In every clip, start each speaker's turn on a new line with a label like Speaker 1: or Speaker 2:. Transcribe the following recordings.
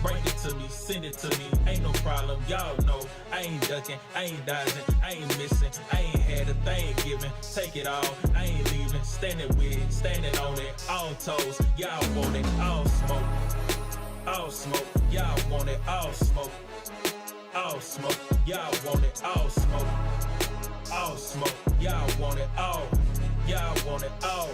Speaker 1: Bring it to me, send it to me, ain't no problem, y'all know. I ain't ducking, I ain't dodging, I ain't missing, I ain't had a thing given. Take it all, I ain't leaving, standing with it, standing on it, all toes, y'all want it, all smoke, y'all want it, all smoke, y'all want it, all smoke, y'all want it, all, y'all want it, all.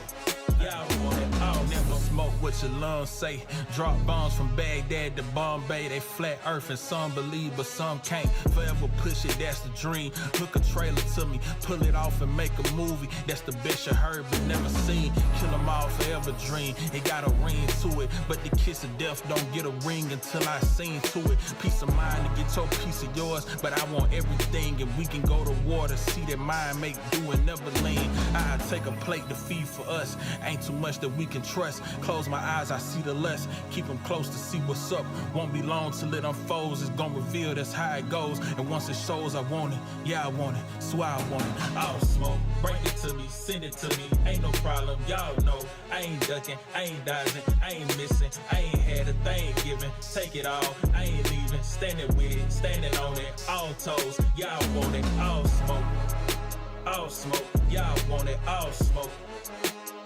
Speaker 1: Y'all want it all. Never smoke what your lungs say. Drop bombs from Baghdad to Bombay. They flat earth and some believe but some can't. Forever push it, that's the dream. Hook a trailer to me, pull it off and make a movie. That's the best you heard but never seen. Kill them all, forever dream. It got a ring to it, but the kiss of death don't get a ring until I seen to it. Peace of mind to get your piece of yours, but I want everything and we can go to war to see that mine make do and never lean. I take a plate to feed for us. Ain't too much that we can trust. Close my eyes, I see the lust. Keep them close to see what's up. Won't be long till it unfolds. It's gonna reveal, that's how it goes. And once it shows, I want it. Yeah, I want it. Swear I want it. All smoke, bring it to me, send it to me. Ain't no problem, y'all know. I ain't ducking, I ain't dodging, I ain't missing, I ain't had a thing given. Take it all, I ain't leaving. Standing with it, standing on it. All toes, y'all want it. All smoke, y'all want it.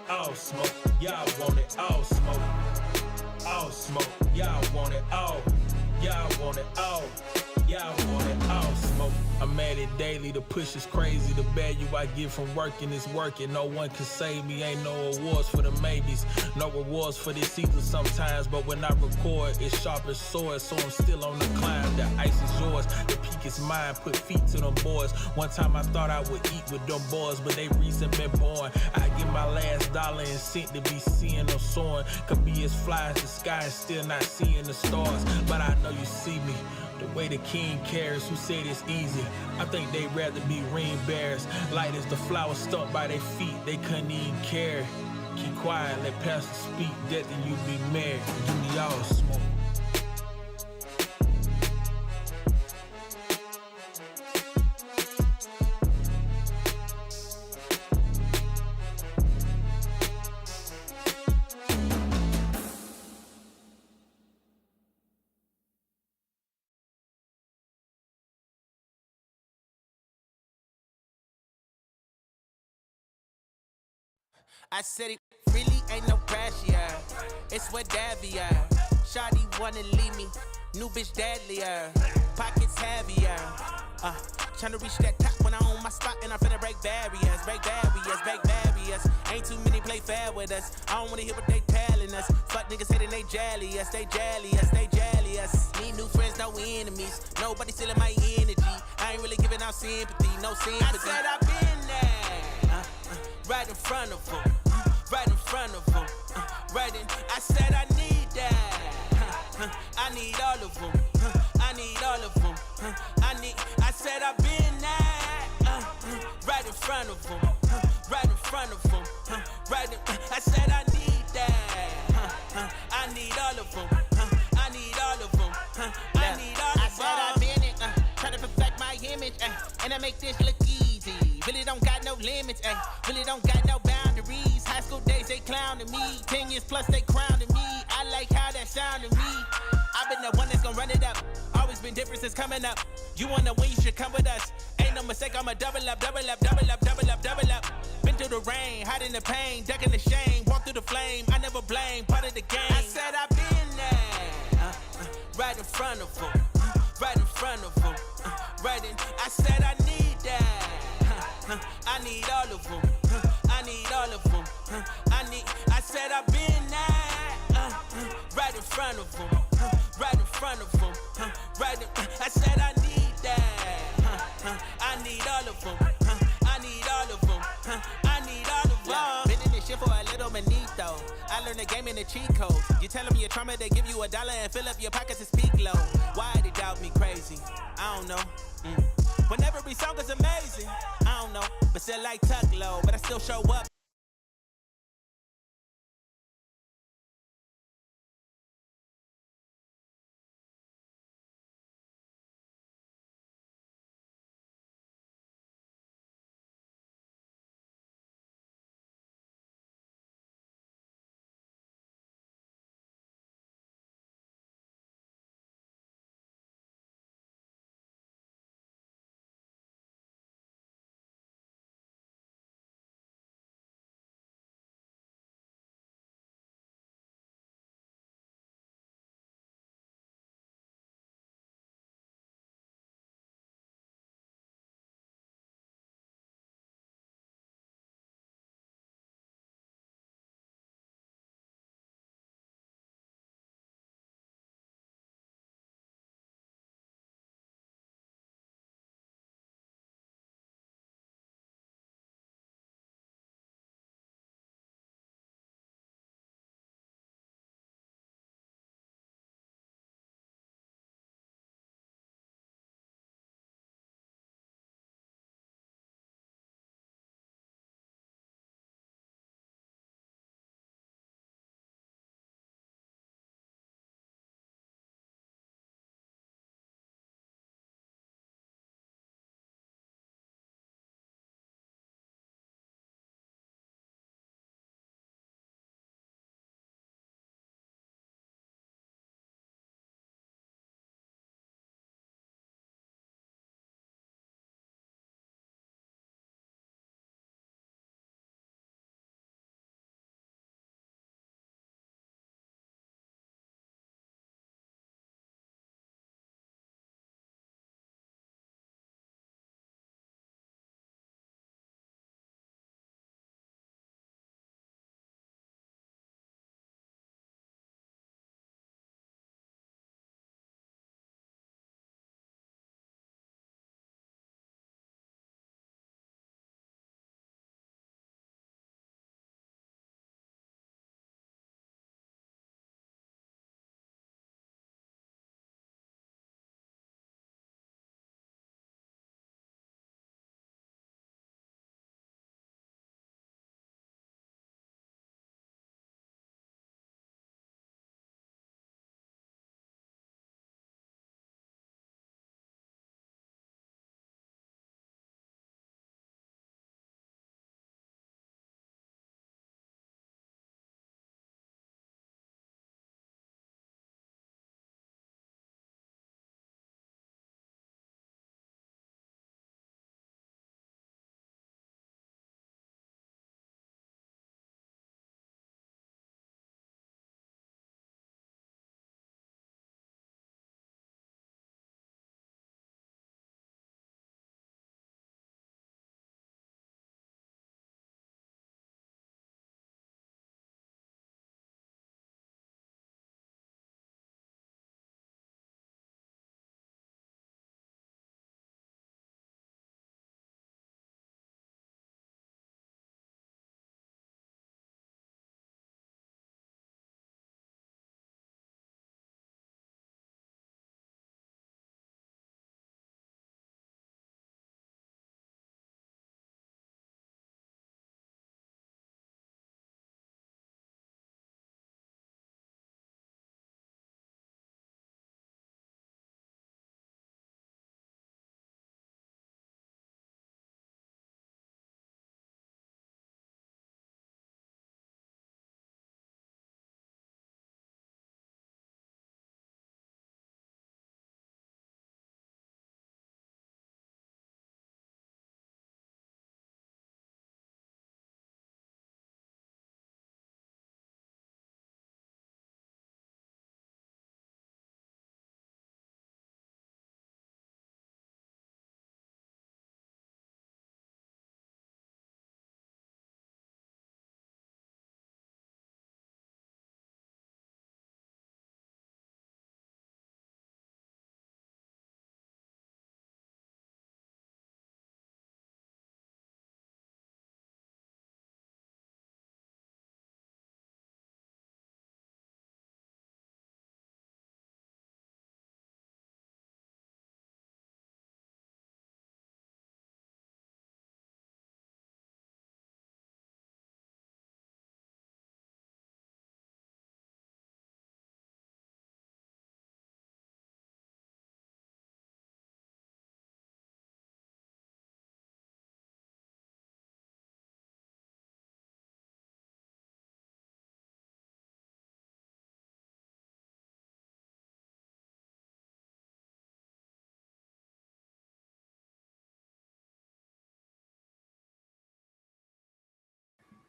Speaker 1: All smoke, y'all want it, all smoke, y'all want it, all, y'all want it, all, y'all want it, all smoke. I'm at it daily, the push is crazy, the value I get from working is working. No one can save me, ain't no awards for the maybes, no rewards for this either sometimes. But when I record, it's sharp as sword, so I'm still on the climb. The ice is yours, the peak is mine, put feet to them boys. One time I thought I would eat with them boys, but they recent been born. I get my last dollar and cent to be seeing them soaring. Could be as fly as the sky and still not seeing the stars, but I know you see me. The way the king cares, who said it's easy? I think they'd rather be ring bearers. Light as the flowers stuck by their feet, they couldn't even care. Keep quiet, let pastor speak, death and you be married. Give me all smoke.
Speaker 2: I said it really ain't no crash, yeah. It's what Davia. Shawty wanna leave me, new bitch deadlier. Pockets heavier. Tryna reach that top when I own my spot and I'm finna break barriers. Ain't too many play fair with us. I don't wanna hear what they telling us. Fuck niggas hating they jealous, they jealous. Need new friends, no enemies. Nobody stealing my energy. I ain't really giving out sympathy, no sympathy. I said I've been there. Right in front of them, right in front of them, right in. I said I need that. I need all of them. I need all of them. I said I've been there. Right in front of them, right in front of them, right in. I said I need that. I need all of them. I need all of them. I need all of them. I said I've been it. Try to perfect my image, and I make this look easy. Really don't got no limits, really don't got no boundaries. High school days they clowning me, 10 years plus they crowning me. I like how that sounded me. I've been the one that's gonna run it up. Always been different since coming up. You wanna win, you should come with us. Ain't no mistake, I'ma double up. Been through the rain, hiding the pain, ducking the shame, walk through the flame. I never blame, part of the game. I said I've been there, right in front of them, right in front of them, right in. I said I need that. I need all of them. I need all of them. I said I've been there. Right in front of them. Right in front of them. Right in. I said I need that. I need all of them. I need all of them. I need all of them. Been in this shit for a little manito. I learned the game in the cheat code. You tell them you're trauma, they give you $1 and fill up your pockets and speak low. Why they doubt me crazy? I don't know. When every song is amazing, I don't know, but still like tuck low, but I still show up.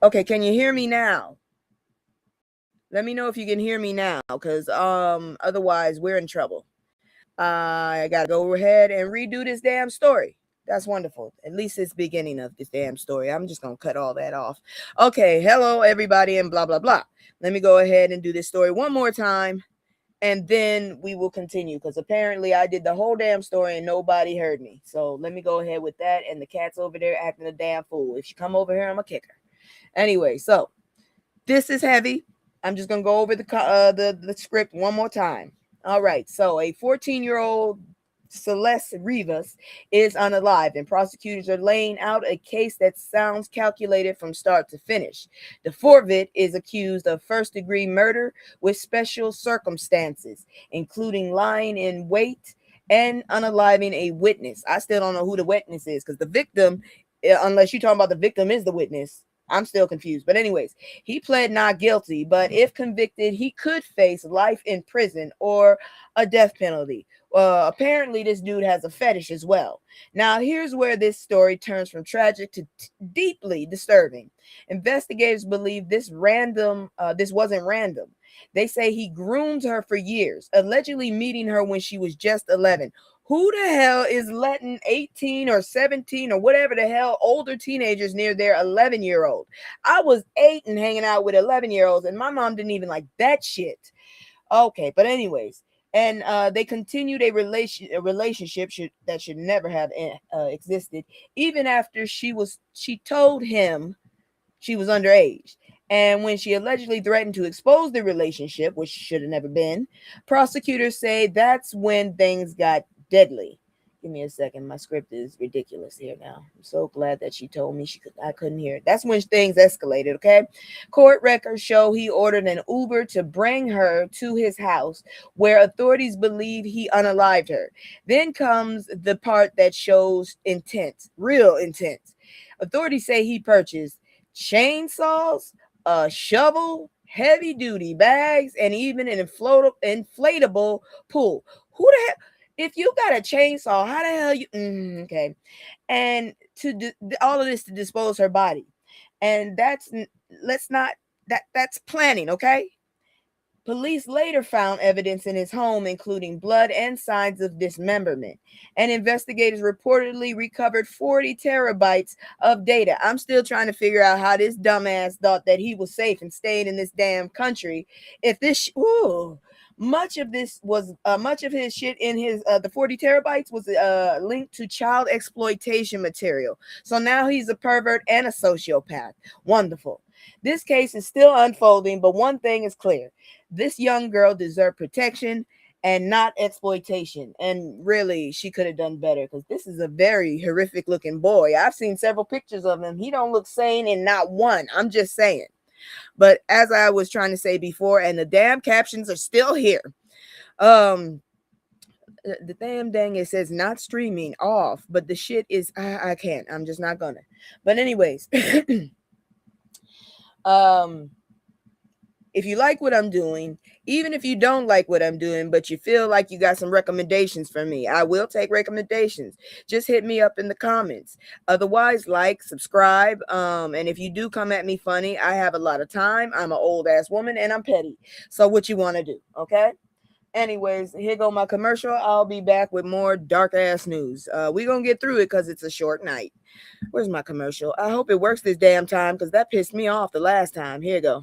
Speaker 3: Okay, can you hear me now? Let me know if you can hear me now, because otherwise we're in trouble. I gotta go ahead and redo this damn story. That's wonderful. At least it's the beginning of this damn story. I'm just gonna cut all that off. Okay, hello everybody and blah blah blah. Let me go ahead and do this story one more time, and then we will continue, because apparently I did the whole damn story and nobody heard me. So let me go ahead with that. And the cat's over there acting a damn fool. If she come over here, I'm gonna kick her. Anyway, so this is heavy. I'm just gonna go over the script one more time. All right. So a 14-year-old Celeste Rivas is unalived, and prosecutors are laying out a case that sounds calculated from start to finish. The forvet is accused of first-degree murder with special circumstances, including lying in wait and unaliving a witness. I still don't know who the witness is, because the victim, unless you're talking about the victim is the witness, I'm still confused. But anyways, he pled not guilty, but if convicted, he could face life in prison or a death penalty. Apparently, this dude has a fetish as well. Now, here's where this story turns from tragic to deeply disturbing. Investigators believe this wasn't random. They say he groomed her for years, allegedly meeting her when she was just 11. Who the hell is letting 18 or 17 or whatever the hell older teenagers near their 11-year-old? I was 8 and hanging out with 11-year-olds, and my mom didn't even like that shit. Okay, but anyways, and they continued a relationship that should never have existed, even after she told him she was underage. And when she allegedly threatened to expose the relationship, which should have never been, prosecutors say that's when things got deadly. Give me a second. My script is ridiculous here now. I'm so glad that she told me I couldn't hear it. That's when things escalated, okay? Court records show he ordered an Uber to bring her to his house, where authorities believe he unalived her. Then comes the part that shows intent, real intent. Authorities say he purchased chainsaws, a shovel, heavy duty bags, and even an inflatable pool. Who the hell? If you got a chainsaw, how the hell you? Okay, and all of this to dispose her body, and let's not that's planning. Okay, police later found evidence in his home, including blood and signs of dismemberment. And investigators reportedly recovered 40 terabytes of data. I'm still trying to figure out how this dumbass thought that he was safe and stayed in this damn country. If this, much of his shit in his the 40 terabytes was linked to child exploitation material. So now he's a pervert and a sociopath. Wonderful. This case is still unfolding, but one thing is clear: this young girl deserved protection and not exploitation. And really, she could have done better, because this is a very horrific looking boy. I've seen several pictures of him. He don't look sane in not one. I'm just saying. But as I was trying to say before, and the damn captions are still here. The damn dang, it says not streaming off, but the shit is I can't. I'm just not gonna. But anyways, um if you like what I'm doing, even if you don't like what I'm doing, but you feel like you got some recommendations for me, I will take recommendations. Just hit me up in the comments. Otherwise, like, subscribe. And if you do come at me funny, I have a lot of time. I'm an old ass woman and I'm petty. So what you want to do, okay? Anyways, here go my commercial. I'll be back with more dark ass news. We're gonna get through it because it's a short night. Where's my commercial? I hope it works this damn time, because that pissed me off the last time. Here you go.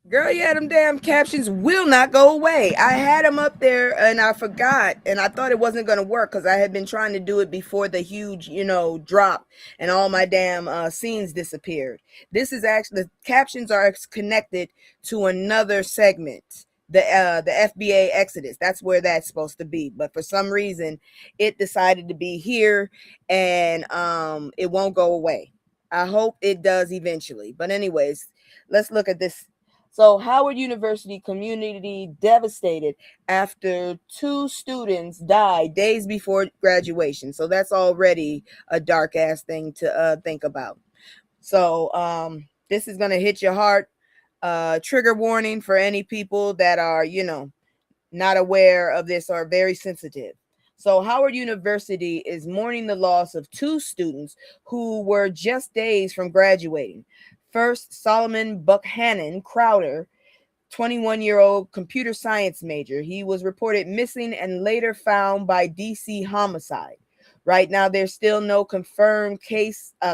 Speaker 3: Girl, yeah, them damn captions will not go away. I had them up there and I forgot, and I thought it wasn't going to work because I had been trying to do it before the huge, drop and all my damn scenes disappeared. This is actually, the captions are connected to another segment. The FBA Exodus. That's where that's supposed to be. But for some reason, it decided to be here, and it won't go away. I hope it does eventually. But anyways, let's look at this. So, Howard University community devastated after 2 students died days before graduation. So, that's already a dark ass thing to think about. So, this is going to hit your heart. Trigger warning for any people that are, not aware of this or very sensitive. So, Howard University is mourning the loss of 2 students who were just days from graduating. First, Solomon Buckhannon Crowder, 21-year-old computer science major. He was reported missing and later found by DC homicide. Right now, there's still no confirmed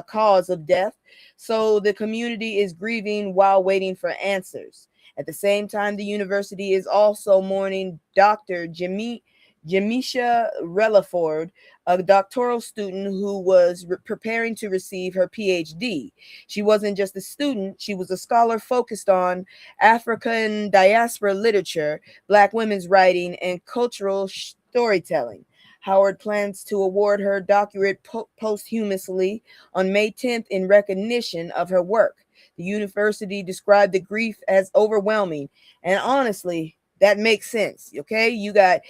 Speaker 3: cause of death, so the community is grieving while waiting for answers. At the same time, the university is also mourning Dr. Jamisha Relaford, a doctoral student who was preparing to receive her PhD. She wasn't just a student, she was a scholar focused on African diaspora literature, Black women's writing, and cultural storytelling. Howard plans to award her doctorate posthumously on May 10th in recognition of her work. The university described the grief as overwhelming, and honestly, that makes sense. Okay, you got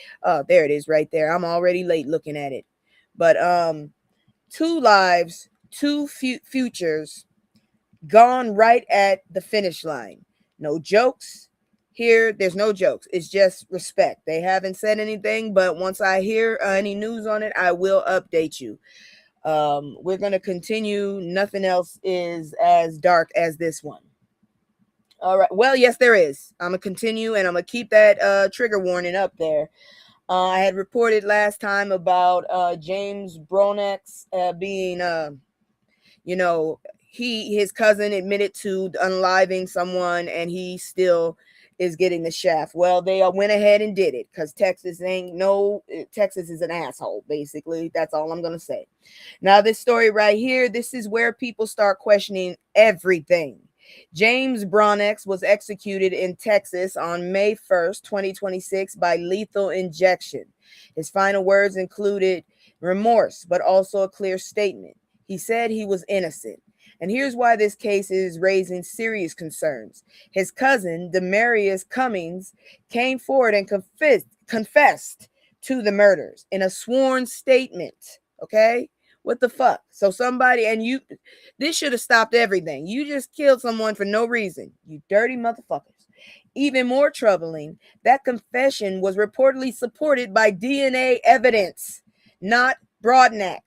Speaker 3: there it is right there. I'm already late looking at it, but 2 lives, 2 futures gone right at the finish line. No jokes here. There's no jokes. It's just respect. They haven't said anything, but once I hear any news on it, I will update you. We're going to continue. Nothing else is as dark as this one. All right. Well, yes, there is. I'm going to continue, and I'm going to keep that trigger warning up there. I had reported last time about James Bronex being, his cousin admitted to unaliving someone, and he still is getting the shaft. Well, they went ahead and did it because Texas is an asshole, basically. That's all I'm going to say. Now, this story right here, this is where people start questioning everything. James Bronex was executed in Texas on May 1st, 2026 by lethal injection. His final words included remorse, but also a clear statement. He said he was innocent. And here's why this case is raising serious concerns. His cousin, Demarius Cummings, came forward and confessed to the murders in a sworn statement. Okay? What the fuck? So this should have stopped everything. You just killed someone for no reason. You dirty motherfuckers. Even more troubling, that confession was reportedly supported by DNA evidence, not Broadnax.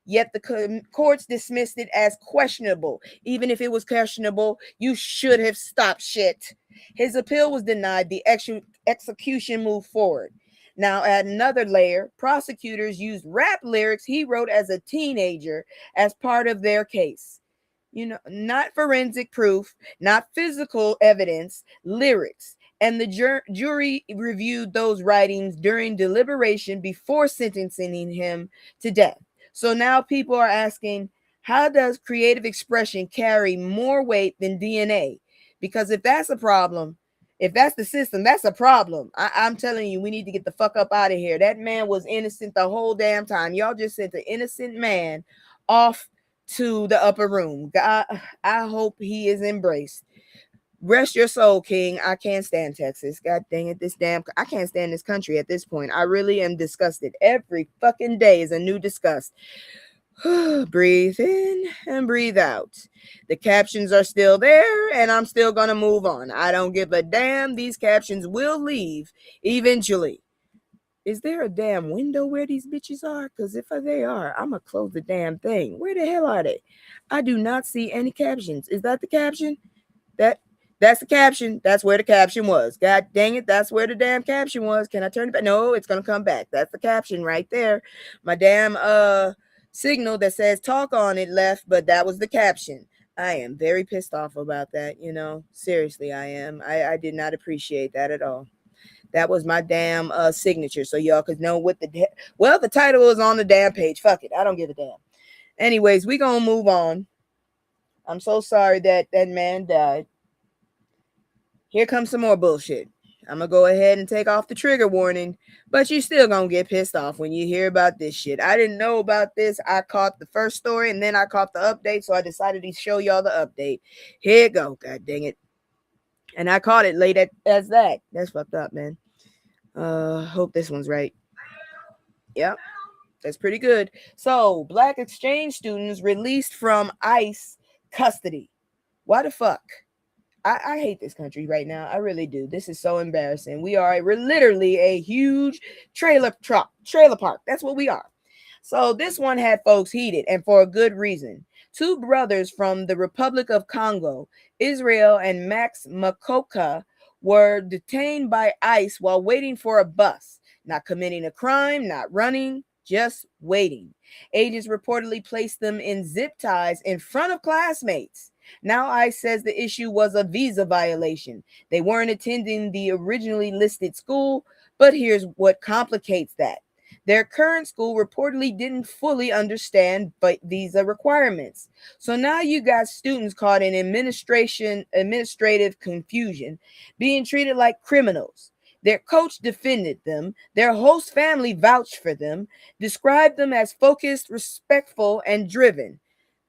Speaker 3: Yet the courts dismissed it as questionable. Even if it was questionable, you should have stopped shit. His appeal was denied. The execution moved forward. Now, at another layer, prosecutors used rap lyrics he wrote as a teenager as part of their case. Not forensic proof, not physical evidence, lyrics. And the jury reviewed those writings during deliberation before sentencing him to death. So now people are asking, how does creative expression carry more weight than DNA? Because if that's a problem, if that's the system, that's a problem. I'm telling you, we need to get the fuck up out of here. That man was innocent the whole damn time. Y'all just sent an innocent man off to the upper room. God, I hope he is embraced. Rest your soul, King. I can't stand Texas. God dang it, I can't stand this country at this point. I really am disgusted. Every fucking day is a new disgust. Breathe in and breathe out. The captions are still there, and I'm still gonna move on. I don't give a damn. These captions will leave eventually. Is there a damn window where these bitches are? Because if they are, I'm gonna close the damn thing. Where the hell are they? I do not see any captions. Is that the caption? That's the caption. That's where the caption was. God dang it. That's where the damn caption was. Can I turn it back? No, it's going to come back. That's the caption right there. My damn signal that says talk on it left, but that was the caption. I am very pissed off about that. Seriously, I am. I did not appreciate that at all. That was my damn signature. So y'all could know what the title is on the damn page. Fuck it. I don't give a damn. Anyways, we going to move on. I'm so sorry that man died. Here comes some more bullshit. I'm going to go ahead and take off the trigger warning, but you still going to get pissed off when you hear about this shit. I didn't know about this. I caught the first story and then I caught the update, so I decided to show y'all the update. Here it go. God dang it. And I caught it late as that. That's fucked up, man. Hope this one's right. Yep, that's pretty good. So, black exchange students released from ICE custody. Why the fuck? I hate this country right now. I really do. This is so embarrassing. We're literally a huge trailer park. That's what we are. So this one had folks heated, and for a good reason. Two brothers from the Republic of Congo, Israel and Max Makoka, were detained by ICE while waiting for a bus, not committing a crime, not running, just waiting. Agents reportedly placed them in zip ties in front of classmates. Now ICE says the issue was a visa violation. They weren't attending the originally listed school, but here's what complicates that. Their current school reportedly didn't fully understand visa requirements. So now you got students caught in administrative confusion, being treated like criminals. Their coach defended them. Their host family vouched for them, described them as focused, respectful, and driven.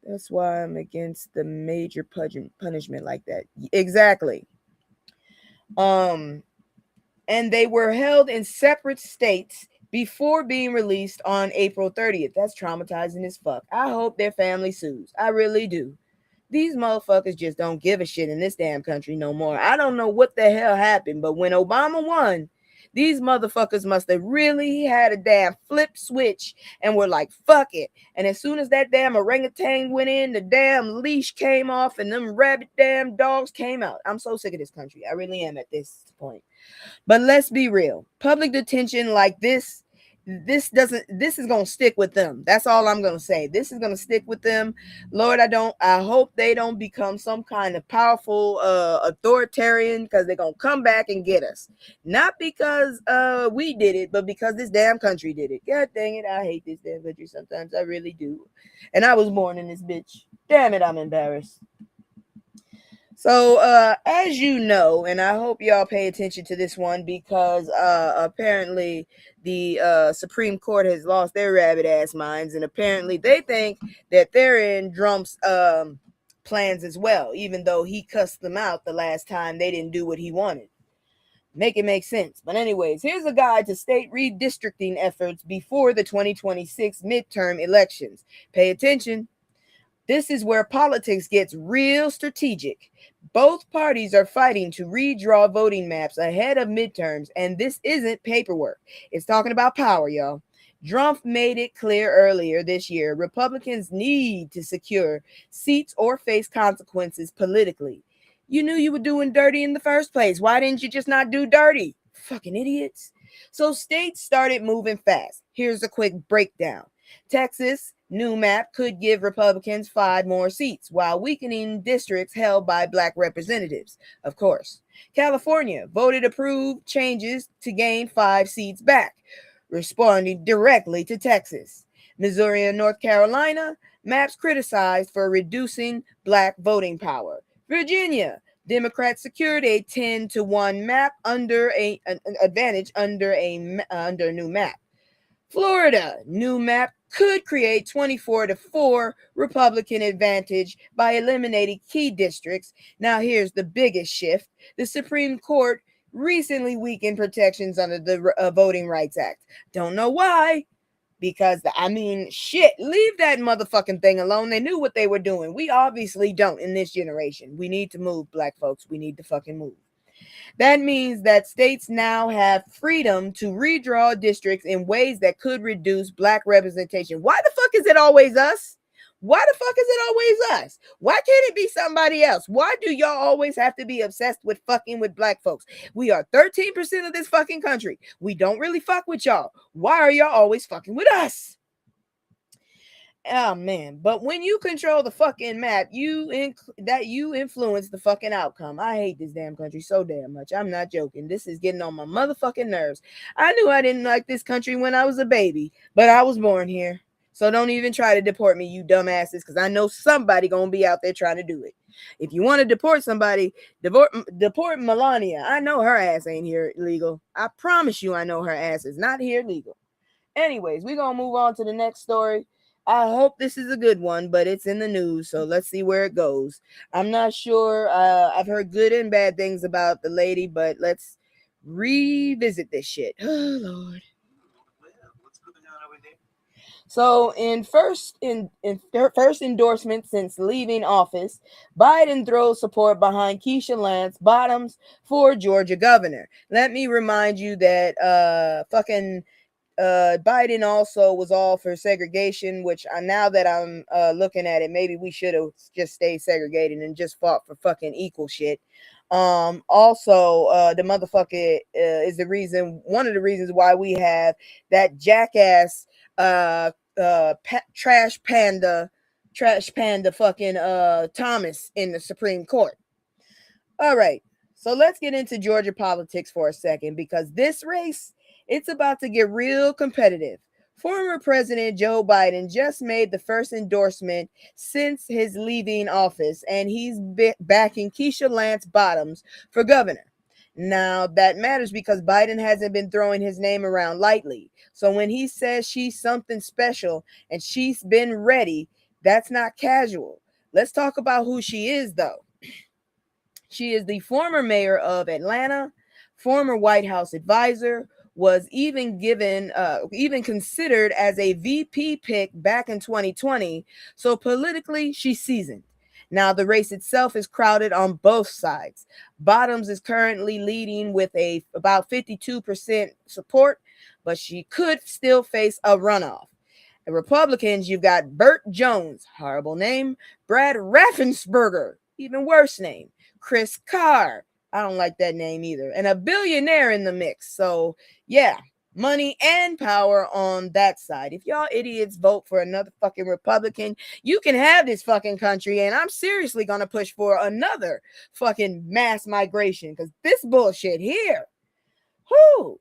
Speaker 3: That's why I'm against the major punishment like that. Exactly. And they were held in separate states before being released on April 30th. That's traumatizing as fuck. I hope their family sues. I really do. These motherfuckers just don't give a shit in this damn country no more. I don't know what the hell happened, but when Obama won, these motherfuckers must have really had a damn flip switch and were like, fuck it. And as soon as that damn orangutan went in, the damn leash came off and them rabid damn dogs came out. I'm so sick of this country. I really am at this point. But let's be real. Public detention like this is gonna stick with them. That's all I'm gonna say. This is gonna stick with them. Lord, I hope they don't become some kind of powerful authoritarian, because they're gonna come back and get us. Not because we did it, but because this damn country did it. God dang it, I hate this damn country sometimes. I really do. And I was born in this bitch. Damn it, I'm embarrassed. So, as you know, and I hope y'all pay attention to this one, because apparently the Supreme Court has lost their rabbit ass minds, and apparently they think that they're in Drumpf's plans as well, even though he cussed them out the last time they didn't do what he wanted. Make it make sense. But anyways, here's a guide to state redistricting efforts before the 2026 midterm elections. Pay attention. This is where politics gets real strategic. Both parties are fighting to redraw voting maps ahead of midterms, and this isn't paperwork. It's talking about power, y'all. Drumpf made it clear earlier this year, Republicans need to secure seats or face consequences politically. You knew you were doing dirty in the first place. Why didn't you just not do dirty? Fucking idiots. So states started moving fast. Here's a quick breakdown. Texas, new map could give Republicans 5 more seats while weakening districts held by black representatives, of course. California voted approved changes to gain 5 seats back, responding directly to Texas. Missouri and North Carolina, maps criticized for reducing black voting power. Virginia, Democrats secured a 10-1 map under an advantage under a new map. Florida, new map could create 24-4 Republican advantage by eliminating key districts. Now, here's the biggest shift. The Supreme Court recently weakened protections under the Voting Rights Act. Don't know why. Because, shit, leave that motherfucking thing alone. They knew what they were doing. We obviously don't in this generation. We need to move, black folks. We need to fucking move. That means that states now have freedom to redraw districts in ways that could reduce black representation. Why the fuck is it always us? Why the fuck is it always us? Why can't it be somebody else? Why do y'all always have to be obsessed with fucking with black folks? We are 13% of this fucking country. We don't really fuck with y'all. Why are y'all always fucking with us? Oh man, but when you control the fucking map, you influence the fucking outcome. I hate this damn country so damn much. I'm not joking. This is getting on my motherfucking nerves. I knew I didn't like this country when I was a baby, but I was born here. So don't even try to deport me, you dumbasses, because I know somebody gonna be out there trying to do it. If you want to deport somebody, deport Melania. I know her ass ain't here legal. I promise you I know her ass is not here legal. Anyways, we're gonna move on to the next story. I hope this is a good one, but it's in the news, so let's see where it goes. I'm not sure. I've heard good and bad things about the lady, but let's revisit this shit. Oh Lord. So, in her first endorsement since leaving office, Biden throws support behind Keisha Lance Bottoms for Georgia governor. Let me remind you that fucking Biden also was all for segregation, which now that I'm looking at it, maybe we should have just stayed segregated and just fought for fucking equal shit. Also, the motherfucker is one of the reasons why we have that jackass uh trash panda fucking Thomas in the Supreme Court. All right. So let's get into Georgia politics for a second because this race, it's about to get real competitive. Former President Joe Biden just made the first endorsement since his leaving office, and he's backing Keisha Lance Bottoms for governor. Now, that matters because Biden hasn't been throwing his name around lightly. So when he says she's something special and she's been ready, that's not casual. Let's talk about who she is, though. She is the former mayor of Atlanta, former White House advisor, was even considered as a VP pick back in 2020. So politically, she's seasoned. Now, the race itself is crowded on both sides. Bottoms is currently leading with about 52% support, but she could still face a runoff. The Republicans, you've got Burt Jones, horrible name, Brad Raffensperger, even worse name, Chris Carr, I don't like that name either, and a billionaire in the mix. So, yeah, money and power on that side. If y'all idiots vote for another fucking Republican, you can have this fucking country, and I'm seriously gonna push for another fucking mass migration because this bullshit here. Whoo!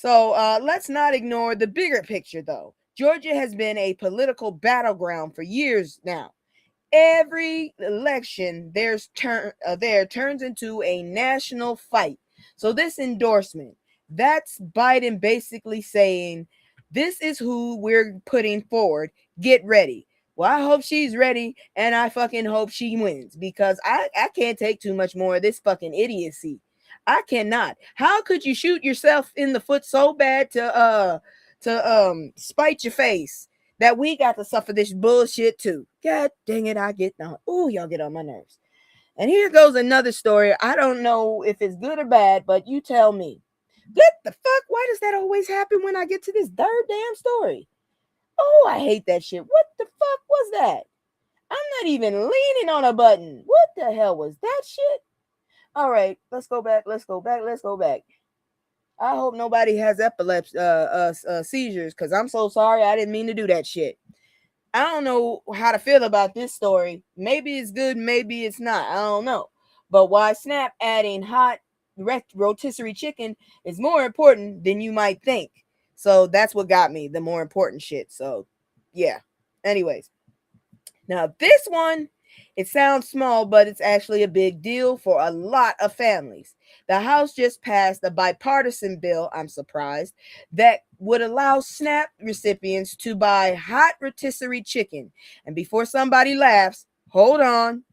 Speaker 3: So let's not ignore the bigger picture, though. Georgia has been a political battleground for years now. Every election there turns into a national fight. So this endorsement, that's Biden basically saying, this is who we're putting forward. Get ready. Well, I hope she's ready, and I fucking hope she wins because I can't take too much more of this fucking idiocy. I cannot. How could you shoot yourself in the foot so bad to spite your face that we got to suffer this bullshit too? God dang it, I get on. Ooh, y'all get on my nerves. And here goes another story. I don't know if it's good or bad, but you tell me. What the fuck? Why does that always happen when I get to this third damn story? Oh, I hate that shit. What the fuck was that? I'm not even leaning on a button. What the hell was that shit? All right, let's go back. I hope nobody has epilepsy, seizures, because I'm so sorry. I didn't mean to do that shit. I don't know how to feel about this story. Maybe it's good, maybe it's not. I don't know. But why Snap adding hot rotisserie chicken is more important than you might think. So that's what got me, the more important shit. So, yeah. Anyways. Now, this one, it sounds small, but it's actually a big deal for a lot of families. The House just passed a bipartisan bill, I'm surprised, that would allow SNAP recipients to buy hot rotisserie chicken. And before somebody laughs, hold on,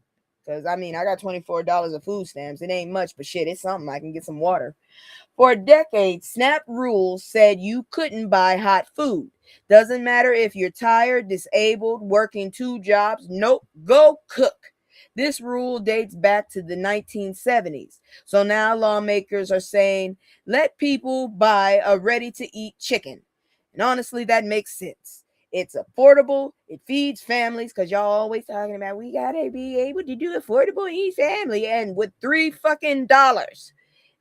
Speaker 3: because I mean, I got $24 of food stamps. It ain't much, but shit, it's something. I can get some water. For decades, SNAP rules said you couldn't buy hot food. Doesn't matter if you're tired, disabled, working two jobs. Nope, go cook. This rule dates back to the 1970s. So now lawmakers are saying, let people buy a ready to eat chicken. And honestly, that makes sense. It's affordable. It feeds families because y'all always talking about we gotta be able to do affordable eat family. And with $3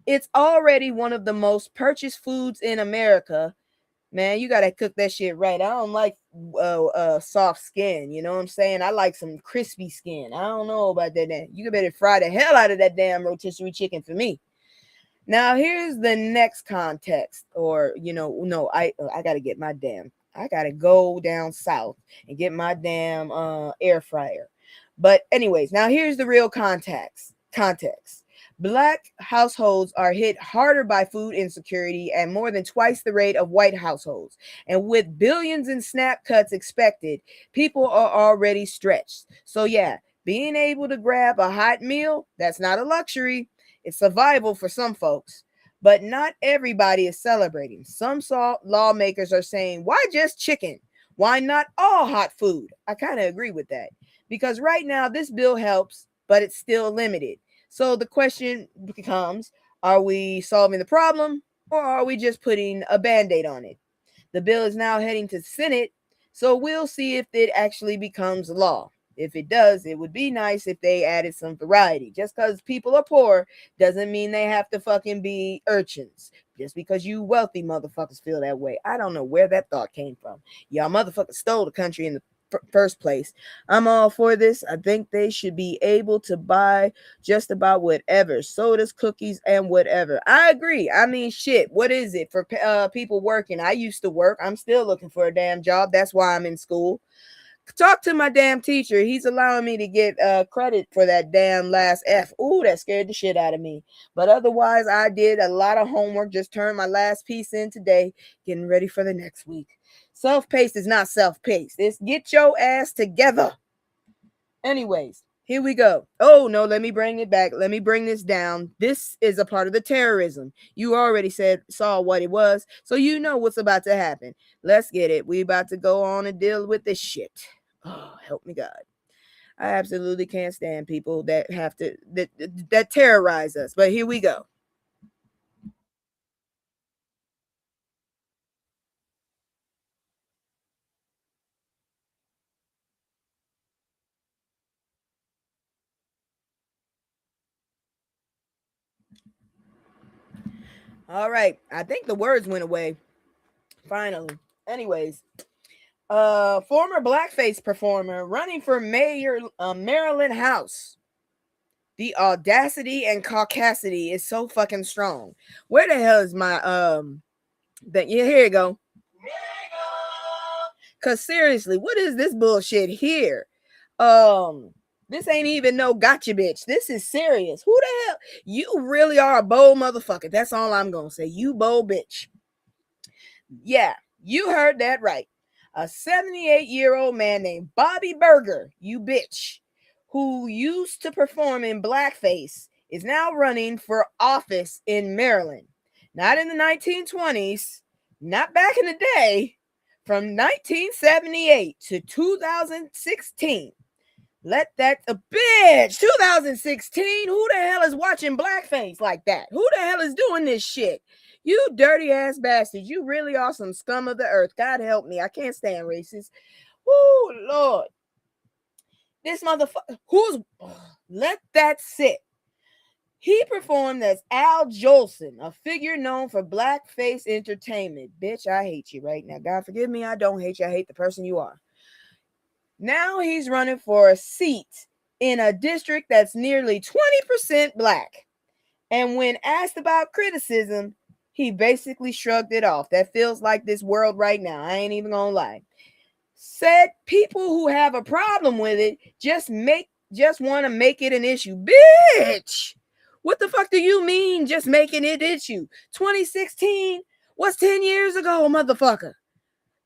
Speaker 3: it's already one of the most purchased foods in America. Man, you gotta cook that shit right. I don't like soft skin. You know what I'm saying? I like some crispy skin. I don't know about that. You better fry the hell out of that damn rotisserie chicken for me. Now here's the next context, or no, I gotta get my damn. I gotta go down south and get my damn air fryer. But anyways, now here's the real context. Black households are hit harder by food insecurity and more than twice the rate of white households. And with billions in SNAP cuts expected, people are already stretched. So, yeah, being able to grab a hot meal, that's not a luxury. It's survival for some folks. But not everybody is celebrating. Some lawmakers are saying, why just chicken? Why not all hot food? I kind of agree with that. Because right now, this bill helps, but it's still limited. So the question becomes, are we solving the problem or are we just putting a band aid on it? The bill is now heading to the Senate, so we'll see if it actually becomes law. If it does, it would be nice if they added some variety. Just because people are poor doesn't mean they have to fucking be urchins. Just because you wealthy motherfuckers feel that way. I don't know where that thought came from. Y'all motherfuckers stole the country in the first place. I'm all for this. I think they should be able to buy just about whatever, sodas, cookies, and whatever. I agree. I mean, shit, what is it for people working? I used to work. I'm still looking for a damn job. That's why I'm in school. Talk to my damn teacher. He's allowing me to get credit for that damn last F. Ooh, that scared the shit out of me. But otherwise, I did a lot of homework. Just turned my last piece in today, getting ready for the next week. Self-paced is not self-paced. It's get your ass together. Anyways, here we go. Oh, no, let me bring it back. Let me bring this down. This is a part of the terrorism. You already saw what it was, so you know what's about to happen. Let's get it. We about to go on and deal with this shit. Oh, help me God. I absolutely can't stand people that have to that terrorize us. But here we go. All right. I think the words went away. Finally. Anyways, former blackface performer running for mayor Maryland House. The audacity and caucasity is so fucking strong. Where the hell is my that yeah, here you go. Cause seriously, what is this bullshit here? This ain't even no gotcha bitch. This is serious. Who the hell? You really are a bold motherfucker. That's all I'm gonna say. You bold bitch. Yeah, you heard that right. A 78-year-old man named Bobby Berger, you bitch, who used to perform in blackface, is now running for office in Maryland. Not in the 1920s, not back in the day, from 1978 to 2016. Let that a bitch 2016. Who the hell is watching blackface like that? Who the hell is doing this shit? You dirty ass bastard. You really are some scum of the earth. God help me. I can't stand racists. Oh Lord. This motherfucker. Let that sit. He performed as Al Jolson, a figure known for blackface entertainment. Bitch, I hate you right now. God forgive me. I don't hate you. I hate the person you are. Now he's running for a seat in a district that's nearly 20% black. And when asked about criticism, he basically shrugged it off. That feels like this world right now. I ain't even gonna lie. Said people who have a problem with it just want to make it an issue. Bitch! What the fuck do you mean just making it issue? 2016? What's 10 years ago, motherfucker?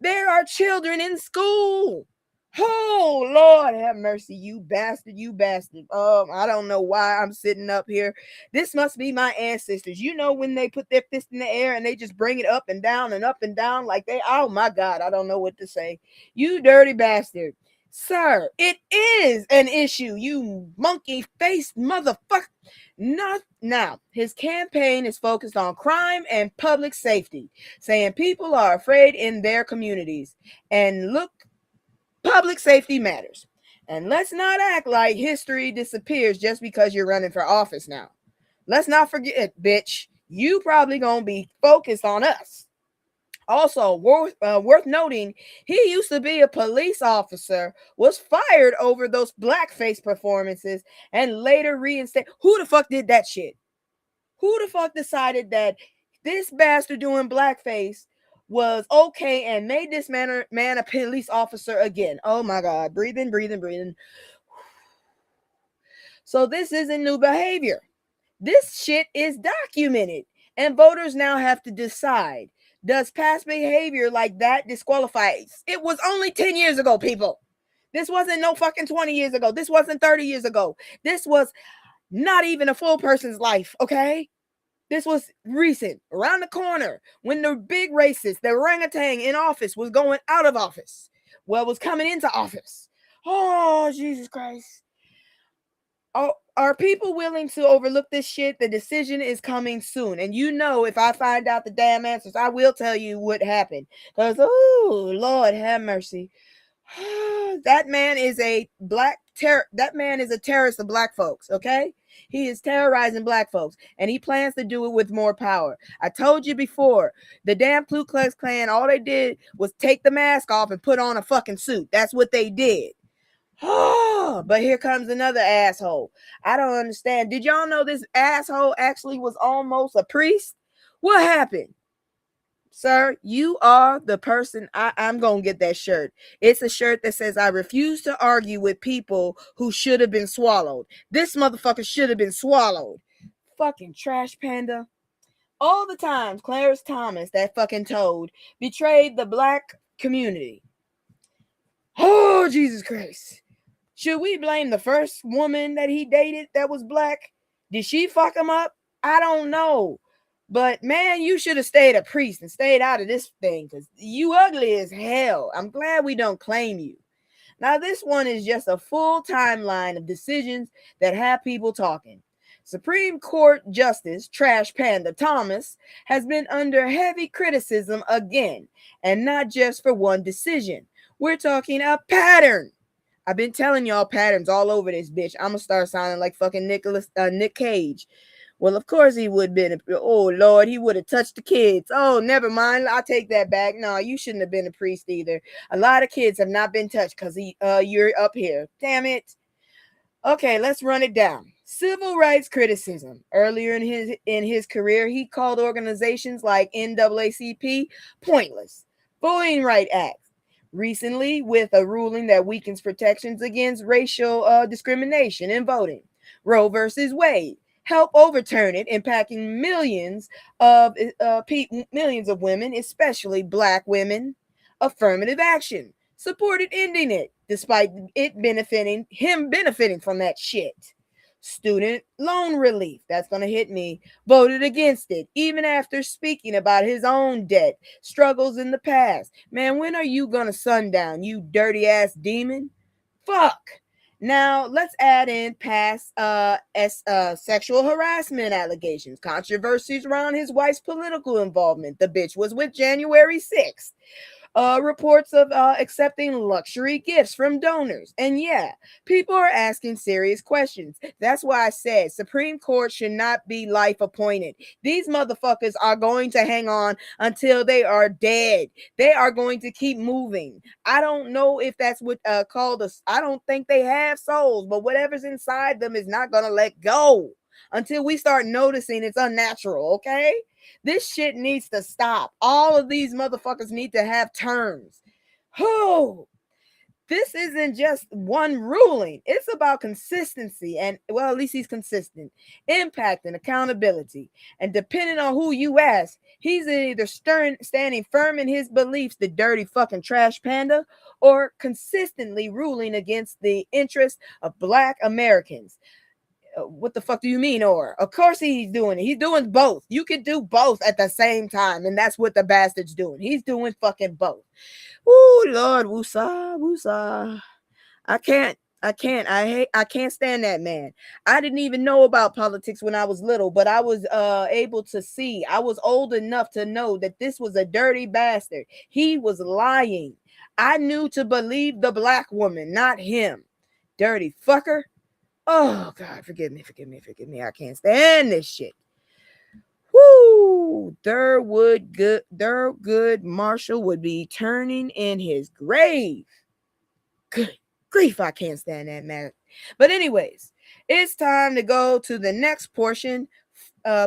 Speaker 3: There are children in school. Oh Lord have mercy, you bastard, you bastard. I don't know why I'm sitting up here. This must be my ancestors. You know when they put their fist in the air and they just bring it up and down like they, oh my God, I don't know what to say. You dirty bastard. Sir, it is an issue, you monkey faced motherfucker. Not now. His campaign is focused on crime and public safety, saying people are afraid in their communities. And look, public safety matters. And let's not act like history disappears just because you're running for office now. Let's not forget, bitch, you probably gonna be focused on us. Also, worth noting, he used to be a police officer, was fired over those blackface performances, and later reinstated. Who the fuck did that shit? Who the fuck decided that this bastard doing blackface was okay and made this man a police officer again? Oh my God. Breathing. So this isn't new behavior. This shit is documented, and voters now have to decide. Does past behavior like that disqualify? It was only 10 years ago, people. This wasn't no fucking 20 years ago. This wasn't 30 years ago. This was not even a full person's life, okay? This was recent, around the corner, when the big racist, the orangutan in office, was going out of office. Well, was coming into office. Oh, Jesus Christ. Oh, are people willing to overlook this shit? The decision is coming soon. And you know, if I find out the damn answers, I will tell you what happened. Because, oh, Lord have mercy. That man is a that man is a terrorist of black folks, okay? He is terrorizing black folks, and he plans to do it with more power. I told you before, the damn Ku Klux Klan, all they did was take the mask off and put on a fucking suit. That's what they did. Oh, but here comes another asshole. I don't understand. Did y'all know this asshole actually was almost a priest? What happened? Sir, you are the person. I'm going to get that shirt. It's a shirt that says, I refuse to argue with people who should have been swallowed. This motherfucker should have been swallowed. Fucking trash panda. All the times Clarence Thomas, that fucking toad, betrayed the black community. Oh, Jesus Christ. Should we blame the first woman that he dated that was black? Did she fuck him up? I don't know. But man, you should have stayed a priest and stayed out of this thing because you ugly as hell. I'm glad we don't claim you. Now, this one is just a full timeline of decisions that have people talking. Supreme Court Justice Trash Panda Thomas has been under heavy criticism again, and not just for one decision. We're talking a pattern. I've been telling y'all patterns all over this bitch. I'm gonna start sounding like fucking Nick Cage. Well, of course he would have been. Oh, Lord, he would have touched the kids. Oh, never mind. I'll take that back. No, you shouldn't have been a priest either. A lot of kids have not been touched because you're up here. Damn it. Okay, let's run it down. Civil rights criticism. Earlier in his career, he called organizations like NAACP pointless. Voting Rights Act. Recently, with a ruling that weakens protections against racial discrimination in voting. Roe versus Wade. Help overturn it, impacting millions of women, especially black women. Affirmative action supported ending it, despite it benefiting from that shit. Student loan relief, that's gonna hit me, voted against it, even after speaking about his own debt struggles in the past. Man, when are you gonna sundown, you dirty ass demon? Fuck. Now, let's add in past sexual harassment allegations, controversies around his wife's political involvement. The bitch was with January 6th. Reports of accepting luxury gifts from donors. And yeah, people are asking serious questions. That's why I said Supreme Court should not be life appointed. These motherfuckers are going to hang on until they are dead. They are going to keep moving. I don't know if that's what called us. I don't think they have souls, but whatever's inside them is not going to let go until we start noticing it's unnatural, okay? This shit needs to stop. All of these motherfuckers need to have terms. Oh, this isn't just one ruling. It's about consistency and, well, at least he's consistent. Impact and accountability. And depending on who you ask, he's either standing firm in his beliefs, the dirty fucking trash panda, or consistently ruling against the interests of black Americans. What the fuck do you mean? Or of course he's doing it. He's doing both. You can do both at the same time, and that's what the bastard's doing. He's doing fucking both. Ooh, Lord, woosah. I can't stand that man. I didn't even know about politics when I was little, but I was able to see. I was old enough to know that this was a dirty bastard. He was lying. I knew to believe the black woman, not him. Dirty fucker. Oh, God, forgive me. I can't stand this shit. Woo! Thurgood Marshall would be turning in his grave. Good grief, I can't stand that man. But anyways, it's time to go to the next portion,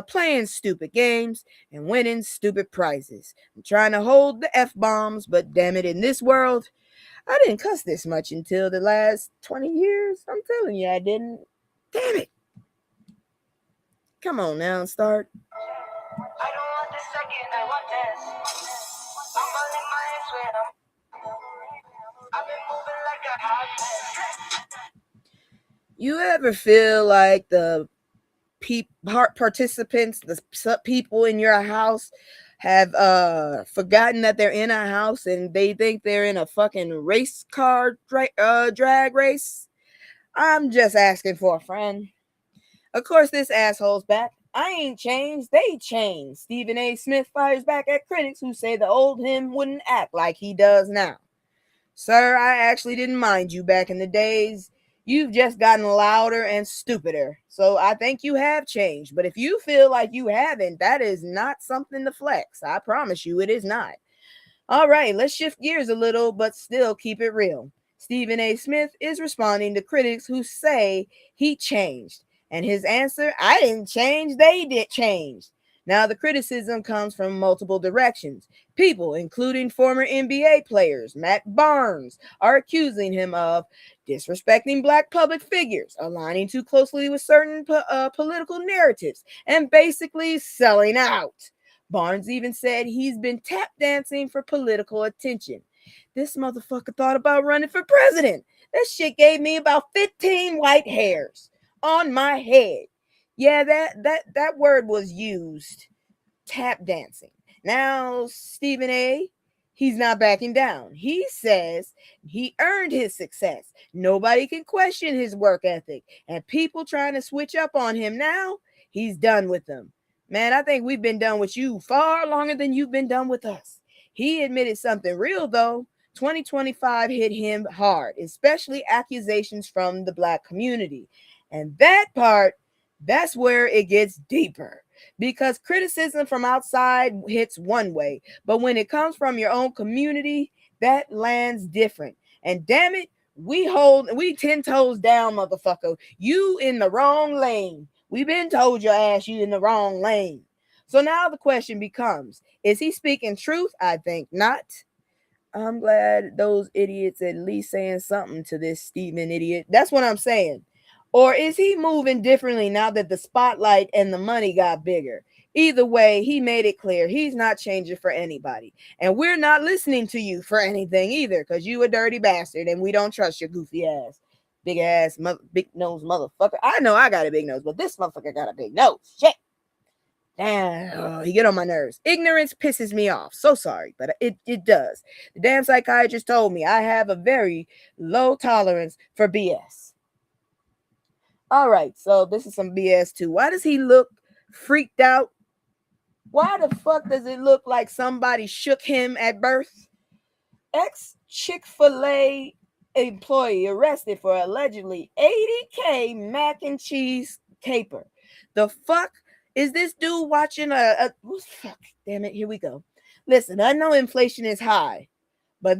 Speaker 3: playing stupid games and winning stupid prizes. I'm trying to hold the F-bombs, but damn it, in this world, I didn't cuss this much until the last 20 years. I'm telling you, I didn't. Damn it. Come on now, start.
Speaker 4: I don't want this second, I want this. I'm running my hands when I've been moving like a hot mess.
Speaker 3: You ever feel like the participants, the people in your house have forgotten that they're in a house and they think they're in a fucking race car drag race? I'm just asking for a friend. Of course, this asshole's back. I ain't changed, they changed. Stephen A. Smith fires back at critics who say the old him wouldn't act like he does now. Sir, I actually didn't mind you back in the days. You've just gotten louder and stupider. So I think you have changed. But if you feel like you haven't, that is not something to flex. I promise you it is not. All right, let's shift gears a little, but still keep it real. Stephen A. Smith is responding to critics who say he changed. And his answer, I didn't change, they did change. Now, the criticism comes from multiple directions. People, including former NBA players, Matt Barnes, are accusing him of disrespecting black public figures, aligning too closely with certain political narratives, and basically selling out. Barnes even said he's been tap dancing for political attention. This motherfucker thought about running for president. That shit gave me about 15 white hairs on my head. Yeah, that word was used. Tap dancing. Now, Stephen A., he's not backing down. He says he earned his success. Nobody can question his work ethic. And people trying to switch up on him now, he's done with them. Man, I think we've been done with you far longer than you've been done with us. He admitted something real, though. 2025 hit him hard, especially accusations from the black community. And that part, that's where it gets deeper. Because criticism from outside hits one way, but when it comes from your own community, that lands different. And damn it, we 10 toes down, motherfucker. You in the wrong lane. We been told your ass you in the wrong lane. So now the question becomes, is he speaking truth? I think not. I'm glad those idiots at least saying something to this Stephen idiot. That's what I'm saying. Or is he moving differently now that the spotlight and the money got bigger? Either way, he made it clear he's not changing for anybody. And we're not listening to you for anything either, because you a dirty bastard and we don't trust your goofy ass. Big ass, big nose motherfucker. I know I got a big nose, but this motherfucker got a big nose. Shit. Damn, he get on my nerves. Ignorance pisses me off. So sorry, but it does. The damn psychiatrist told me I have a very low tolerance for BS. All right, so this is some BS too. Why does he look freaked out? Why the fuck does it look like somebody shook him at birth? Ex-Chick-fil-A employee arrested for allegedly 80K mac and cheese caper. The fuck is this dude watching fuck? Damn it, here we go. Listen, I know inflation is high, but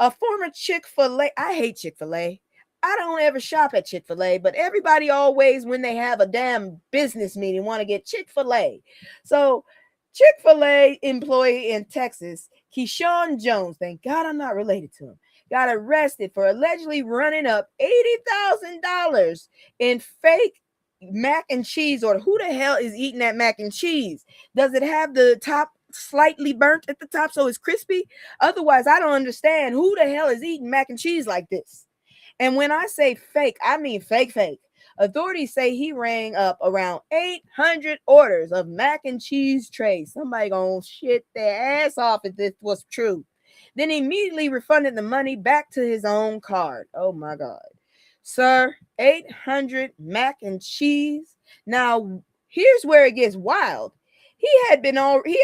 Speaker 3: a former Chick-fil-A, I hate Chick-fil-A. I don't ever shop at Chick-fil-A, but everybody always, when they have a damn business meeting, want to get Chick-fil-A. So, Chick-fil-A employee in Texas, Keyshawn Jones, thank God I'm not related to him, got arrested for allegedly running up $80,000 in fake mac and cheese. Or who the hell is eating that mac and cheese? Does it have the top slightly burnt at the top so it's crispy? Otherwise, I don't understand who the hell is eating mac and cheese like this. And when I say fake, I mean fake. Authorities say he rang up around 800 orders of mac and cheese trays. Somebody gonna shit their ass off if this was true. Then he immediately refunded the money back to his own card. Oh my God. Sir, 800 mac and cheese. Now, here's where it gets wild. He had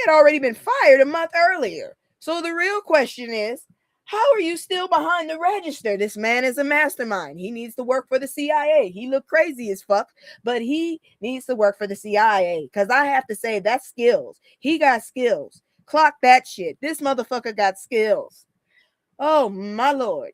Speaker 3: already been fired a month earlier. So the real question is, how are you still behind the register? This man is a mastermind. He needs to work for the CIA. He look crazy as fuck, but he needs to work for the CIA. Because I have to say, that's skills. He got skills. Clock that shit. This motherfucker got skills. Oh, my Lord.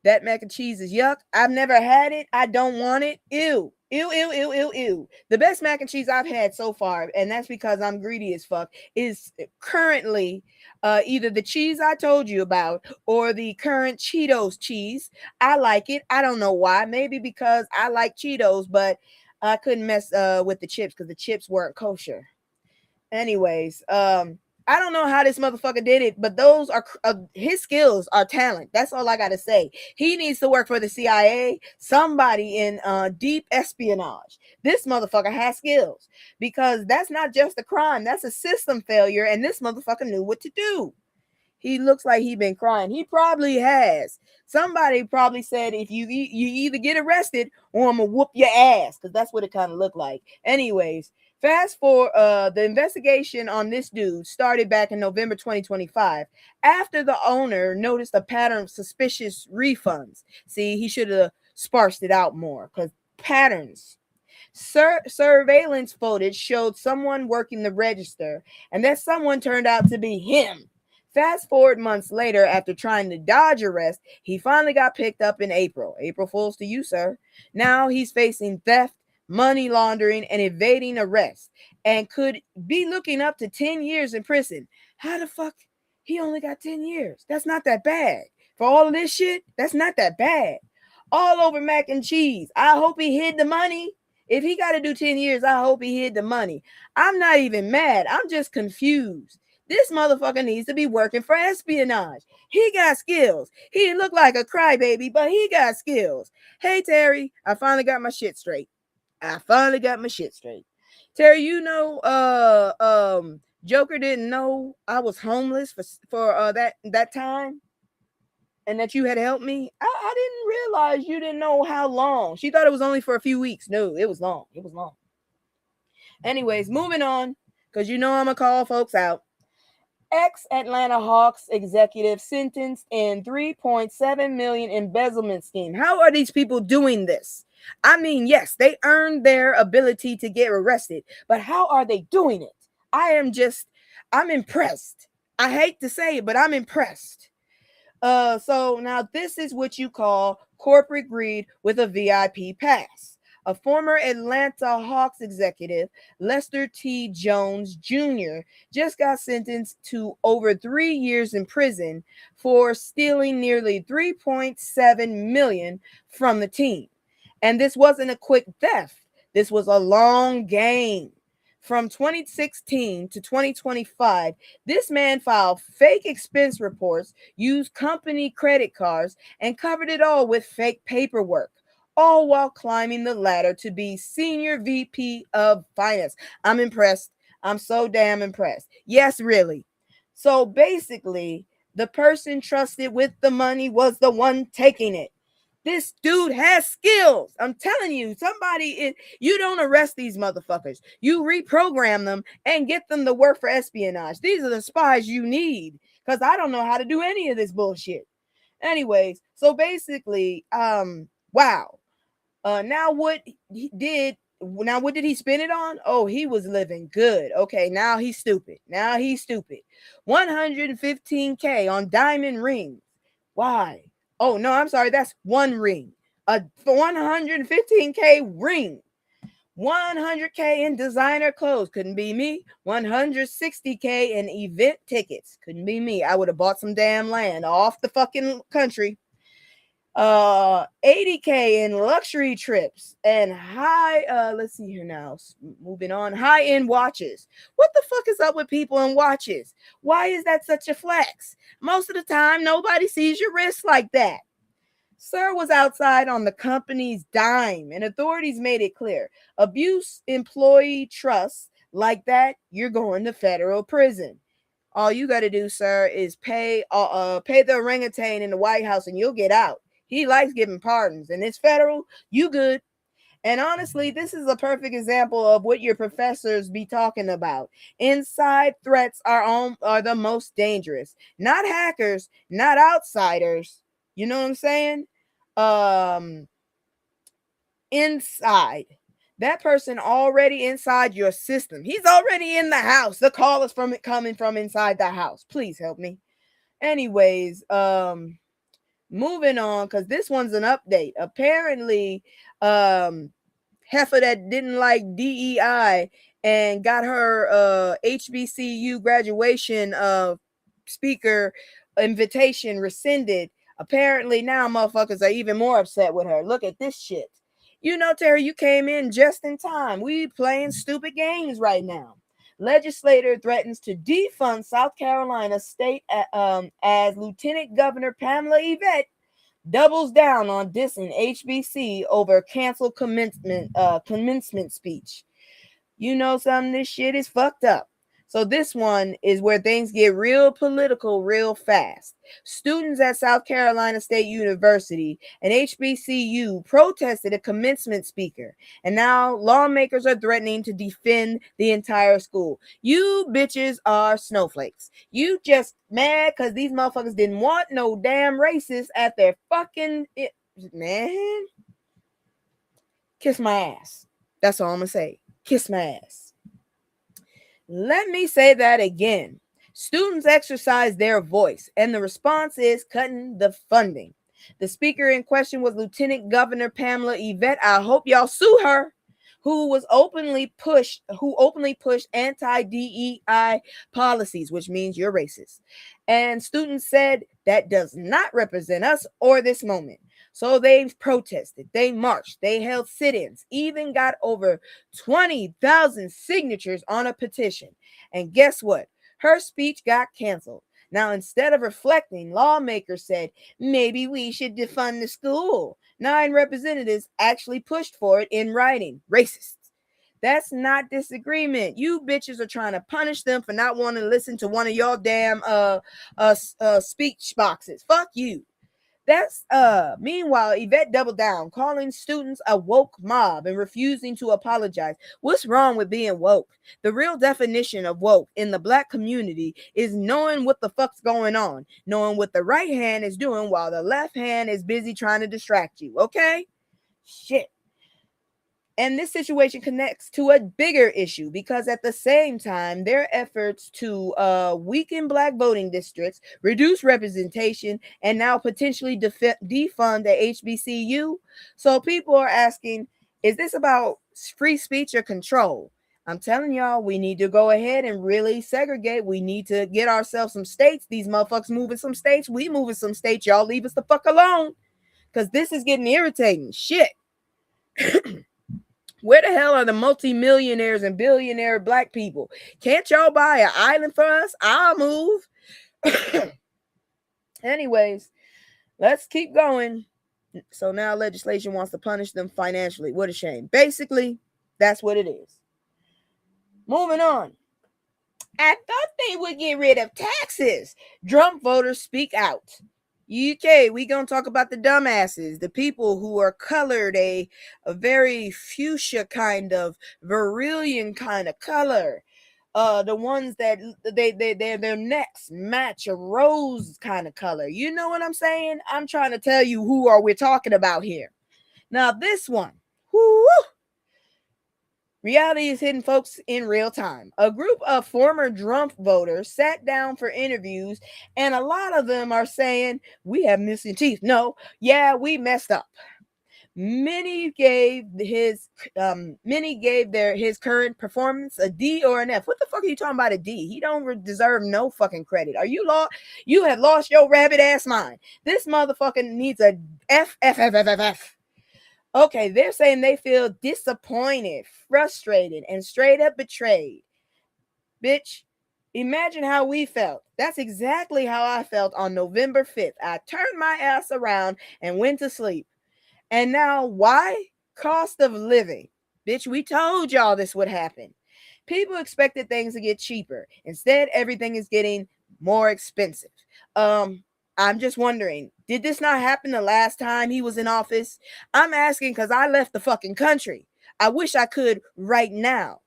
Speaker 3: That mac and cheese is yuck. I've never had it. I don't want it. Ew. Ew. The best mac and cheese I've had so far, and that's because I'm greedy as fuck, is currently either the cheese I told you about or the current Cheetos cheese. I like it. I don't know why. Maybe because I like Cheetos, but I couldn't mess with the chips because the chips weren't kosher. Anyways, I don't know how this motherfucker did it, but those are his skills are talent. That's all I gotta say. He needs to work for the CIA, somebody in deep espionage. This motherfucker has skills because that's not just a crime, that's a system failure, and this motherfucker knew what to do. He looks like he been crying. He probably has. Somebody probably said, if you either get arrested or I'm gonna whoop your ass, because that's what it kind of looked like. Anyways, fast forward, the investigation on this dude started back in November 2025 after the owner noticed a pattern of suspicious refunds. See, he should have sparsed it out more because patterns. Surveillance footage showed someone working the register, and that someone turned out to be him. Fast forward months later, after trying to dodge arrest, he finally got picked up in April. April Fools to you, sir. Now he's facing theft, money laundering, and evading arrest, and could be looking up to 10 years in prison. How the fuck? He only got 10 years. That's not that bad. For all of this shit, that's not that bad. All over mac and cheese. I hope he hid the money. If he got to do 10 years, I hope he hid the money. I'm not even mad. I'm just confused. This motherfucker needs to be working for espionage. He got skills. He look like a crybaby, but he got skills. Hey, Terry, I finally got my shit straight. Terry, you know, Joker didn't know I was homeless for that time, and that you had helped me. I didn't realize you didn't know how long. She thought it was only for a few weeks. No, it was long. It was long. Anyways, moving on, because you know I'm gonna call folks out. Ex-Atlanta Hawks executive sentenced in $3.7 million embezzlement scheme. How are these people doing this? I mean, yes, they earned their ability to get arrested, but how are they doing it? I'm impressed. I hate to say it, but I'm impressed. So now this is what you call corporate greed with a VIP pass. A former Atlanta Hawks executive, Lester T. Jones Jr., just got sentenced to over 3 years in prison for stealing nearly $3.7 million from the team. And this wasn't a quick theft. This was a long game. From 2016 to 2025, this man filed fake expense reports, used company credit cards, and covered it all with fake paperwork, all while climbing the ladder to be senior VP of finance. I'm impressed. I'm so damn impressed. Yes, really. So basically, the person trusted with the money was the one taking it. This dude has skills. I'm telling you, you don't arrest these motherfuckers. You reprogram them and get them to work for espionage. These are the spies you need, because I don't know how to do any of this bullshit. Anyways, so basically, wow. Now what did he spend it on? Oh, he was living good. Okay, now he's stupid. 115K on diamond rings. Why? Oh, no, I'm sorry. That's one ring. A 115K ring. 100K in designer clothes. Couldn't be me. 160K in event tickets. Couldn't be me. I would have bought some damn land off the fucking country. 80K in luxury trips and let's see here now. Moving on. High-end watches. What the fuck is up with people in watches? Why is that such a flex? Most of the time, nobody sees your wrist like that. Sir was outside on the company's dime, and authorities made it clear. Abuse employee trust like that, you're going to federal prison. All you got to do, sir, is pay the orangutan in the White House, and you'll get out. He likes giving pardons, and it's federal. You good. And honestly, this is a perfect example of what your professors be talking about. Inside threats are the most dangerous. Not hackers, not outsiders. You know what I'm saying? Inside. That person already inside your system. He's already in the house. The call is coming from inside the house. Please help me. Anyways, moving on, because this one's an update. Apparently, heifer that didn't like DEI and got her HBCU graduation speaker invitation rescinded. Apparently now motherfuckers are even more upset with her. Look at this shit. You know, Terry, you came in just in time. We playing stupid games right now. Legislator threatens to defund South Carolina state as Lieutenant Governor Pamela Yvette doubles down on dissing HBC over canceled commencement speech. You know something, this shit is fucked up. So this one is where things get real political real fast. Students at South Carolina State University and HBCU protested a commencement speaker, and now lawmakers are threatening to defend the entire school. You bitches are snowflakes. You just mad because these motherfuckers didn't want no damn racist at their fucking man. Kiss my ass. That's all I'm gonna say. Kiss my ass. Let me say that again. Students exercise their voice, and the response is cutting the funding. The speaker in question was Lieutenant Governor Pamela Yvette. I hope y'all sue her, who openly pushed anti-DEI policies, which means you're racist. And students said that does not represent us or this moment. So they protested, they marched, they held sit-ins, even got over 20,000 signatures on a petition. And guess what? Her speech got canceled. Now, instead of reflecting, lawmakers said, maybe we should defund the school. 9 representatives actually pushed for it in writing. Racists. That's not disagreement. You bitches are trying to punish them for not wanting to listen to one of your damn speech boxes. Fuck you. That's meanwhile, Yvette doubled down, calling students a woke mob and refusing to apologize. What's wrong with being woke? The real definition of woke in the black community is knowing what the fuck's going on, knowing what the right hand is doing while the left hand is busy trying to distract you. Okay? Shit. And this situation connects to a bigger issue because at the same time, their efforts to weaken black voting districts, reduce representation, and now potentially defund the HBCU. So people are asking, is this about free speech or control? I'm telling y'all, we need to go ahead and really segregate. We need to get ourselves some states. These motherfuckers moving some states. We moving some states. Y'all leave us the fuck alone because this is getting irritating. Shit. Where the hell are the multimillionaires and billionaire black people? Can't y'all buy an island for us? I'll move. Anyways, let's keep going. So now legislation wants to punish them financially. What a shame. Basically, that's what it is. Moving on. I thought they would get rid of taxes. Drumpf voters speak out. UK, we gonna talk about the dumbasses, the people who are colored a very fuchsia kind of vermilion kind of color, the ones that their necks match a rose kind of color. You know what I'm saying? I'm trying to tell you who are we talking about here. Now this one, whoo, reality is hitting folks in real time. A group of former Drumpf voters sat down for interviews, and a lot of them are saying, we have missing teeth. No, yeah, we messed up. Many gave his current performance a D or an F. What the fuck are you talking about a D? He don't deserve no fucking credit. Are you lost? You have lost your rabbit ass mind. This motherfucker needs a F. Okay, they're saying they feel disappointed, frustrated, and straight up betrayed. Bitch, imagine how we felt. That's exactly how I felt on November 5th. I turned my ass around and went to sleep. And now, why? Cost of living. Bitch, we told y'all this would happen. People expected things to get cheaper. Instead, everything is getting more expensive. I'm just wondering, did this not happen the last time he was in office? I'm asking because I left the fucking country. I wish I could right now.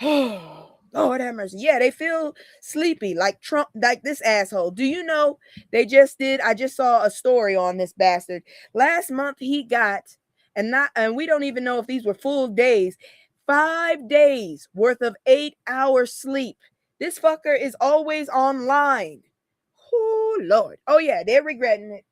Speaker 3: Lord have mercy. Yeah, they feel sleepy like Trump, like this asshole. Do you know I just saw a story on this bastard. Last month he got, and we don't even know if these were full days, 5 days worth of 8-hour sleep. This fucker is always online. Oh, Lord. Oh, yeah, they're regretting it.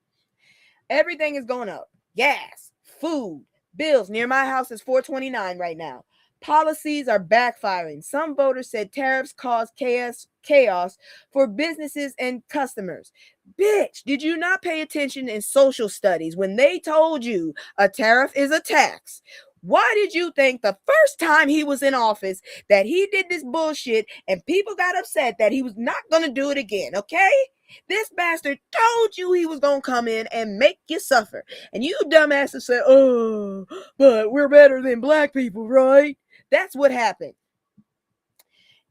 Speaker 3: Everything is going up. Gas, food, bills. Near my house is $4.29 right now. Policies are backfiring. Some voters said tariffs cause chaos for businesses and customers. Bitch, did you not pay attention in social studies when they told you a tariff is a tax? Why did you think the first time he was in office that he did this bullshit and people got upset that he was not going to do it again, okay? This bastard told you he was going to come in and make you suffer. And you dumbasses said, oh, but we're better than black people, right? That's what happened.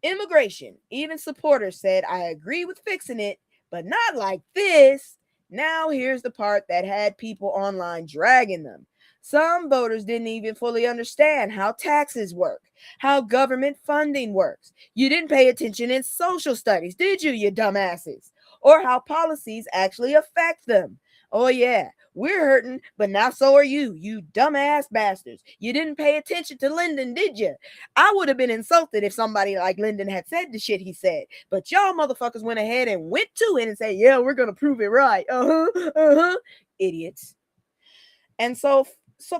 Speaker 3: Immigration, even supporters said, I agree with fixing it, but not like this. Now here's the part that had people online dragging them. Some voters didn't even fully understand how taxes work, how government funding works. You didn't pay attention in social studies, did you, you dumbasses? Or how policies actually affect them. Oh yeah, we're hurting, but now so are you, you dumbass bastards. You didn't pay attention to Lyndon, did you? I would have been insulted if somebody like Lyndon had said the shit he said. But y'all motherfuckers went ahead and went to it and said, yeah, we're going to prove it right. Idiots. And so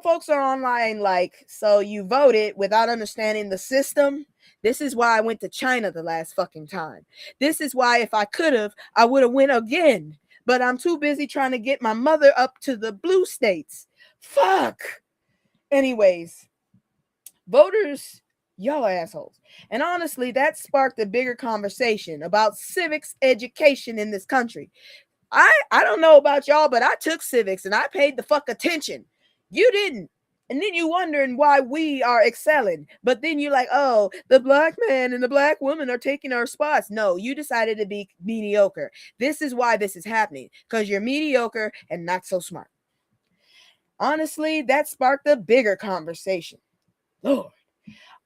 Speaker 3: folks are online like, so you voted without understanding the system. This is why I went to China the last fucking time. This is why if I could have, I would have went again. But I'm too busy trying to get my mother up to the blue states. Fuck. Anyways, voters, y'all assholes. And honestly, that sparked a bigger conversation about civics education in this country. I don't know about y'all, but I took civics and I paid the fuck attention. You didn't. And then you wondering why we are excelling. But then you're like, oh, the black man and the black woman are taking our spots. No, you decided to be mediocre. This is why this is happening. Because you're mediocre and not so smart. Honestly, that sparked a bigger conversation. Lord.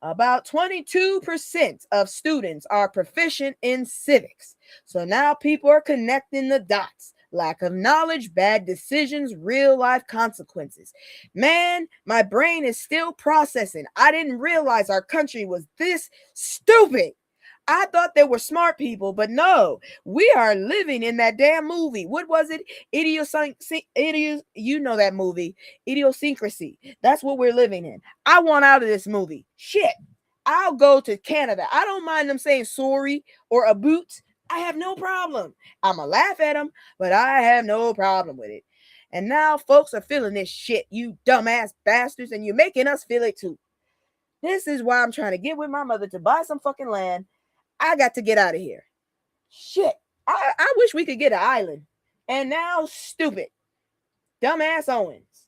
Speaker 3: About 22% of students are proficient in civics. So now people are connecting the dots. Lack of knowledge, bad decisions, real life consequences. Man, my brain is still processing. I didn't realize our country was this stupid. I thought there were smart people, but no, we are living in that damn movie. What was it? You know that movie, Idiosyncrasy. That's what we're living in. I want out of this movie. Shit. I'll go to Canada. I don't mind them saying sorry or a boot. I have no problem. I'ma laugh at them, but I have no problem with it. And now folks are feeling this shit, you dumbass bastards, and you're making us feel it too. This is why I'm trying to get with my mother to buy some fucking land. I got to get out of here. Shit. I wish we could get an island. And now, stupid. Dumbass Owens.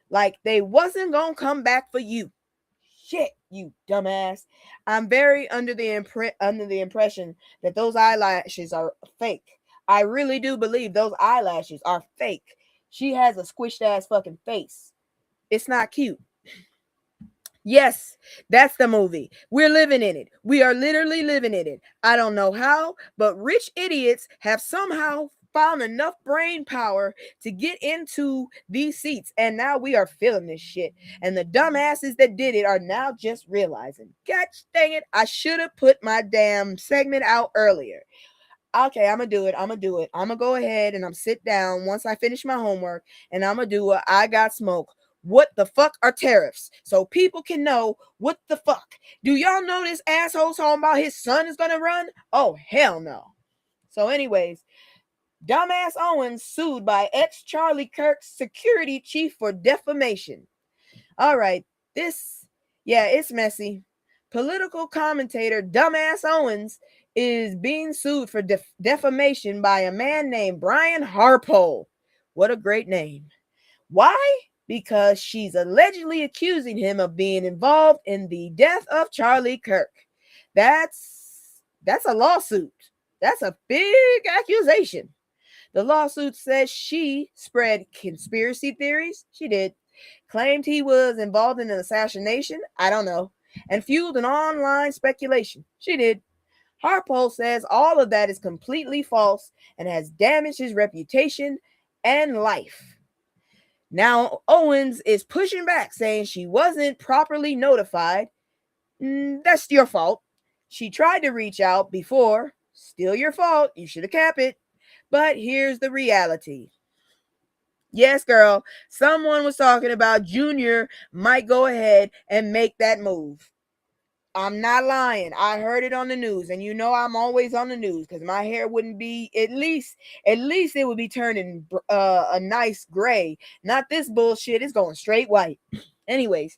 Speaker 3: Like they wasn't gonna come back for you. Shit, you dumbass. I'm very under the impression that those eyelashes are fake. I really do believe those eyelashes are fake. She has a squished ass fucking face. It's not cute. Yes, that's the movie. We're living in it. We are literally living in it. I don't know how, but rich idiots have somehow found enough brain power to get into these seats. And now we are feeling this shit. And the dumbasses that did it are now just realizing, gosh dang it, I should have put my damn segment out earlier. Okay, I'm gonna do it. I'm gonna go ahead and I'm sit down once I finish my homework and I'm gonna do a I got smoke. What the fuck are tariffs? So people can know what the fuck. Do y'all know this asshole talking about his son is gonna run? Oh, hell no. So anyways, dumbass Owens sued by ex-Charlie Kirk security chief for defamation. All right, it's messy. Political commentator dumbass Owens is being sued for defamation by a man named Brian Harpole. What a great name. Why? Because she's allegedly accusing him of being involved in the death of Charlie Kirk. That's a lawsuit. That's a big accusation. The lawsuit says she spread conspiracy theories. She did. Claimed he was involved in an assassination. I don't know. And fueled an online speculation. She did. Harpole says all of that is completely false and has damaged his reputation and life. Now, Owens is pushing back, saying she wasn't properly notified. That's your fault. She tried to reach out before. Still your fault. You should have kept it. But here's the reality. Yes, girl, someone was talking about Junior might go ahead and make that move. I'm not lying. I heard it on the news, and you know I'm always on the news because my hair wouldn't be at least it would be turning a nice gray. Not this bullshit. It's going straight white. Anyways,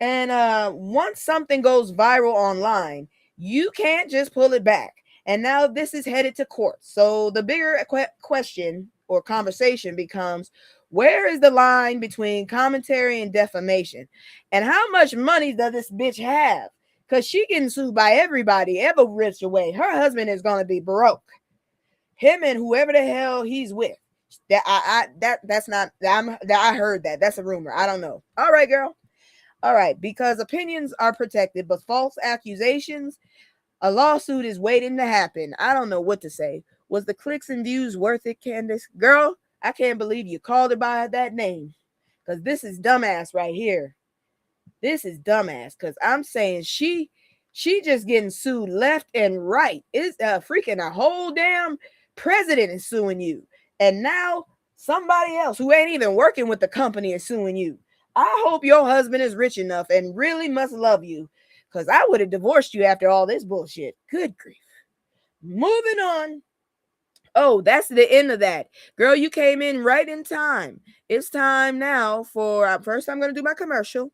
Speaker 3: and once something goes viral online, you can't just pull it back. And now this is headed to court. So the bigger question or conversation becomes, where is the line between commentary and defamation? And how much money does this bitch have? Because she getting sued by everybody, every rich away. Her husband is going to be broke. Him and whoever the hell he's with. That's not I heard that. That's a rumor. I don't know. All right, girl. All right, because opinions are protected, but false accusations, a lawsuit is waiting to happen. I don't know what to say. Was the clicks and views worth it, Candace? Girl, I can't believe you called it by that name. Because this is dumbass right here. This is dumbass. Because I'm saying she just getting sued left and right. It's freaking a whole damn president is suing you. And now somebody else who ain't even working with the company is suing you. I hope your husband is rich enough and really must love you, because I would have divorced you after all this bullshit. Good grief. Moving on. Oh, that's the end of that. Girl, you came in right in time. It's time now for first I'm going to do my commercial.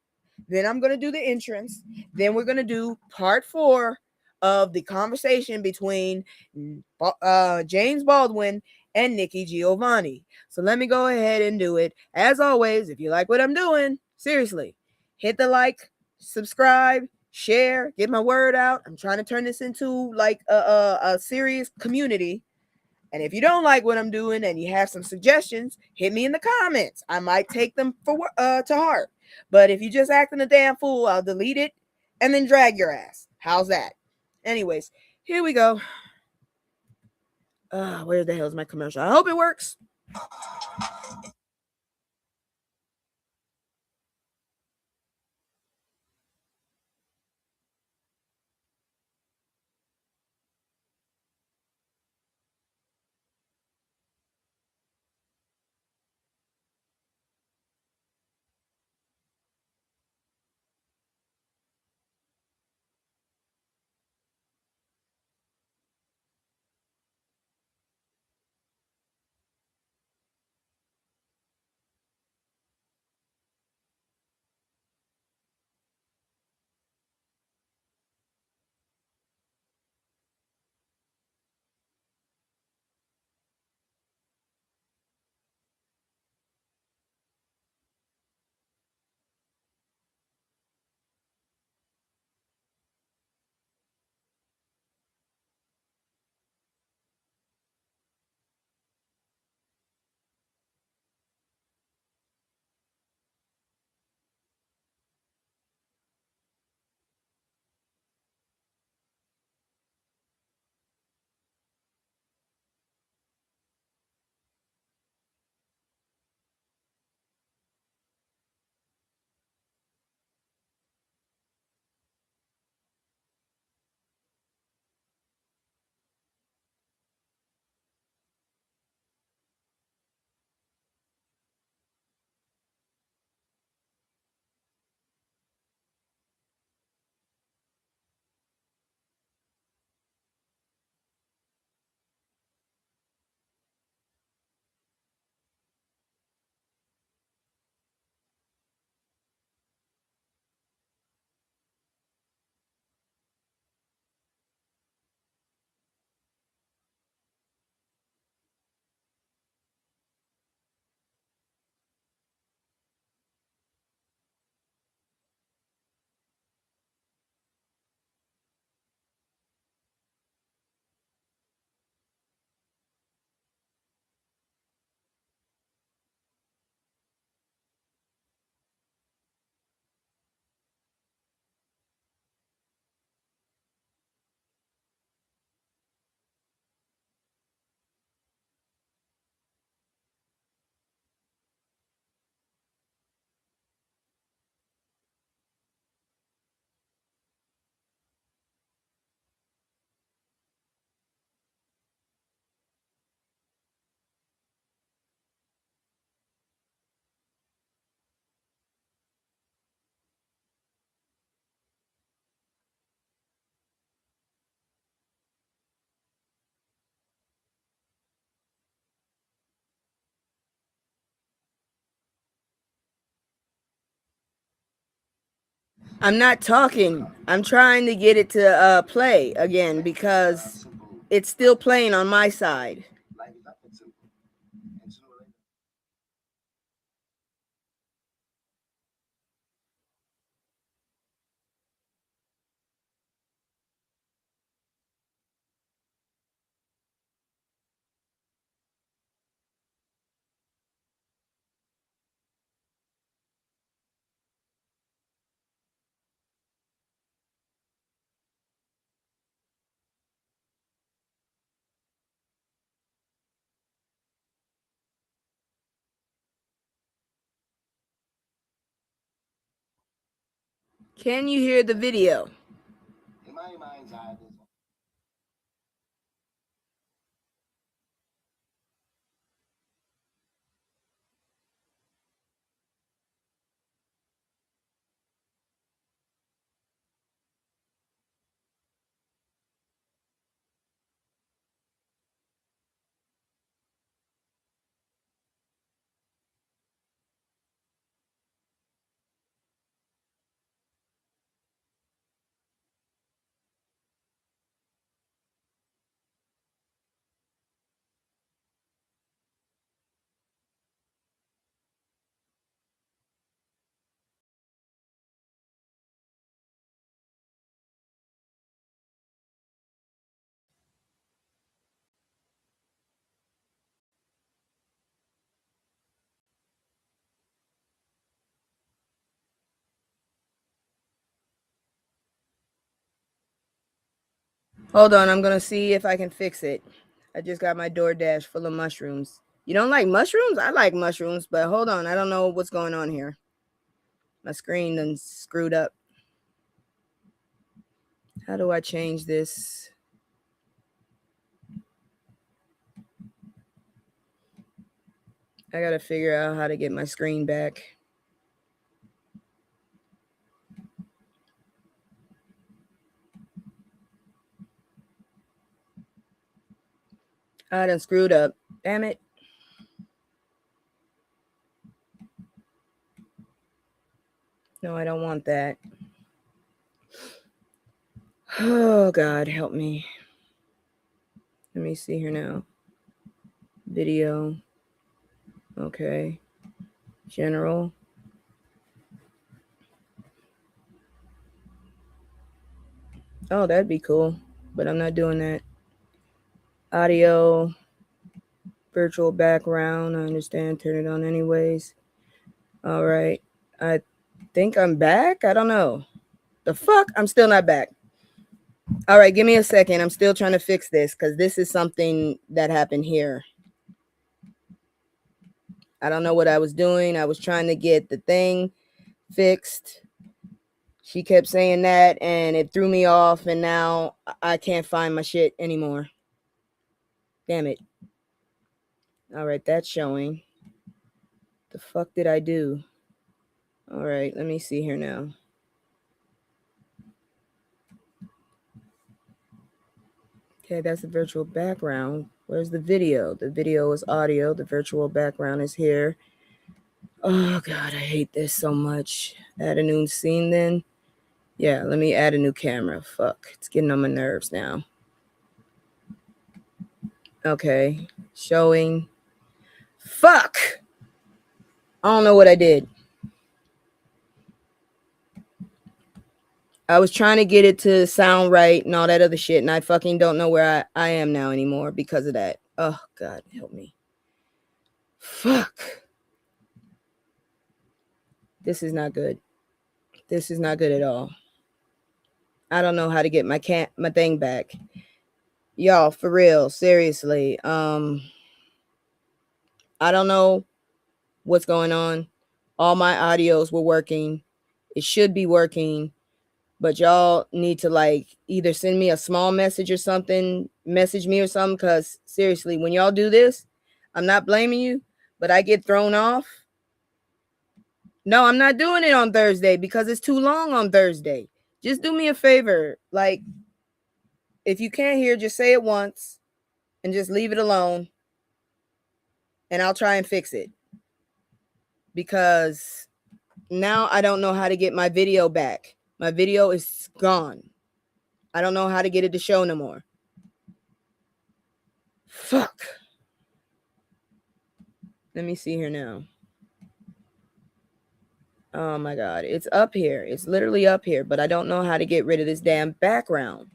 Speaker 3: Then I'm going to do the entrance. Then we're going to do part 4 of the conversation between James Baldwin and Nikki Giovanni. So let me go ahead and do it. As always, if you like what I'm doing, seriously, hit the like, subscribe, share, get my word out. I'm trying to turn this into like a serious community. And if you don't like what I'm doing and you have some suggestions, hit me in the comments. I might take them to heart. But if you just acting a damn fool, I'll delete it and then drag your ass. How's that? Anyways, here we go. Where the hell is my commercial? I hope it works. I'm not talking. I'm trying to get it to play again because it's still playing on my side. Can you hear the video?
Speaker 5: In my mind's eye, there's
Speaker 3: Hold on, I'm gonna see if I can fix it. I just got my DoorDash full of mushrooms. You don't like mushrooms? I like mushrooms, but hold on, I don't know what's going on here. My screen done screwed up. How do I change this? I gotta figure out how to get my screen back. I done screwed up. Damn it. No, I don't want that. Oh, God, help me. Let me see here now. Video. Okay. General. Oh, that'd be cool. But I'm not doing that. Audio. Virtual background. I understand. Turn it on anyways. All right. I think I'm back. I don't know. The fuck? I'm still not back. All right. Give me a second. I'm still trying to fix this because this is something that happened here. I don't know what I was doing. I was trying to get the thing fixed. She kept saying that and it threw me off, and now I can't find my shit anymore. Damn it. All right, that's showing. The fuck did I do? All right, let me see here now. Okay, that's the virtual background. Where's the video? The video is audio. The virtual background is here. Oh, God, I hate this so much. Add a new scene then. Yeah, let me add a new camera. Fuck, it's getting on my nerves now. Okay, showing. Fuck! I don't know what I did. I was trying to get it to sound right and all that other shit, and I fucking don't know where I am now anymore because of that. Oh, God, help me. Fuck. This is not good. This is not good at all. I don't know how to get my thing back. Y'all, for real, seriously. I don't know what's going on. All my audios were working. It should be working. But y'all need to like either send me a small message or something, message me or something, because seriously, when y'all do this, I'm not blaming you, but I get thrown off. No, I'm not doing it on Thursday because it's too long on Thursday. Just do me a favor. Like, if you can't hear, just say it once and just leave it alone. And I'll try and fix it. Because now I don't know how to get my video back. My video is gone. I don't know how to get it to show no more. Fuck. Let me see here now. Oh my God. It's up here. It's literally up here, but I don't know how to get rid of this damn background.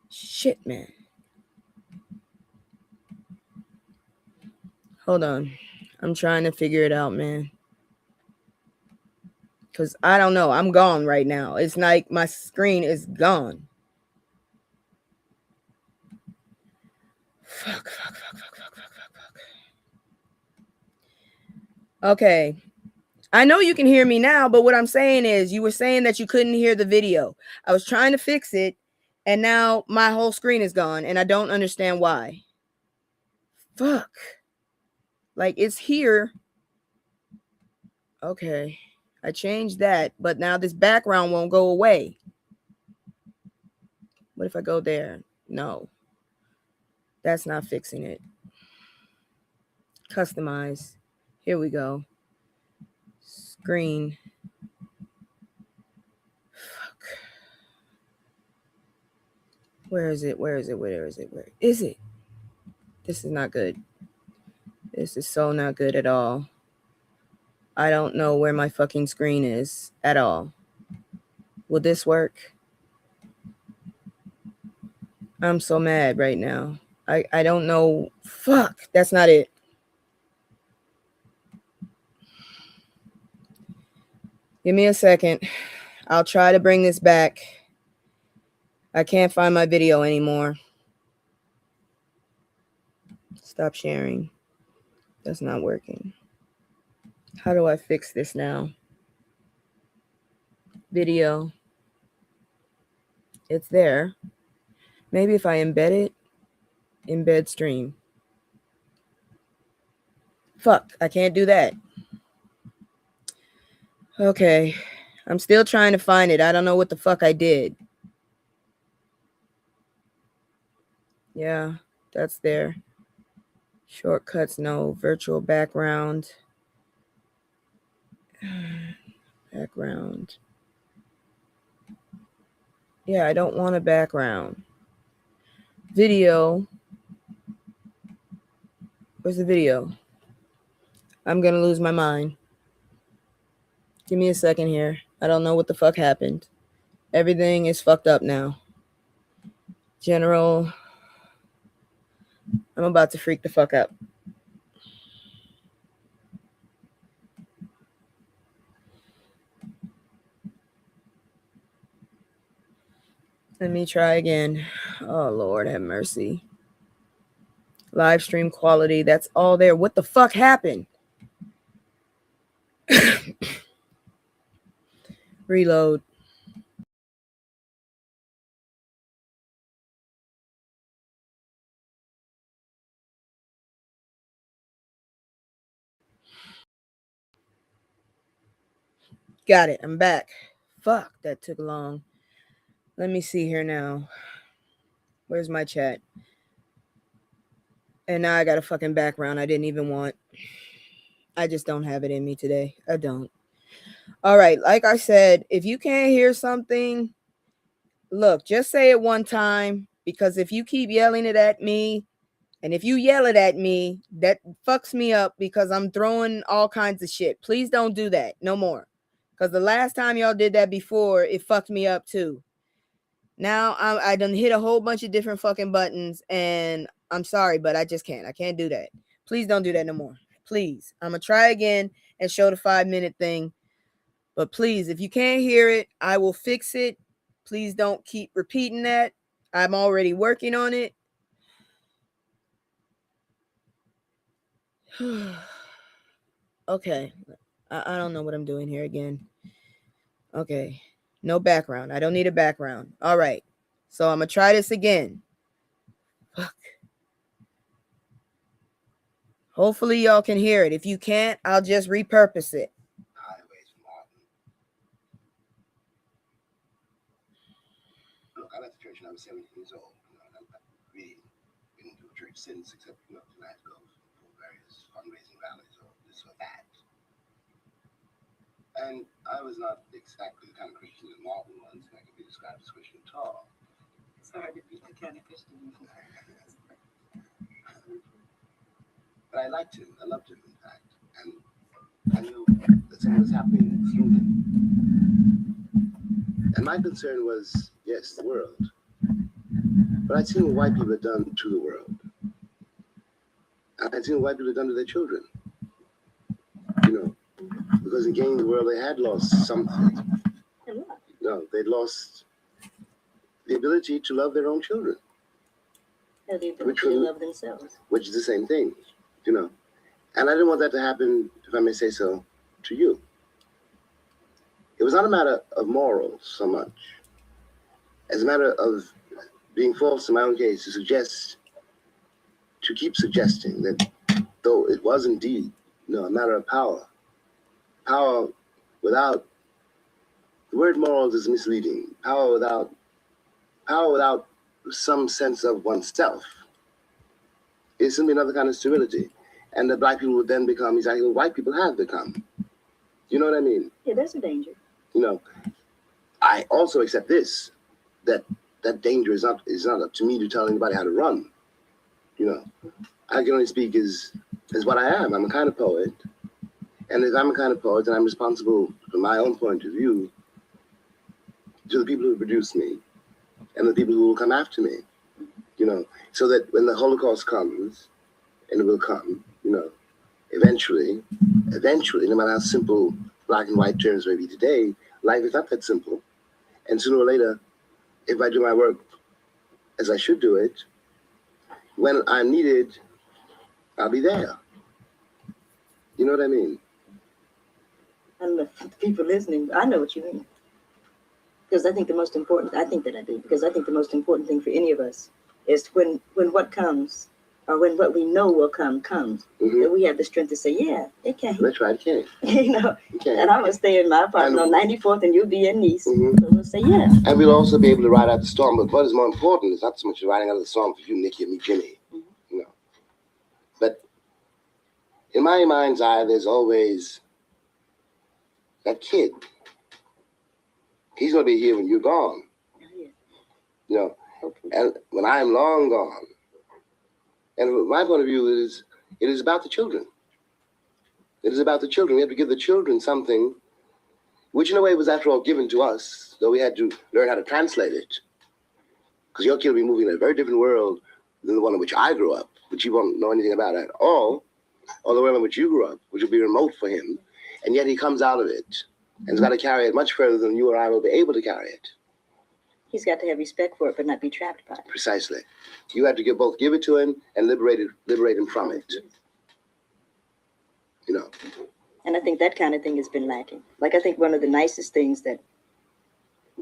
Speaker 3: Shit, man. Hold on. I'm trying to figure it out, man. Because I don't know. I'm gone right now. It's like my screen is gone. Fuck. Okay. I know you can hear me now, but what I'm saying is you were saying that you couldn't hear the video. I was trying to fix it, and now my whole screen is gone, and I don't understand why. Fuck. Like, it's here. Okay. I changed that, but now this background won't go away. What if I go there? No. That's not fixing it. Customize. Here we go. Screen. Fuck. Where is it? Where is it? Where is it? Where is it? This is not good. This is so not good at all. I don't know where my fucking screen is at all. Will this work? I'm so mad right now. I don't know. Fuck. That's not it. Give me a second. I'll try to bring this back. I can't find my video anymore. Stop sharing. That's not working. How do I fix this now? Video. It's there. Maybe if I embed it. Embed stream. Fuck. I can't do that. Okay. I'm still trying to find it. I don't know what the fuck I did. Yeah, that's there. Shortcuts, no. Virtual background. Background. Yeah, I don't want a background. Video. Where's the video? I'm gonna lose my mind. Give me a second here. I don't know what the fuck happened. Everything is fucked up now. General. I'm about to freak the fuck up. Let me try again. Oh, Lord, have mercy. Live stream quality. That's all there. What the fuck happened? Reload. Got it. I'm back. Fuck, that took long. Let me see here now. Where's my chat? And now I got a fucking background I didn't even want. I just don't have it in me today. I don't. All right. Like I said, if you can't hear something, look, just say it one time, because if you keep yelling it at me, and if you yell it at me, that fucks me up because I'm throwing all kinds of shit. Please don't do that no more. Because the last time y'all did that before, it fucked me up too. Now I done hit a whole bunch of different fucking buttons, and I'm sorry, but I just can't. I can't do that. Please don't do that no more. Please. I'm going to try again and show the 5-minute thing. But please, if you can't hear it, I will fix it. Please don't keep repeating that. I'm already working on it. Okay. I don't know what I'm doing here again. Okay. No background. I don't need a background. All right. So I'm going to try this again. Fuck. Hopefully y'all can hear it. If you can't, I'll just repurpose it.
Speaker 5: Highways, Martin. Look, I left the church when I was 17 years old. I've really been to a church since, except, tonight goes for various fundraising rallies or this or that. And I was not exactly the kind of Christian that Martin was. I could be described as Christian at all.
Speaker 3: It's hard to be the kind of Christian.
Speaker 5: But I liked him. I loved him, in fact. And I knew that something was happening through him. And my concern was, yes, the world. But I'd seen what white people had done to the world. I'd seen what white people had done to their children. You know, because in gaining the world, they had lost something. No, they'd lost the ability to love their own children.
Speaker 6: And the ability to love themselves.
Speaker 5: Which is the same thing, you know. And I didn't want that to happen, if I may say so, to you. It was not a matter of morals so much as a matter of being false in my own case to keep suggesting that though it was indeed, a matter of power without, the word morals is misleading. Power without some sense of oneself is simply another kind of sterility. And the black people would then become exactly what white people have become. You know what I mean?
Speaker 6: Yeah, that's a danger.
Speaker 5: I also accept this, that danger is not up to me to tell anybody how to run. I can only speak as what I am. I'm a kind of poet. And if I'm a kind of poet, then I'm responsible from my own point of view to the people who produce me and the people who will come after me, so that when the Holocaust comes, and it will come, eventually, no matter how simple black and white terms may be today, life is not that simple. And sooner or later, if I do my work as I should do it, when I'm needed, I'll be there. You know what I mean?
Speaker 6: And the people listening, I know what you mean. Because I think the most important thing for any of us is when what comes, or when what we know will come comes, that we have the strength to say, yeah, it can.
Speaker 5: That's right, it can.
Speaker 6: It can. And I'm going to stay in my apartment on 94th and you'll be in Nice. So we'll say, yeah.
Speaker 5: And we'll also be able to ride out the storm. But what is more important is not so much riding out of the storm for you, Nikki, and me, Jimmy. But in my mind's eye, there's always that kid. He's going to be here when you're gone. And when I'm long gone. And from my point of view, it is about the children. It is about the children. We have to give the children something, which in a way was after all given to us, though we had to learn how to translate it. Because your kid will be moving in a very different world than the one in which I grew up, which you won't know anything about at all, or the world in which you grew up, which will be remote for him. And yet he comes out of it and has got to carry it much further than you or I will be able to carry it.
Speaker 6: He's got to have respect for it, but not be trapped by it.
Speaker 5: Precisely. You have to give it to him and liberate him from it.
Speaker 6: And I think that kind of thing has been lacking. Like, I think one of the nicest things that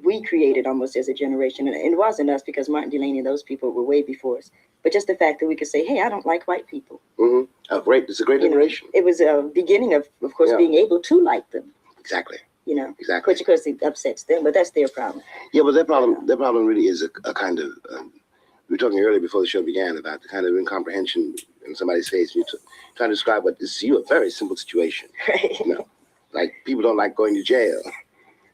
Speaker 6: we created almost as a generation, and it wasn't us because Martin Delaney and those people were way before us, but just the fact that we could say, hey, I don't like white people.
Speaker 5: It's a great liberation.
Speaker 6: It was a beginning of course, being able to like them.
Speaker 5: Exactly.
Speaker 6: Exactly. Which of course it upsets them, but that's their problem.
Speaker 5: Yeah, but their problem really is a kind of, we were talking earlier before the show began about the kind of incomprehension in somebody's face. You're trying to describe what is to you a very simple situation.
Speaker 6: Right.
Speaker 5: Like people don't like going to jail.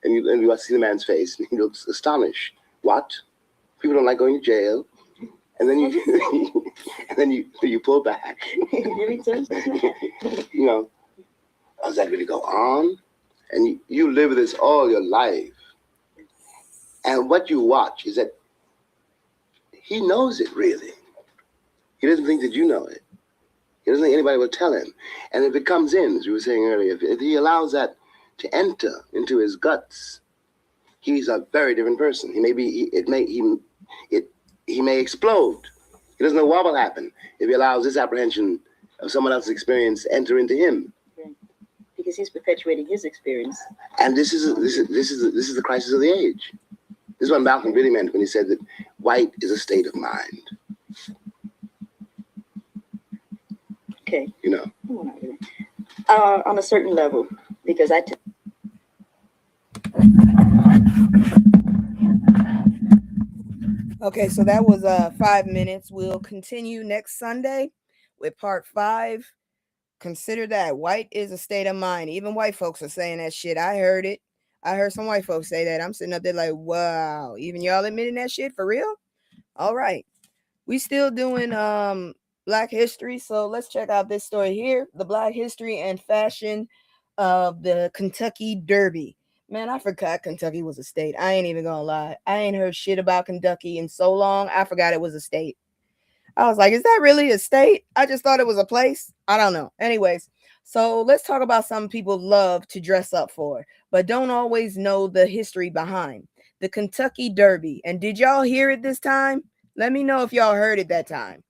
Speaker 5: And you see the man's face and he looks astonished. What? People don't like going to jail? And then you pull back.
Speaker 6: Does
Speaker 5: that really go on? And you live with this all your life. And what you watch is that he knows it really. He doesn't think that you know it. He doesn't think anybody will tell him. And if it comes in, as we were saying earlier, if he allows that to enter into his guts, he's a very different person. He may explode. He doesn't know what will happen if he allows this apprehension of someone else's experience to enter into him.
Speaker 6: Because he's perpetuating his experience.
Speaker 5: And this is the crisis of the age. This is what Malcolm really meant when he said that white is a state of mind.
Speaker 6: Okay. On a certain level, because
Speaker 3: Okay, so that was 5 minutes. We'll continue next Sunday with part 5. Consider that. White is a state of mind. Even white folks are saying that shit. I heard it. I heard some white folks say that. I'm sitting up there like, wow. Even y'all admitting that shit for real? All right. We still doing Black history. So let's check out this story here. The Black history and fashion of the Kentucky Derby. Man, I forgot Kentucky was a state. I ain't even gonna lie. I ain't heard shit about Kentucky in so long. I forgot it was a state. I was like, is that really a state? I just thought it was a place. I don't know. Anyways, so let's talk about something people love to dress up for, but don't always know the history behind the Kentucky Derby. And did y'all hear it this time? Let me know if y'all heard it that time.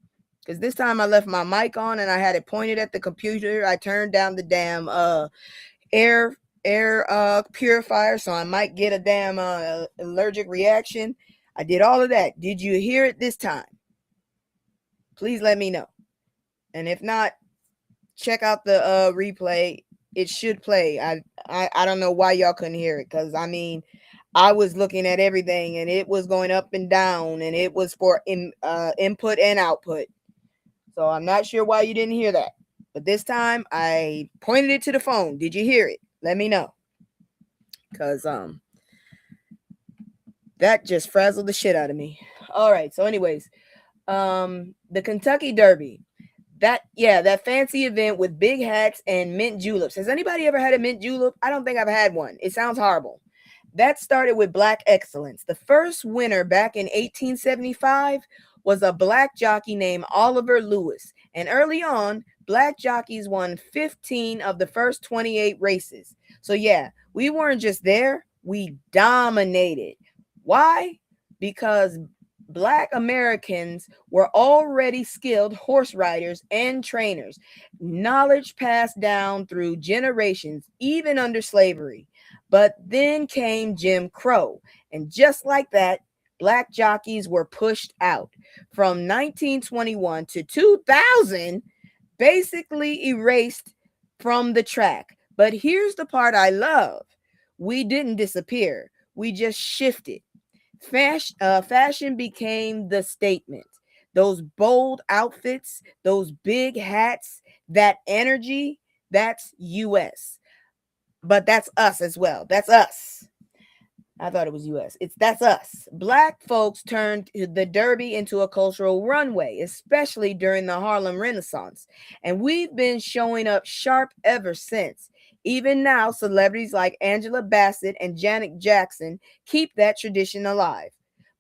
Speaker 3: Because this time I left my mic on and I had it pointed at the computer. I turned down the damn air purifier, so I might get a damn allergic reaction. I did all of that. Did you hear it this time? Please let me know. And if not, check out the replay. It should play. I don't know why y'all couldn't hear it, because I mean, I was looking at everything and it was going up and down, and it was for input and output. So I'm not sure why you didn't hear that. But this time I pointed it to the phone. Did you hear it? Let me know. Because that just frazzled the shit out of me. All right. So anyways, the Kentucky Derby. That fancy event with big hats and mint juleps. Has anybody ever had a mint julep? I don't think I've had one. It sounds horrible. That started with Black excellence. The first winner back in 1875 was a Black jockey named Oliver Lewis. And early on, Black jockeys won 15 of the first 28 races. So yeah, we weren't just there, we dominated. Why? Because Black Americans were already skilled horse riders and trainers. Knowledge passed down through generations, even under slavery. But then came Jim Crow. And just like that, Black jockeys were pushed out. From 1921 to 2000, basically erased from the track. But here's the part I love. We didn't disappear. We just shifted. Fashion became the statement. Those bold outfits, those big hats, that energy, that's US. But that's us as well. That's us. I thought it was US. That's us. Black folks turned the Derby into a cultural runway, especially during the Harlem Renaissance. And we've been showing up sharp ever since. Even now, celebrities like Angela Bassett and Janet Jackson keep that tradition alive.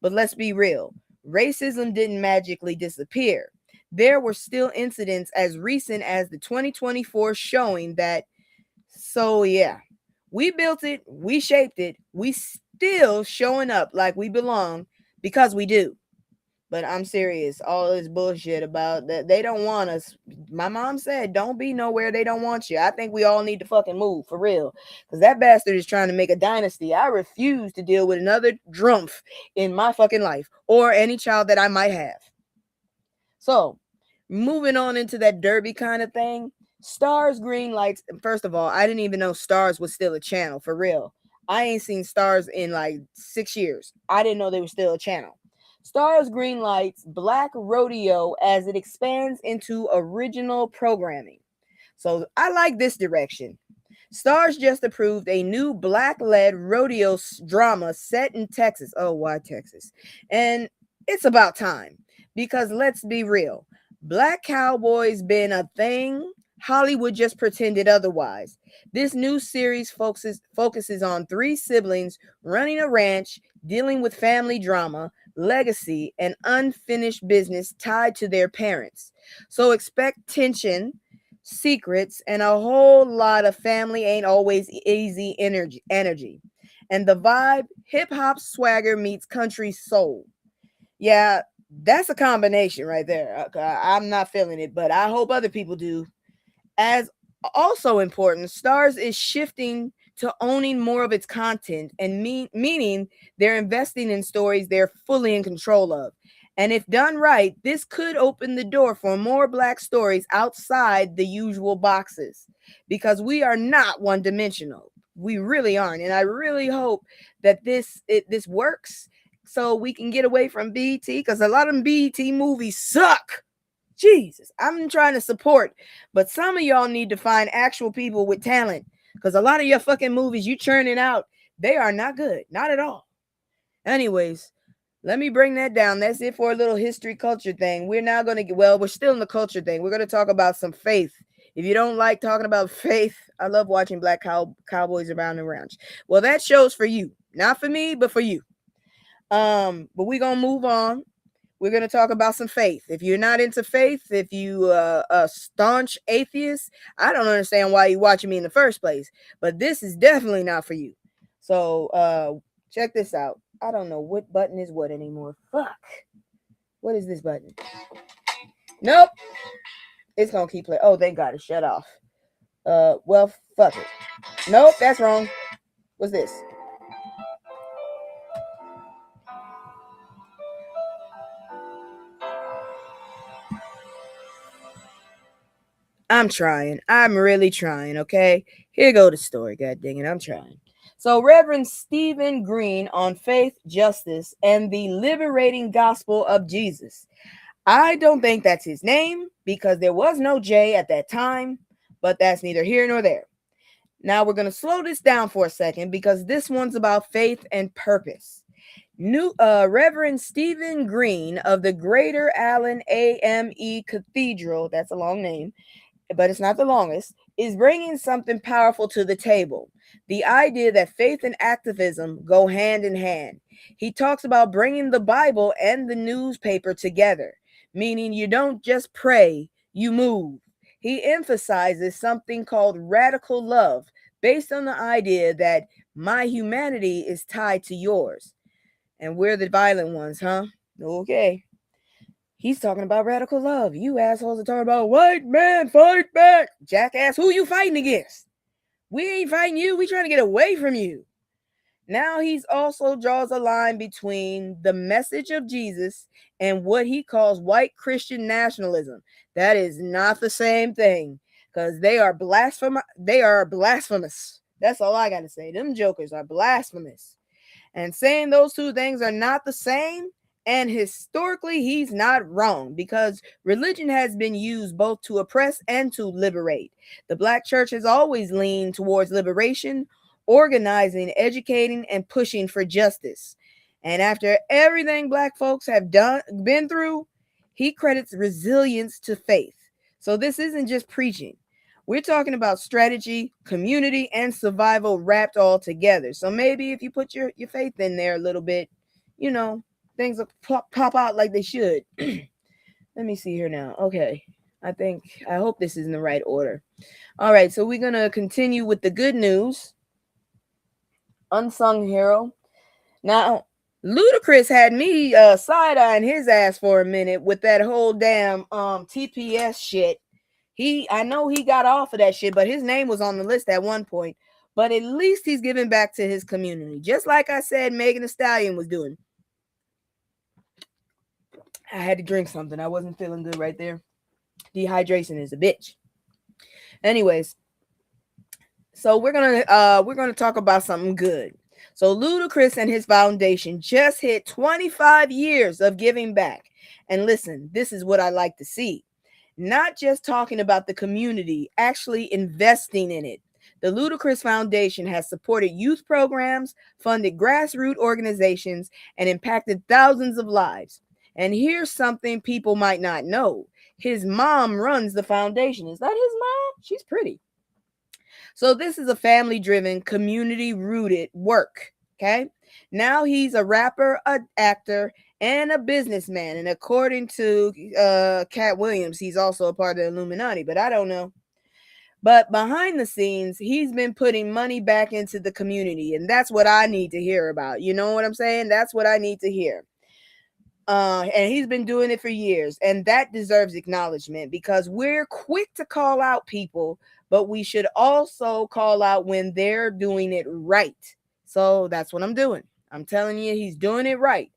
Speaker 3: But let's be real. Racism didn't magically disappear. There were still incidents as recent as the 2024 showing that. So yeah, we built it, we shaped it, we still showing up like we belong because we do. But I'm serious. All this bullshit about that they don't want us. My mom said, don't be nowhere they don't want you. I think we all need to fucking move for real. Because that bastard is trying to make a dynasty. I refuse to deal with another Drumpf in my fucking life or any child that I might have. So, moving on into that Derby kind of thing. Stars, green lights. First of all, I didn't even know Stars was still a channel, for real. I ain't seen Stars in like 6 years. I didn't know they were still a channel. Stars, green lights, Black rodeo as it expands into original programming. So I like this direction. Stars just approved a new Black-led rodeo drama set in Texas. Oh, why Texas? And it's about time. Because let's be real. Black cowboys been a thing. Hollywood just pretended otherwise. This new series focuses on 3 siblings running a ranch, dealing with family drama, legacy, and unfinished business tied to their parents. So expect tension, secrets, and a whole lot of family ain't always easy energy. And the vibe, hip-hop swagger meets country soul. Yeah, that's a combination right there. I'm not feeling it, but I hope other people do. As also important, Stars is shifting to owning more of its content and meaning they're investing in stories they're fully in control of. And if done right, this could open the door for more Black stories outside the usual boxes, because we are not one-dimensional. We really aren't. And I really hope that this works so we can get away from BET, because a lot of BET movies suck. Jesus, I'm trying to support, but some of y'all need to find actual people with talent, because a lot of your fucking movies you churning out, they are not good, not at all. Anyways, let me bring that down. That's it for a little history culture thing. We're now going to get, well, we're still in the culture thing. We're going to talk about some faith. If you don't like talking about faith, I love watching Black Cowboys around and around. Well, that show's for you. Not for me, but for you. But we're going to move on. We're going to talk about some faith. If you're not into faith, if you a staunch atheist, I don't understand why you're watching me in the first place. But this is definitely not for you. So check this out. I don't know what button is what anymore. Fuck. What is this button? Nope. It's going to keep playing. Oh, thank God. It shut off. Well, fuck it. Nope, that's wrong. What's this? I'm trying. I'm really trying, okay? Here go the story, god dang it. I'm trying. So, Reverend Stephen Green on faith, justice, and the liberating gospel of Jesus. I don't think that's his name because there was no J at that time, but that's neither here nor there. Now, we're going to slow this down for a second because this one's about faith and purpose. Reverend Stephen Green of the Greater Allen AME Cathedral, that's a long name, but it's not the longest, is bringing something powerful to the table. The idea that faith and activism go hand in hand. He talks about bringing the Bible and the newspaper together, meaning you don't just pray, you move. He emphasizes something called radical love, based on the idea that my humanity is tied to yours. And we're the violent ones, huh? Okay. He's talking about radical love. You assholes are talking about white man fight back. Jackass, who you fighting against? We ain't fighting you. We trying to get away from you. Now he's also draws a line between the message of Jesus and what he calls white Christian nationalism. That is not the same thing because they are blasphemous. They are blasphemous. That's all I got to say. Them jokers are blasphemous. And saying those two things are not the same, and historically he's not wrong because religion has been used both to oppress and to liberate. The Black church has always leaned towards liberation, organizing, educating, and pushing for justice. And after everything Black folks have been through, he credits resilience to faith. So this isn't just preaching. We're talking about strategy, community, and survival wrapped all together. So maybe if you put your faith in there a little bit, you know, things will pop out like they should. Let me see here now. Okay. I hope this is in the right order. All right. So we're going to continue with the good news. Unsung hero. Now, Ludacris had me side-eyeing his ass for a minute with that whole damn TPS shit. I know he got off of that shit, but his name was on the list at one point. But at least he's giving back to his community. Just like I said, Megan Thee Stallion was doing. I had to drink something. I wasn't feeling good right there. Dehydration is a bitch. Anyways, so we're gonna talk about something good. So Ludacris and his foundation just hit 25 years of giving back. And listen, this is what I like to see. Not just talking about the community, actually investing in it. The Ludacris Foundation has supported youth programs, funded grassroots organizations, and impacted thousands of lives. And here's something people might not know. His mom runs the foundation. Is that his mom? She's pretty. So this is a family-driven, community-rooted work, okay? Now he's a rapper, an actor, and a businessman. And according to Cat Williams, he's also a part of the Illuminati, but I don't know. But behind the scenes, he's been putting money back into the community, and that's what I need to hear about. You know what I'm saying? That's what I need to hear. And he's been doing it for years, and that deserves acknowledgement because we're quick to call out people, but we should also call out when they're doing it right. So that's what I'm doing. I'm telling you, he's doing it right.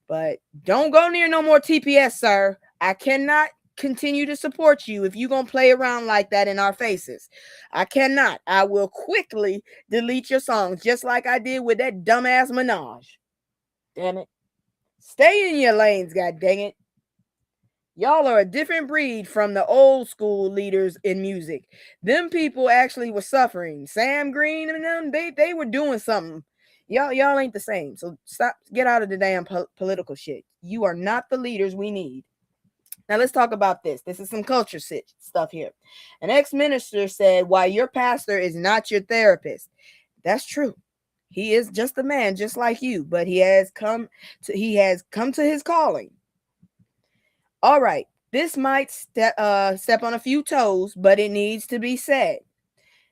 Speaker 3: But don't go near no more TPS, sir. I cannot continue to support you if you're going to play around like that in our faces. I cannot. I will quickly delete your songs just like I did with that dumbass Minaj. Damn it. Stay in your lanes, god dang it. Y'all are a different breed from the old school leaders in music. Them people actually were suffering. Sam Green and them, they were doing something. Y'all ain't the same. So stop, get out of the damn political shit. You are not the leaders we need. Now let's talk about this. This is some culture stuff here. An ex-minister said, "Why your pastor is not your therapist." That's true. He is just a man, just like you, but he has come to his calling. All right, this might step on a few toes, but it needs to be said.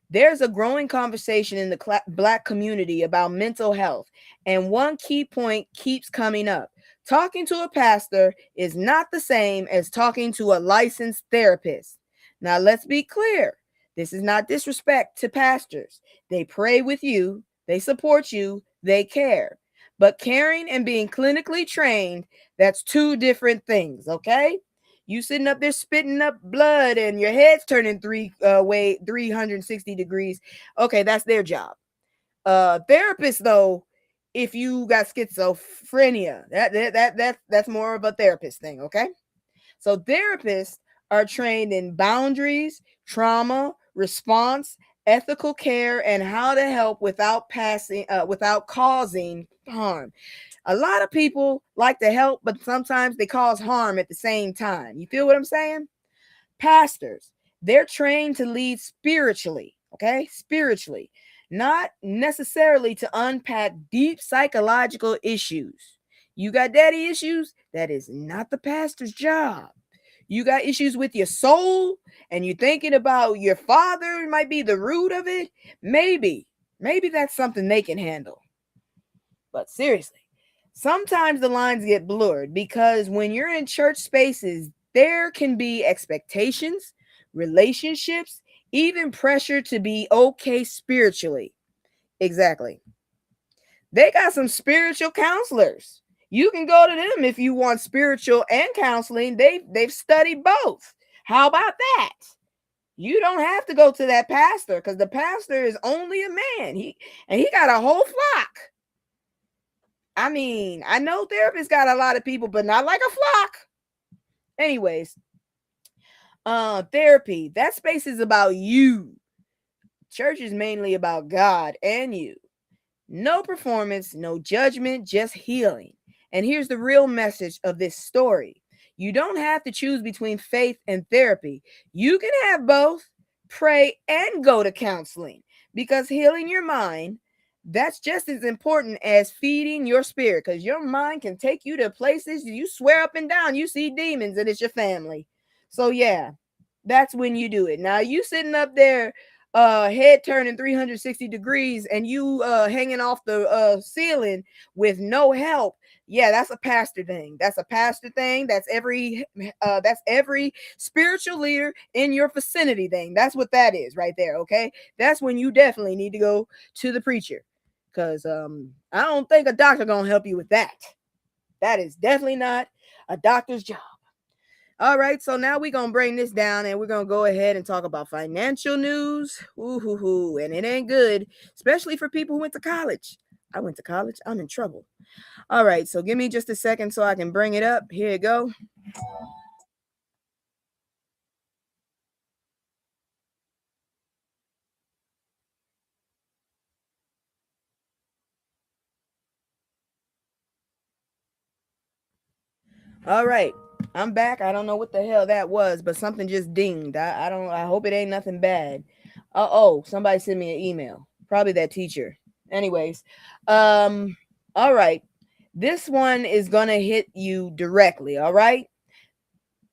Speaker 3: There's a growing conversation in the Black community about mental health, and one key point keeps coming up. Talking to a pastor is not the same as talking to a licensed therapist. Now, let's be clear. This is not disrespect to pastors. They pray with you, they support you, they care. But caring and being clinically trained, that's two different things, okay? You sitting up there spitting up blood and your head's turning 360 degrees. Okay, that's their job. Therapists, though, if you got schizophrenia, that's more of a therapist thing, okay? So therapists are trained in boundaries, trauma, response, ethical care, and how to help without causing harm. A lot of people like to help, but sometimes they cause harm at the same time. You feel what I'm saying? Pastors, they're trained to lead spiritually, okay? Spiritually, not necessarily to unpack deep psychological issues. You got daddy issues? That is not the pastor's job. You got issues with your soul and you're thinking about your father might be the root of it. Maybe that's something they can handle. But seriously, sometimes the lines get blurred because when you're in church spaces, there can be expectations, relationships, even pressure to be okay spiritually. Exactly. They got some spiritual counselors. You can go to them if you want spiritual and counseling. They've studied both. How about that? You don't have to go to that pastor because the pastor is only a man. He got a whole flock. I mean, I know therapists got a lot of people, but not like a flock. Anyways, therapy, that space is about you. Church is mainly about God and you. No performance, no judgment, just healing. And here's the real message of this story. You don't have to choose between faith and therapy. You can have both, pray and go to counseling, because healing your mind, that's just as important as feeding your spirit, because your mind can take you to places you swear up and down you see demons and it's your family. So yeah, that's when you do it. Now you sitting up there head turning 360 degrees and you hanging off the ceiling with no help. Yeah, that's a pastor thing. That's a pastor thing. That's every spiritual leader in your vicinity thing. That's what that is right there. Okay, that's when you definitely need to go to the preacher, because I don't think a doctor gonna help you with that. That is definitely not a doctor's job. All right, so now we're gonna bring this down and we're gonna go ahead and talk about financial news. Ooh, and it ain't good, especially for people who went to college. I went to college. I'm in trouble. All right, so give me just a second so I can bring it up. Here you go. All right, I'm back. I don't know what the hell that was, but something just dinged. I hope it ain't nothing bad. Oh, somebody sent me an email. Probably that teacher. Anyways, all right. This one is gonna hit you directly. All right.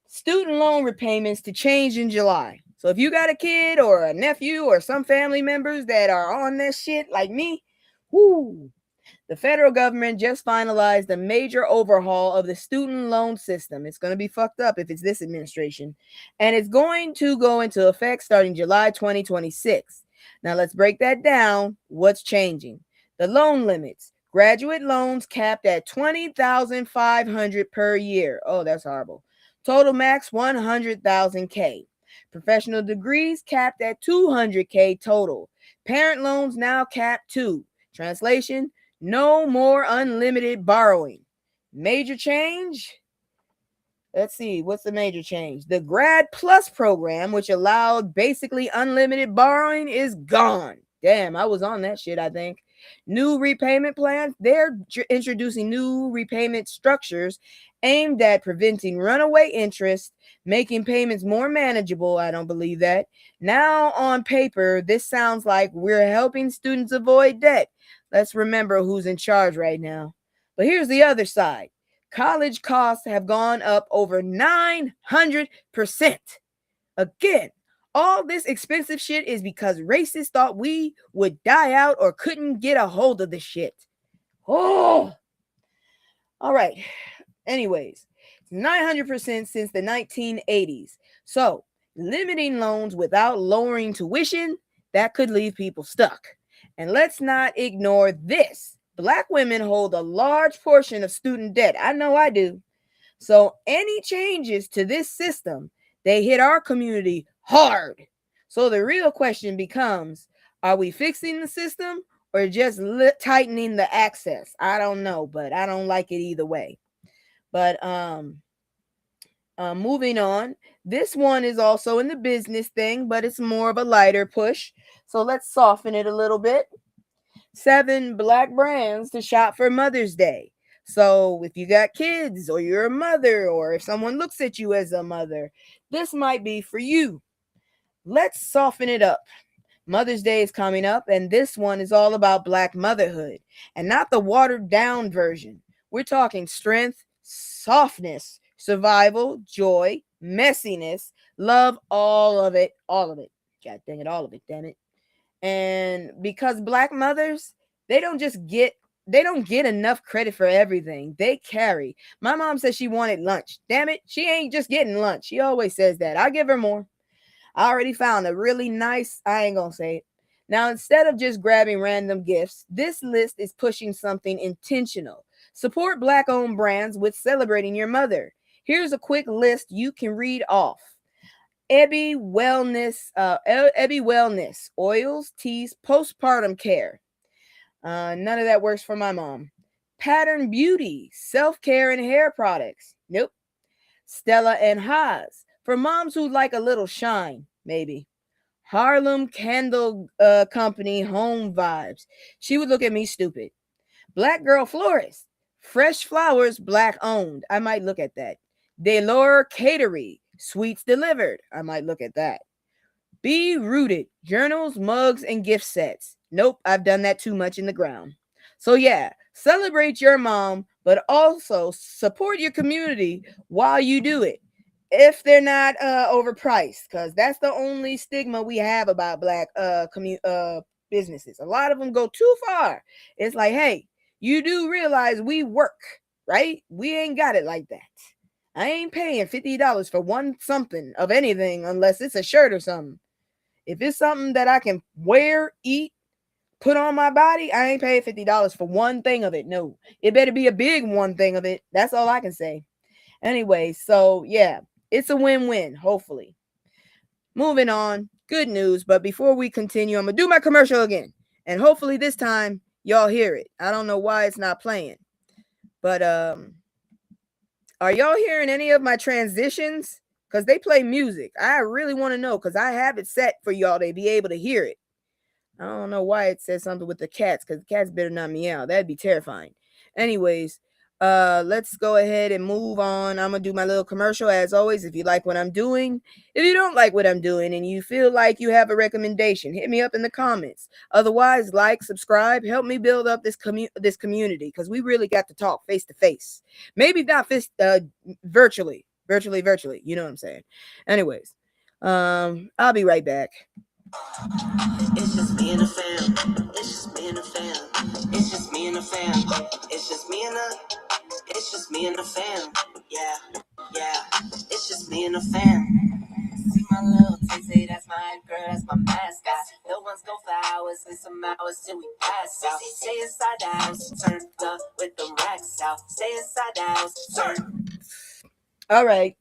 Speaker 3: Student loan repayments to change in July. So if you got a kid or a nephew or some family members that are on this shit like me, whoo. The federal government just finalized a major overhaul of the student loan system. It's going to be fucked up if it's this administration. And it's going to go into effect starting July 2026. Now let's break that down. What's changing? The loan limits. Graduate loans capped at $20,500 per year. Oh, that's horrible. Total max $100,000K. Professional degrees capped at $200K total. Parent loans now capped too. Translation: no more unlimited borrowing. Major change? Let's see, what's the major change? The Grad Plus program, which allowed basically unlimited borrowing, is gone. Damn, I was on that shit, I think. New repayment plans, they're introducing new repayment structures aimed at preventing runaway interest, making payments more manageable. I don't believe that. Now, on paper, this sounds like we're helping students avoid debt. Let's remember who's in charge right now. But here's the other side. College costs have gone up over 900%. Again, all this expensive shit is because racists thought we would die out or couldn't get a hold of the shit. Oh, all right. Anyways, 900% since the 1980s. So, limiting loans without lowering tuition, that could leave people stuck. And let's not ignore this. Black women hold a large portion of student debt. I know I do. So any changes to this system, they hit our community hard. So the real question becomes, are we fixing the system or just tightening the access? I don't know, but I don't like it either way. But moving on, this one is also in the business thing, but it's more of a lighter push. So let's soften it a little bit. 7 Black brands to shop for Mother's Day. So if you got kids or you're a mother or if someone looks at you as a mother, this might be for you. Let's soften it up. Mother's Day is coming up, and this one is all about Black motherhood and not the watered down version. We're talking strength, softness, survival, joy, messiness, love, all of it. God dang it, all of it, damn it. And because Black mothers, they don't get enough credit for everything. They carry. My mom said she wanted lunch. Damn it, she ain't just getting lunch. She always says that. I'll give her more. I already found a really nice, I ain't gonna say it. Now, instead of just grabbing random gifts, this list is pushing something intentional. Support Black-owned brands with celebrating your mother. Here's a quick list you can read off. Ebby Wellness, oils, teas, postpartum care. None of that works for my mom. Pattern Beauty, self-care and hair products. Nope. Stella and Haas, for moms who like a little shine, maybe. Harlem Candle Company, home vibes. She would look at me stupid. Black Girl Florist, fresh flowers, Black owned. I might look at that. Delore Catery, sweets delivered. I might look at that. Be Rooted, journals, mugs, and gift sets. Nope, I've done that too much in the ground. So yeah, celebrate your mom, but also support your community while you do it. If they're not overpriced, because that's the only stigma we have about Black businesses. A lot of them go too far. It's like, hey, you do realize we work, right? We ain't got it like that. I ain't paying $50 for one something of anything unless it's a shirt or something. If it's something that I can wear, eat, put on my body, I ain't paying $50 for one thing of it. No, it better be a big one thing of it. That's all I can say. Anyway, so yeah, it's a win-win, hopefully. Moving on, good news. But before we continue, I'm going to do my commercial again. And hopefully this time y'all hear it. I don't know why it's not playing. But are y'all hearing any of my transitions? Because they play music. I really want to know because I have it set for y'all to be able to hear it. I don't know why it says something with the cats because the cats better not meow. That'd be terrifying. Anyways, let's go ahead and move on. I'm going to do my little commercial as always. If you like what I'm doing, if you don't like what I'm doing and you feel like you have a recommendation, hit me up in the comments. Otherwise, like, subscribe, help me build up this community because we really got to talk face to face. Maybe not virtually. You know what I'm saying? Anyways, I'll be right back.
Speaker 2: It's just me and the fam. It's just me and the fam. It's just me and the fam. It's just me and the fam. Yeah. It's just me and the fam. See my little tizzy, that's my girl, that's my mascot. Little ones go for hours and some hours till we pass out. Stay inside the house, turned up with the racks out. Stay inside the house,
Speaker 3: All right.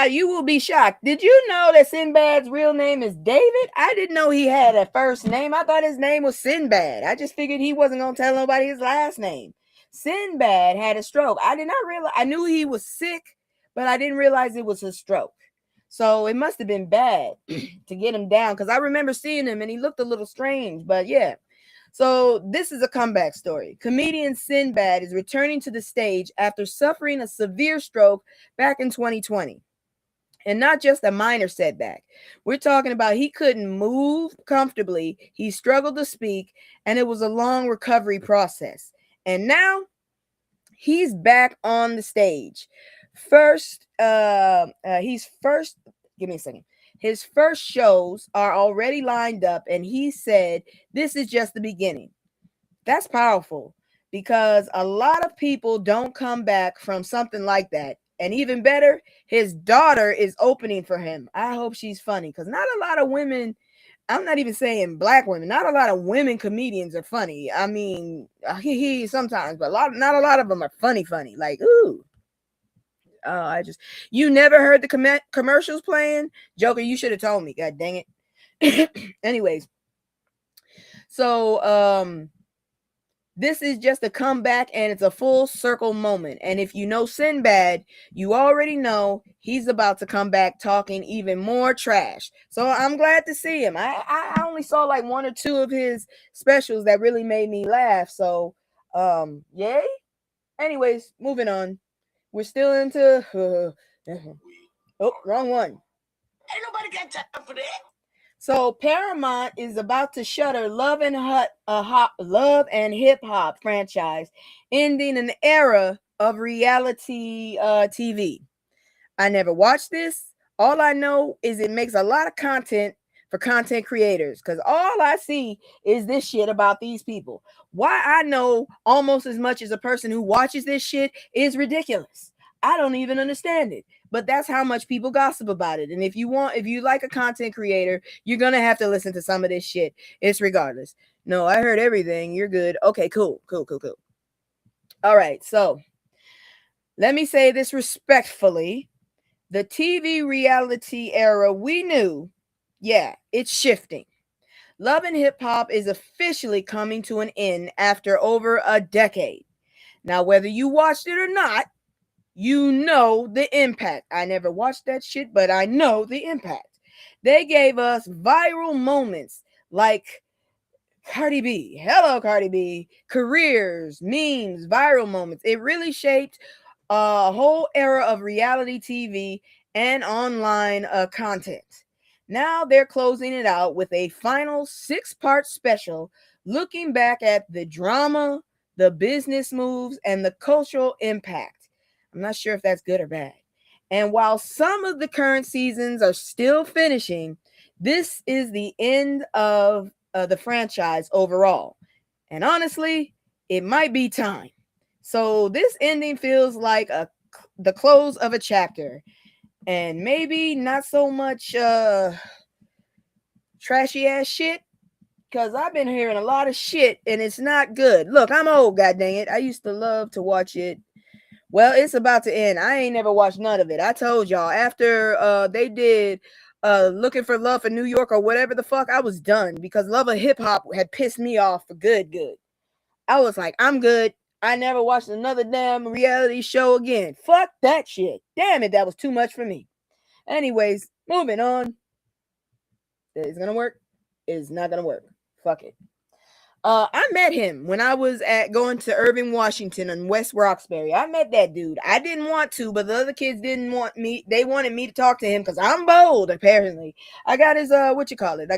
Speaker 3: You will be shocked. Did you know that Sinbad's real name is David? I didn't know he had a first name. I thought his name was Sinbad. I just figured he wasn't going to tell nobody his last name. Sinbad had a stroke. I did not realize. I knew he was sick, but I didn't realize it was a stroke. So it must have been bad to get him down, because I remember seeing him and he looked a little strange, but yeah. So this is a comeback story. Comedian Sinbad is returning to the stage after suffering a severe stroke back in 2020. And not just a minor setback. We're talking about he couldn't move comfortably, he struggled to speak, and it was a long recovery process. And now he's back on the stage. Give me a second. His first shows are already lined up, and he said this is just the beginning. That's powerful, because a lot of people don't come back from something like that. And even better, his daughter is opening for him. I hope she's funny, because not a lot of women, I'm not even saying black women, not a lot of women comedians are funny. I mean, he sometimes, but not a lot of them are funny. Like, ooh. You never heard the commercials playing? Joker, you should have told me. God dang it. Anyways, so this is just a comeback, and it's a full circle moment. And if you know Sinbad, you already know he's about to come back talking even more trash. So I'm glad to see him. I only saw like one or two of his specials that really made me laugh. So yay. Anyways, moving on. We're still into oh, wrong one.
Speaker 2: Ain't nobody got time for that.
Speaker 3: So Paramount is about to shutter Love and Hip Hop franchise, ending an era of reality TV. I never watched this. All I know is it makes a lot of content for content creators, because all I see is this shit about these people. Why I know almost as much as a person who watches this shit is ridiculous. I don't even understand it. But that's how much people gossip about it. And if you like a content creator, you're going to have to listen to some of this shit. It's regardless. No, I heard everything. You're good. Okay, cool. All right. So let me say this respectfully. The TV reality era we knew, yeah, it's shifting. Love and Hip Hop is officially coming to an end after over a decade. Now, whether you watched it or not, you know the impact. I never watched that shit, but I know the impact. They gave us viral moments like Cardi B, hello Cardi B, careers, memes, viral moments. It really shaped a whole era of reality TV and online content. Now they're closing it out with a final 6-part special looking back at the drama, the business moves, and the cultural impact. I'm not sure if that's good or bad. And while some of the current seasons are still finishing, this is the end of the franchise overall. And honestly, it might be time. So this ending feels like the close of a chapter, and maybe not so much trashy ass shit, because I've been hearing a lot of shit and it's not good. Look, I'm old, god dang it. I used to love to watch it. Well, it's about to end. I ain't never watched none of it. I told y'all, after they did Looking for Love in New York or whatever the fuck, I was done, because Love of Hip Hop had pissed me off for good. I was like, I'm good. I never watched another damn reality show again. Fuck that shit. Damn it, that was too much for me. Anyways, moving on. It's gonna work. It's not gonna work. Fuck it. I met him when I was going to Irving, Washington in West Roxbury. I met that dude. I didn't want to, but the other kids didn't want me. They wanted me to talk to him because I'm bold, apparently. I got his, I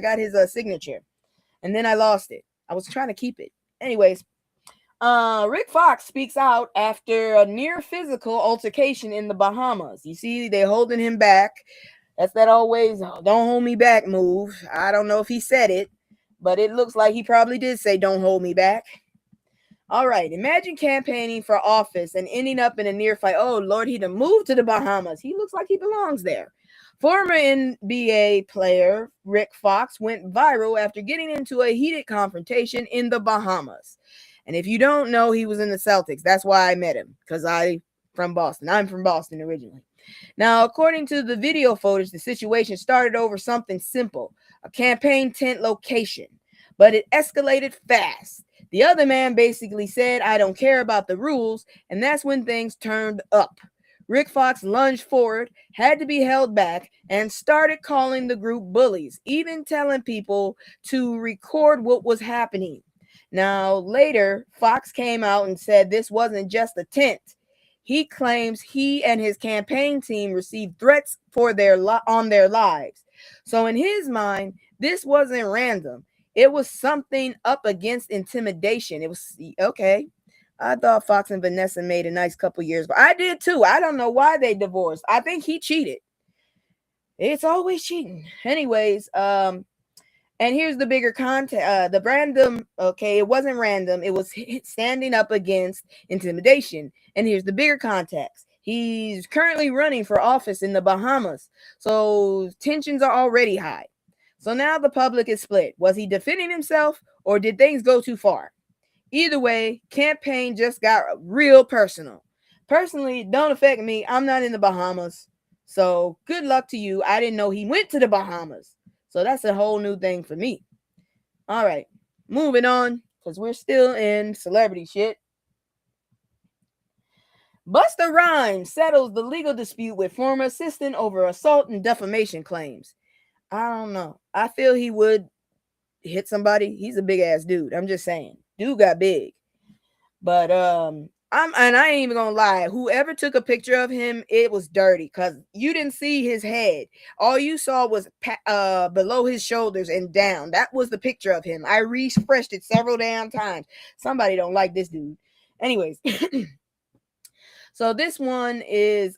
Speaker 3: got his signature. And then I lost it. I was trying to keep it. Anyways, Rick Fox speaks out after a near physical altercation in the Bahamas. You see, they're holding him back. That's that always don't hold me back move. I don't know if he said it, but it looks like he probably did say don't hold me back. All right, imagine campaigning for office and ending up in a near fight. Oh, Lord, he done moved to the Bahamas. He looks like he belongs there. Former NBA player Rick Fox went viral after getting into a heated confrontation in the Bahamas. And if you don't know, he was in the Celtics. That's why I met him, because I'm from Boston. I'm from Boston originally. Now, according to the video footage, the situation started over something simple, a campaign tent location, but it escalated fast. The other man basically said, I don't care about the rules, and that's when things turned up. Rick Fox lunged forward, had to be held back, and started calling the group bullies, even telling people to record what was happening. Now, later, Fox came out and said this wasn't just a tent. He claims he and his campaign team received threats for on their lives. So in his mind, this wasn't random. It was something up against intimidation. It was okay. I thought Fox and Vanessa made a nice couple years, but I did too. I don't know why they divorced. I think he cheated. It's always cheating. Anyways, and here's the bigger context. The random, okay, it wasn't random. It was standing up against intimidation. And here's the bigger context. He's currently running for office in the Bahamas. So tensions are already high. So now the public is split. Was he defending himself or did things go too far? Either way, campaign just got real personal. Personally, don't affect me. I'm not in the Bahamas. So good luck to you. I didn't know he went to the Bahamas. So that's a whole new thing for me. All right, moving on, because we're still in celebrity shit. Busta Rhymes settles the legal dispute with former assistant over assault and defamation claims. I don't know. I feel he would hit somebody. He's a big ass dude. I'm just saying. Dude got big. But I ain't even gonna lie. Whoever took a picture of him, it was dirty because you didn't see his head. All you saw was below his shoulders and down. That was the picture of him. I refreshed it several damn times. Somebody don't like this dude. Anyways, so this one is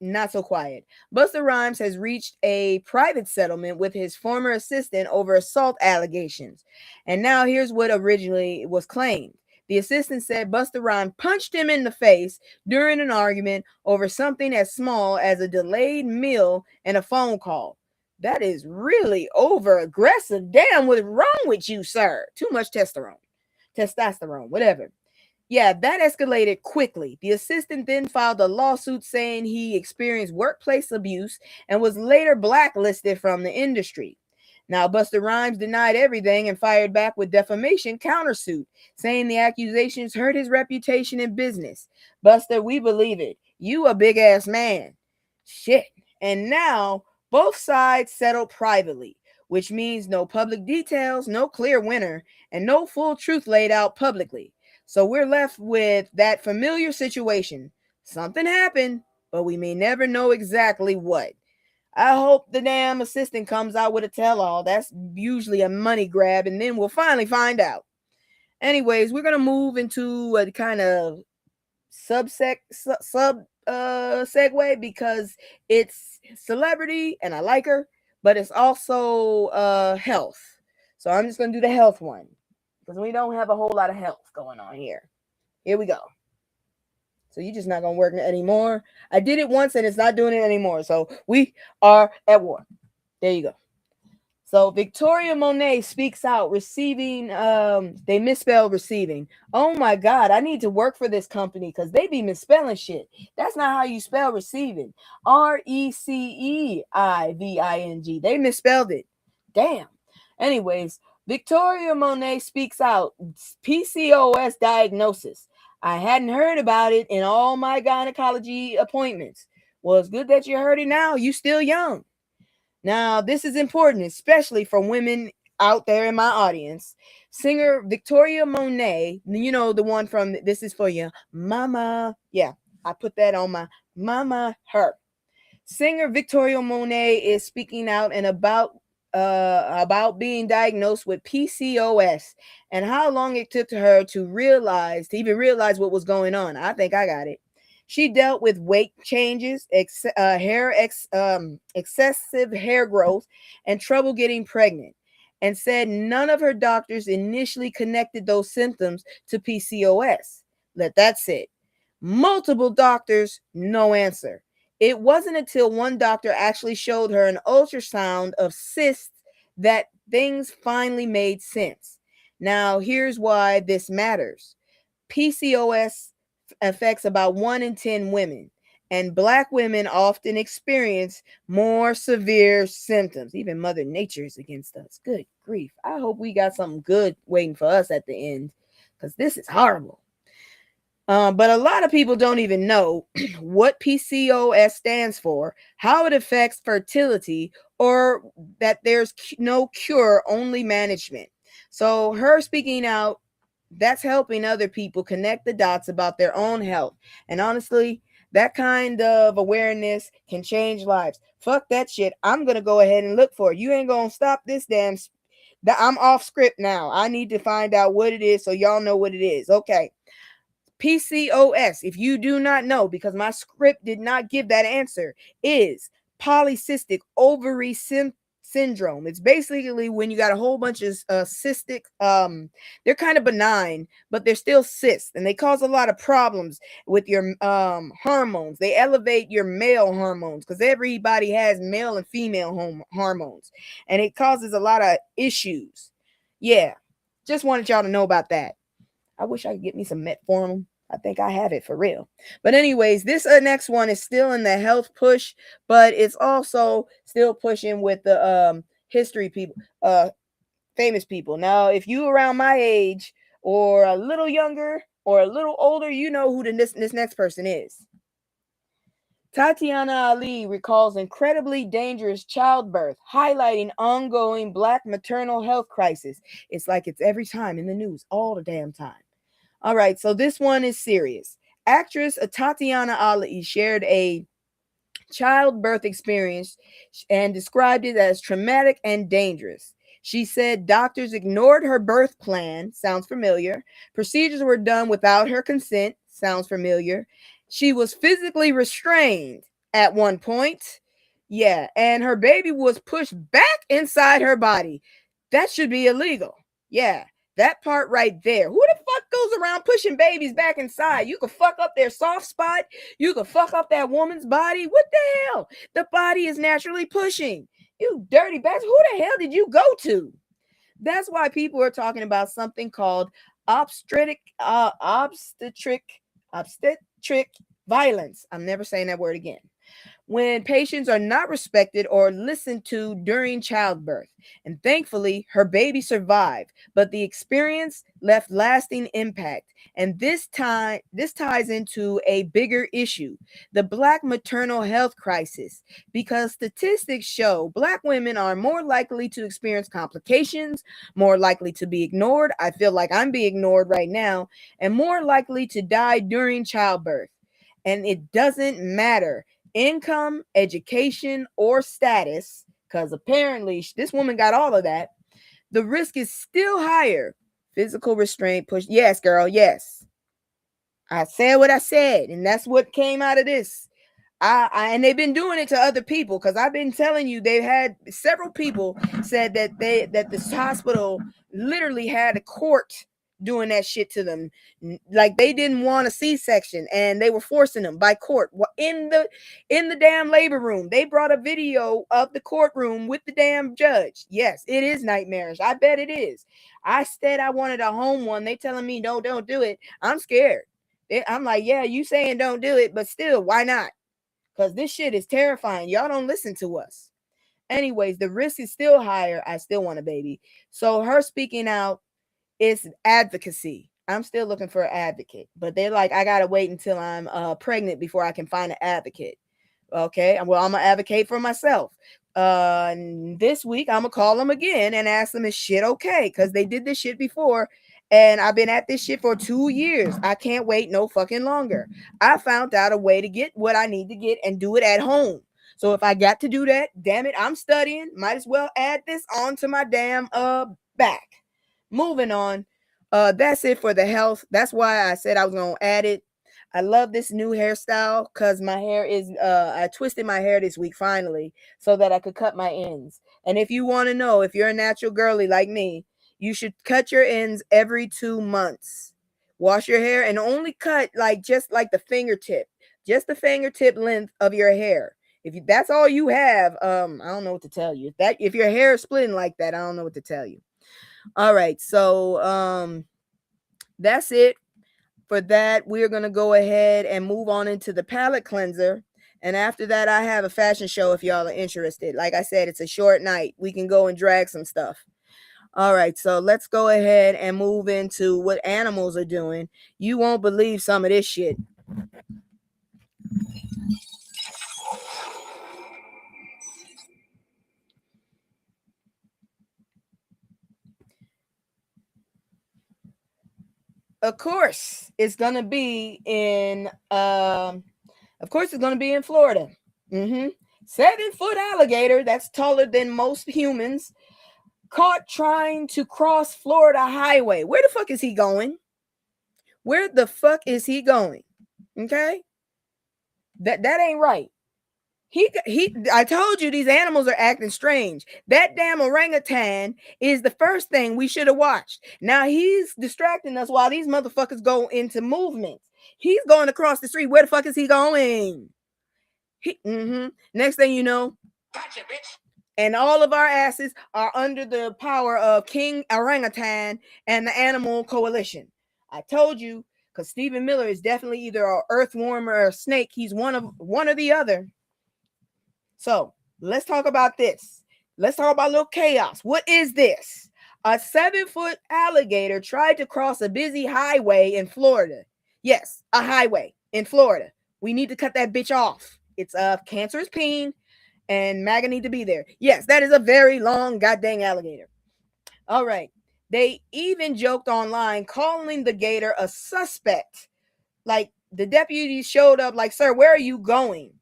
Speaker 3: not so quiet. Busta Rhymes has reached a private settlement with his former assistant over assault allegations. And now here's what originally was claimed. The assistant said Busta Rhymes punched him in the face during an argument over something as small as a delayed meal and a phone call. That is really over aggressive. Damn, what's wrong with you, sir? Too much testosterone, whatever. Yeah, that escalated quickly. The assistant then filed a lawsuit saying he experienced workplace abuse and was later blacklisted from the industry. Now, Busta Rhymes denied everything and fired back with defamation countersuit, saying the accusations hurt his reputation in business. Busta, we believe it. You a big ass man. Shit. And now both sides settled privately, which means no public details, no clear winner, and no full truth laid out publicly. So we're left with that familiar situation. Something happened, but we may never know exactly what. I hope the damn assistant comes out with a tell-all. That's usually a money grab, and then we'll finally find out. Anyways, we're gonna move into a kind of segue because it's celebrity and I like her, but it's also health. So I'm just gonna do the health one because we don't have a whole lot of health going on here. Here we go. So you're just not going to work anymore. I did it once and it's not doing it anymore. So we are at war. There you go. So Victoria Monet speaks out, receiving, they misspelled receiving. Oh my God, I need to work for this company because they be misspelling shit. That's not how you spell receiving. Receiving. They misspelled it. Damn. Anyways, Victoria Monet speaks out, PCOS diagnosis. I hadn't heard about it in all my gynecology appointments. Well, it's good that you heard it now. You still young. Now, this is important, especially for women out there in my audience. Singer Victoria Monet, you know, the one from This Is For You, Mama. Yeah, I put that on my mama, her. Singer Victoria Monet is speaking out and about being diagnosed with PCOS and how long it took to her to even realize what was going on. I think I got it. She dealt with weight changes, excessive hair growth, and trouble getting pregnant, and said none of her doctors initially connected those symptoms to PCOS. Let that sit. Multiple doctors, no answer. It wasn't until one doctor actually showed her an ultrasound of cysts that things finally made sense. Now, here's why this matters. PCOS affects about 1 in 10 women, and Black women often experience more severe symptoms. Even Mother Nature is against us. Good grief. I hope we got something good waiting for us at the end, because this is horrible. But a lot of people don't even know what PCOS stands for, how it affects fertility, or that there's no cure, only management. So her speaking out, that's helping other people connect the dots about their own health. And honestly, that kind of awareness can change lives. Fuck that shit. I'm going to go ahead and look for it. You ain't going to stop this damn. I'm off script now. I need to find out what it is so y'all know what it is. Okay. PCOS, if you do not know, because my script did not give that answer, is polycystic ovary syndrome. It's basically when you got a whole bunch of cystic, they're kind of benign, but they're still cysts, and they cause a lot of problems with your hormones. They elevate your male hormones because everybody has male and female hormones, and it causes a lot of issues. Yeah, just wanted y'all to know about that. I wish I could get me some metformin. I think I have it for real. But anyways, this next one is still in the health push, but it's also still pushing with the history people, famous people. Now, if you around my age or a little younger or a little older, you know who this next person is. Tatiana Ali recalls incredibly dangerous childbirth, highlighting ongoing Black maternal health crisis. It's like it's every time in the news, all the damn time. All right, so this one is serious. Actress Tatiana Ali shared a childbirth experience and described it as traumatic and dangerous. She said doctors ignored her birth plan. Sounds familiar. Procedures were done without her consent. Sounds familiar. She was physically restrained at one point. Yeah, and her baby was pushed back inside her body. That should be illegal. Yeah, that part right there. Who the fuck goes around pushing babies back inside? You could fuck up their soft spot. You could fuck up that woman's body. What the hell? The body is naturally pushing. You dirty bastard. Who the hell did you go to? That's why people are talking about something called obstetric violence. I'm never saying that word again. When patients are not respected or listened to during childbirth. And thankfully, her baby survived, but the experience left lasting impact. And this ties into a bigger issue, the Black maternal health crisis, because statistics show Black women are more likely to experience complications, more likely to be ignored. I feel like I'm being ignored right now, and more likely to die during childbirth. And it doesn't matter income, education, or status, because apparently this woman got all of that. The risk is still higher. Physical restraint, push. Yes, girl, yes. I said what I said, and that's what came out of this. And they've been doing it to other people, because I've been telling you, they've had several people said that this hospital literally had a court doing that shit to them. Like they didn't want a C-section and they were forcing them by court in the damn labor room. They brought a video of the courtroom with the damn judge. Yes, it is nightmarish. I bet it is. I said I wanted a home one. They telling me no, don't do it. I'm scared. I'm like, yeah, you saying don't do it, but still, why not? Because this shit is terrifying. Y'all don't listen to us. Anyways, the risk is still higher. I still want a baby. So her speaking out is advocacy. I'm still looking for an advocate, but they're like, I gotta wait until I'm pregnant before I can find an advocate. Okay, well, I'm gonna advocate for myself. This week I'm gonna call them again and ask them is shit okay, because they did this shit before, and I've been at this shit for 2 years. I can't wait no fucking longer. I found out a way to get what I need to get and do it at home. So if I got to do that, damn it, I'm studying. Might as well add this on to my damn back. Moving on. That's it for the health. That's why I said I was gonna add it. I love this new hairstyle because my hair is I twisted my hair this week finally so that I could cut my ends. And if you want to know if you're a natural girly like me, you should cut your ends every 2 months. Wash your hair and only cut just like the fingertip, just the fingertip length of your hair. That's all you have, I don't know what to tell you. If your hair is splitting like that, I don't know what to tell you. All right, so that's it for that. We're going to go ahead and move on into the palette cleanser. And after that, I have a fashion show if y'all are interested. Like I said, it's a short night. We can go and drag some stuff. All right, so let's go ahead and move into what animals are doing. You won't believe some of this shit. Of course, it's gonna be in Florida. 7-foot alligator that's taller than most humans caught trying to cross Florida highway. Where the fuck is he going? Where the fuck is he going? Okay, that ain't right. I told you these animals are acting strange. That damn orangutan is the first thing we should have watched. Now he's distracting us while these motherfuckers go into movements. He's going across the street. Where the fuck is he going? Next thing you know, gotcha, bitch. And all of our asses are under the power of King Orangutan and the Animal Coalition. I told you, because Stephen Miller is definitely either an earthworm or a snake. He's one or the other. So let's talk about this. Let's talk about a little chaos. What is this? A 7-foot alligator tried to cross a busy highway in Florida. Yes, a highway in Florida. We need to cut that bitch off. It's a cancerous peen, and MAGA need to be there. Yes, that is a very long goddamn alligator. All right. They even joked online calling the gator a suspect. Like the deputies showed up like, sir, where are you going?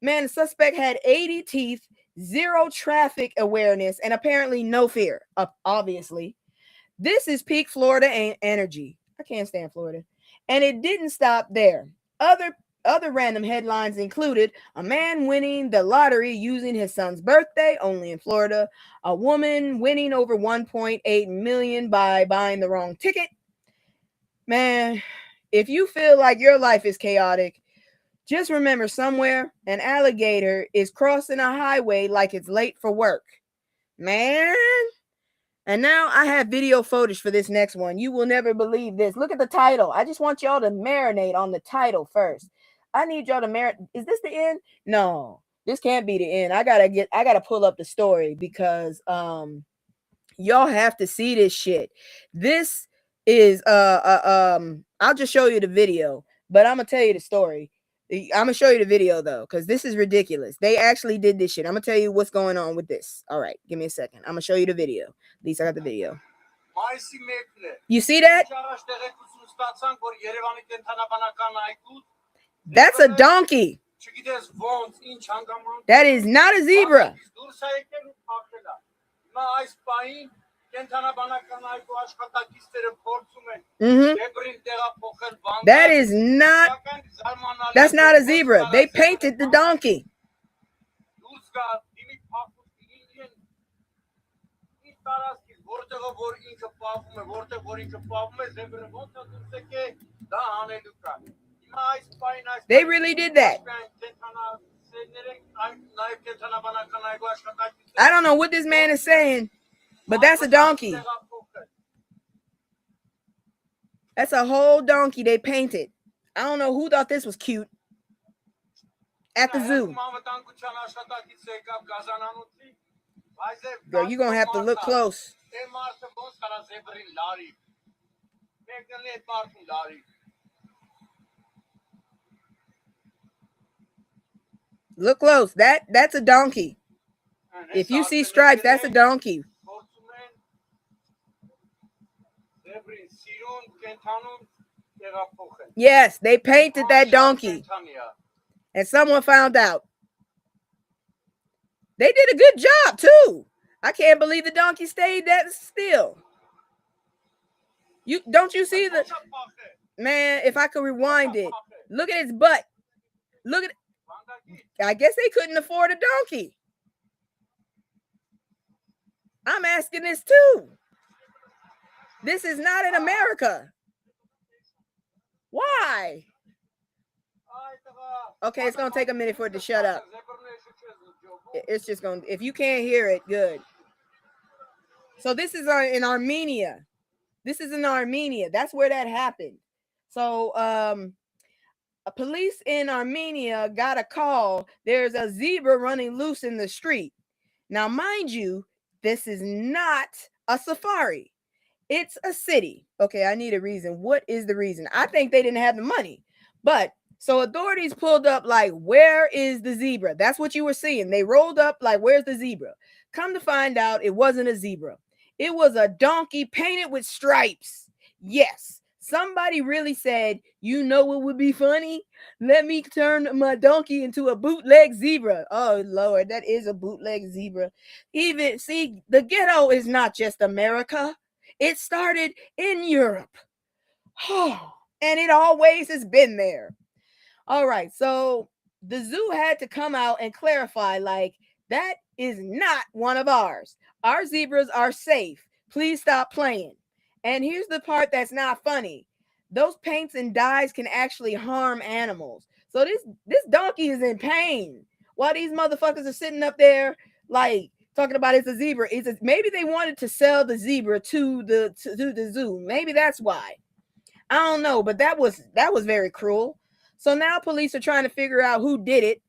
Speaker 3: Man, the suspect had 80 teeth, 0 traffic awareness, and apparently no fear. Obviously. This is peak Florida energy. I can't stand Florida. And it didn't stop there. Other random headlines included a man winning the lottery using his son's birthday, only in Florida. A woman winning over 1.8 million by buying the wrong ticket. Man, if you feel like your life is chaotic, just remember somewhere an alligator is crossing a highway like it's late for work. Man. And now I have video footage for this next one. You will never believe this. Look at the title. I just want y'all to marinate on the title first. I need y'all to marinate. Is this the end? No, this can't be the end. I gotta pull up the story because y'all have to see this shit. This is I'll just show you the video, but I'm gonna tell you the story. I'm gonna show you the video though, because this is ridiculous. They actually did this shit. I'm gonna tell you what's going on with this. All right, give me a second. I'm gonna show you the video. At least I got the video. You see that? That's a donkey. That is not a zebra. That is not. That's not a zebra. They painted the donkey. They really did that. I don't know what this man is saying, but that's a donkey. That's a whole donkey they painted. I don't know who thought this was cute at the zoo. Girl, you're going to have to look close. Look close. That's a donkey. If you see stripes, that's a donkey. Yes, they painted that donkey. And someone found out. They did a good job, too. I can't believe the donkey stayed that still. Don't you see the... Man, if I could rewind it. Look at his butt. Look at it. I guess they couldn't afford a donkey. I'm asking this, too. This is not in America. Why? Okay, it's going to take a minute for it to shut up. It's just going to, if you can't hear it, good. So this is in Armenia. This is in Armenia. That's where that happened. So police in Armenia got a call. There's a zebra running loose in the street. Now, mind you, this is not a safari. It's a city. Okay, I need a reason. What is the reason? I think they didn't have the money. But so authorities pulled up like, where is the zebra? That's what you were seeing. They rolled up like, where's the zebra? Come to find out, it wasn't a zebra. It was a donkey painted with stripes. Yes. Somebody really said, you know what would be funny? Let me turn my donkey into a bootleg zebra. Oh, Lord, that is a bootleg zebra. Even, see, the ghetto is not just America. It started in Europe. And it always has been there. All right, so the zoo had to come out and clarify, like, that is not one of ours. Our zebras are safe. Please stop playing. And here's the part that's not funny. Those paints and dyes can actually harm animals. So this donkey is in pain while these motherfuckers are sitting up there like talking about it's a zebra. Maybe they wanted to sell the zebra to the zoo. Maybe that's why. I don't know, but that was very cruel. So now police are trying to figure out who did it.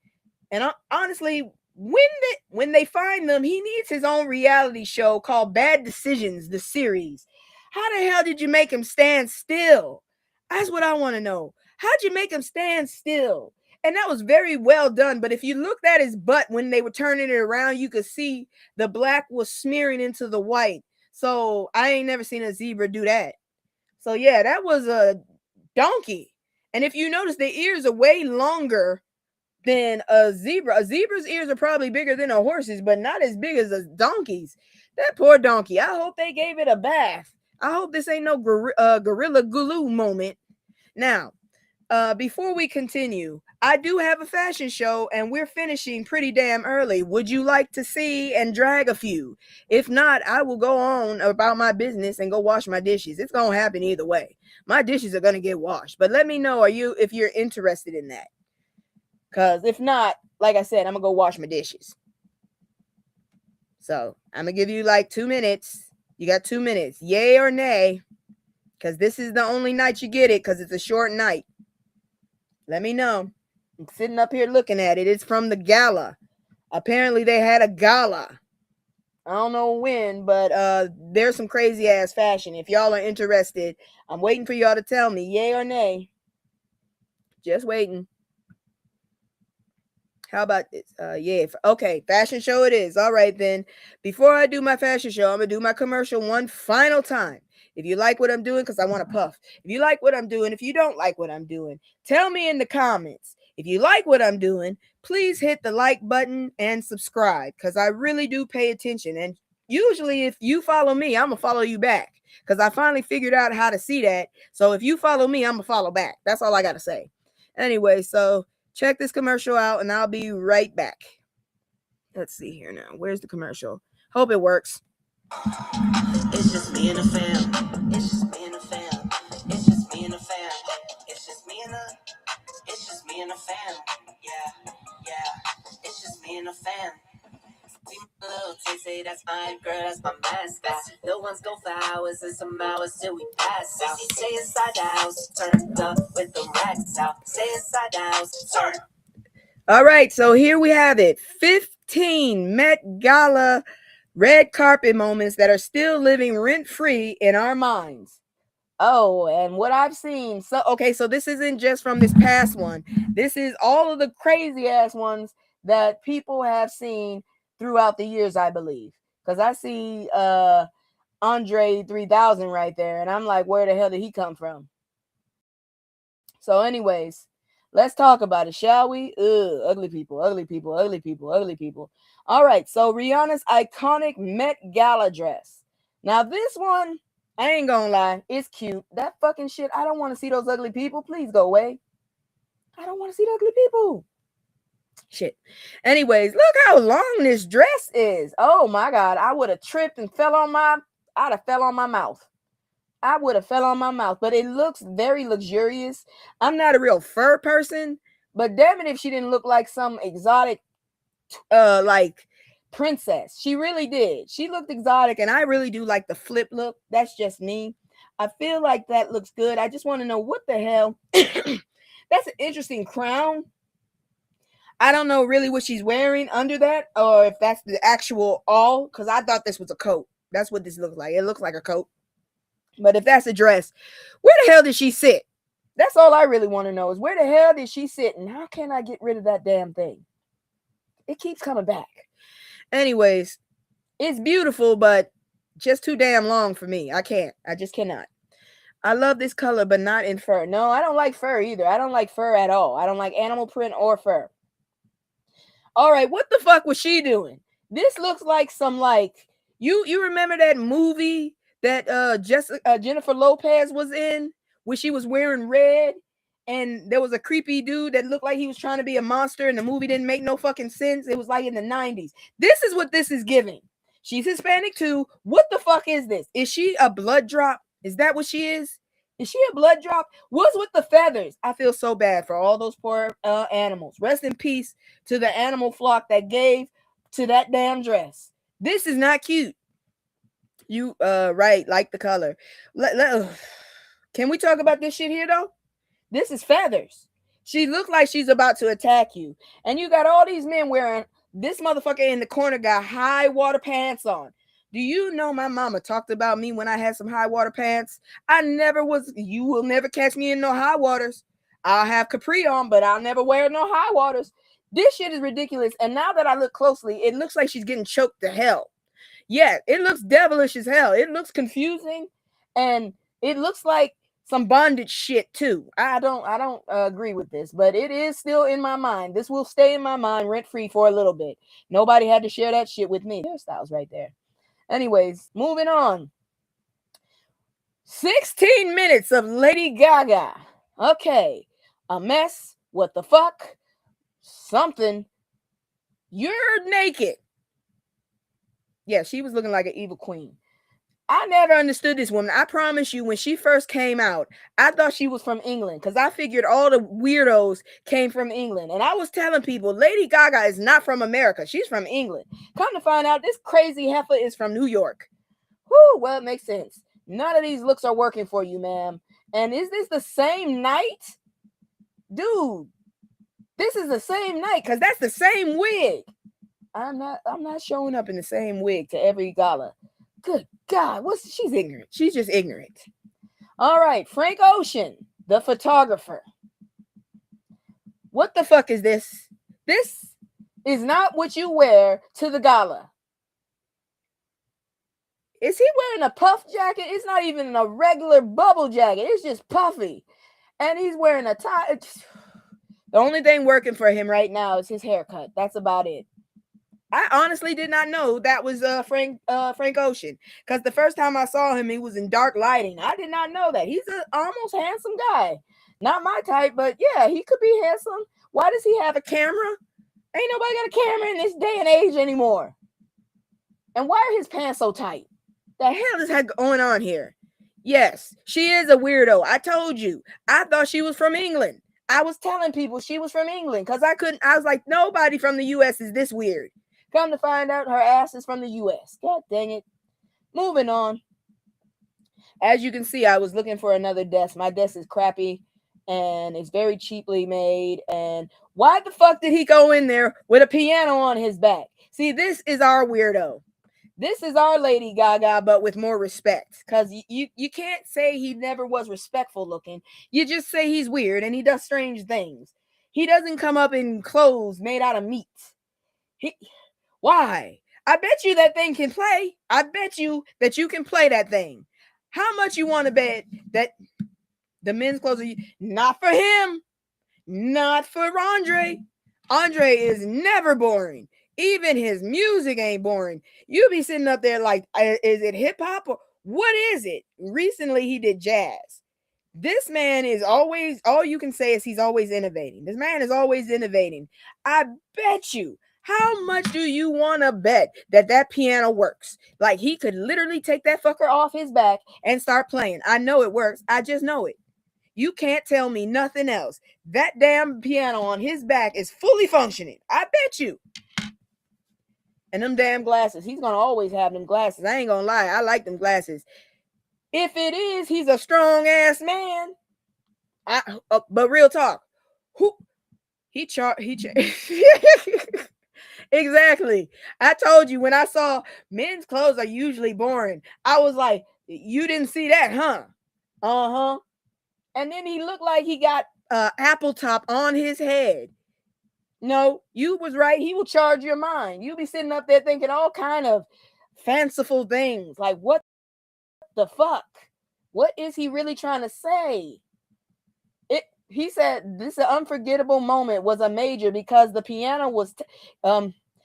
Speaker 3: And honestly, when they find them, he needs his own reality show called Bad Decisions, the series. How the hell did you make him stand still? That's what I want to know. How'd you make him stand still? And that was very well done. But if you looked at his butt when they were turning it around, you could see the black was smearing into the white. So I ain't never seen a zebra do that. So yeah, that was a donkey. And if you notice, the ears are way longer than a zebra. A zebra's ears are probably bigger than a horse's, but not as big as a donkey's. That poor donkey. I hope they gave it a bath. I hope this ain't no gorilla glue moment. Now, before we continue, I do have a fashion show and we're finishing pretty damn early. Would you like to see and drag a few? If not, I will go on about my business and go wash my dishes. It's going to happen either way. My dishes are going to get washed. But let me know if you're interested in that. Because if not, like I said, I'm going to go wash my dishes. So I'm going to give you like 2 minutes. You got 2 minutes. Yay or nay? Because this is the only night you get it because it's a short night. Let me know. I'm sitting up here looking at it. It's from the gala. Apparently they had a gala. I don't know when, but there's some crazy ass fashion. If y'all are interested, I'm waiting for y'all to tell me yay or nay. Just waiting. How about this? Yeah. Okay. Fashion show it is. All right, then. Before I do my fashion show, I'm going to do my commercial one final time. If you like what I'm doing, because I want to puff. If you like what I'm doing, if you don't like what I'm doing, tell me in the comments. If you like what I'm doing, please hit the like button and subscribe, because I really do pay attention. And usually if you follow me, I'm going to follow you back, because I finally figured out how to see that. So if you follow me, I'm going to follow back. That's all I got to say. Anyway, so check this commercial out, and I'll be right back. Let's see here now. Where's the commercial? Hope it works.
Speaker 2: It's just me and the fam. It's just me and the fam. It's just me and the fam. It's just me and the fam. Yeah, yeah. It's just me and the fam. See my little taste, say that's my girl, that's my mascot. The ones go for hours and some hours till we pass out. Stay inside the house, turned up with the racks out. Stay inside the house, turn.
Speaker 3: All right, so here we have it. 15 Met Gala red carpet moments that are still living rent-free in our minds. Oh, and what I've seen. So, okay, so this isn't just from this past one. This is all of the crazy ass ones that people have seen throughout the years, I believe. Because I see Andre 3000 right there, and I'm like, where the hell did he come from? So anyways, let's talk about it, shall we? Ugly people, ugly people, ugly people, ugly people. All right, so Rihanna's iconic Met Gala dress. Now this one, I ain't gonna lie, it's cute. That fucking shit, I don't want to see those ugly people. Please go away. I don't want to see the ugly people. Shit. Anyways, look how long this dress is. Oh my God, I would have tripped and I'd have fell on my mouth. I would have fell on my mouth, but it looks very luxurious. I'm not a real fur person, but damn it if she didn't look like some exotic like princess. She really did. She looked exotic, and I really do like the flip look. That's just me. I feel like that looks good. I just want to know what the hell. That's an interesting crown. I don't know really what she's wearing under that, or if that's the actual all, because I thought this was a coat. That's what this looks like. It looks like a coat. But if that's a dress, where the hell did she sit? That's all I really want to know is where the hell did she sit, and how can I get rid of that damn thing? It keeps coming back. Anyways, it's beautiful, but just too damn long for me. I can't. I just cannot. I love this color, but not in fur. No, I don't like fur either. I don't like fur at all. I don't like animal print or fur. All right, what the fuck was she doing? This looks like some you remember that movie that Jennifer Lopez was in, where she was wearing red and there was a creepy dude that looked like he was trying to be a monster and the movie didn't make no fucking sense. It was like in the 90s. This is what this is giving. She's Hispanic too. What the fuck is this? Is she a blood drop? Is that what she is? Is she a blood drop? What's with the feathers? I feel so bad for all those poor animals. Rest in peace to the animal flock that gave to that damn dress. This is not cute. You right, like the color. Can we talk about this shit here though? This is feathers. She looks like she's about to attack you. And you got all these men wearing, this motherfucker in the corner got high water pants on. Do you know my mama talked about me when I had some high water pants? You will never catch me in no high waters. I'll have capri on, but I'll never wear no high waters. This shit is ridiculous. And now that I look closely, it looks like she's getting choked to hell. Yeah, it looks devilish as hell. It looks confusing. And it looks like some bondage shit too. I don't agree with this, but it is still in my mind. This will stay in my mind rent free for a little bit. Nobody had to share that shit with me. Hairstyles right there. Anyways, moving on. 16 minutes of Lady Gaga. Okay. A mess. What the fuck? Something. You're naked. Yeah, she was looking like an evil queen. I never understood this woman. I promise you, when she first came out, I thought she was from England because I figured all the weirdos came from England. And I was telling people, Lady Gaga is not from America. She's from England. Come to find out, this crazy heifer is from New York. Whew, well, it makes sense. None of these looks are working for you, ma'am. And is this the same night? Dude, this is the same night because that's the same wig. I'm not showing up in the same wig to every gala. Good God, she's ignorant. She's just ignorant. All right, Frank Ocean, the photographer. What the fuck is this? This is not what you wear to the gala. Is he wearing a puff jacket? It's not even a regular bubble jacket. It's just puffy. And he's wearing a tie. The only thing working for him right now is his haircut. That's about it. I honestly did not know that was Frank Ocean, because the first time I saw him, he was in dark lighting. I did not know that. He's an almost handsome guy. Not my type, but yeah, he could be handsome. Why does he have a camera? Ain't nobody got a camera in this day and age anymore. And why are his pants so tight? The hell is going on here? Yes, she is a weirdo. I told you. I thought she was from England. I was telling people she was from England because I was like, nobody from the U.S. is this weird. Come to find out, her ass is from the U.S. God dang it. Moving on. As you can see, I was looking for another desk. My desk is crappy, and it's very cheaply made. And why the fuck did he go in there with a piano on his back? See, this is our weirdo. This is our Lady Gaga, but with more respect. Because you can't say he never was respectful looking. You just say he's weird, and he does strange things. He doesn't come up in clothes made out of meat. Why? I bet you that thing can play. I bet you that you can play that thing. How much you want to bet that the men's clothes are not for him, not for Andre. Andre is never boring. Even his music ain't boring. You be sitting up there like, is it hip hop or what is it? Recently, he did jazz. This man is always, all you can say is he's always innovating. This man is always innovating. I bet you. How much do you want to bet that piano works? Like, he could literally take that fucker off his back and start playing. I know it works. I just know it. You can't tell me nothing else. That damn piano on his back is fully functioning. I bet you. And them damn glasses. He's going to always have them glasses. I ain't going to lie. I like them glasses. If it is, he's a strong ass man. But real talk. Exactly. I told you when I saw men's clothes are usually boring. I was like, you didn't see that, huh? Uh-huh. And then he looked like he got apple top on his head. No, you was right. He will charge your mind. You be sitting up there thinking all kind of fanciful things. Like, what the fuck? What is he really trying to say? He said this unforgettable moment was a major because the piano was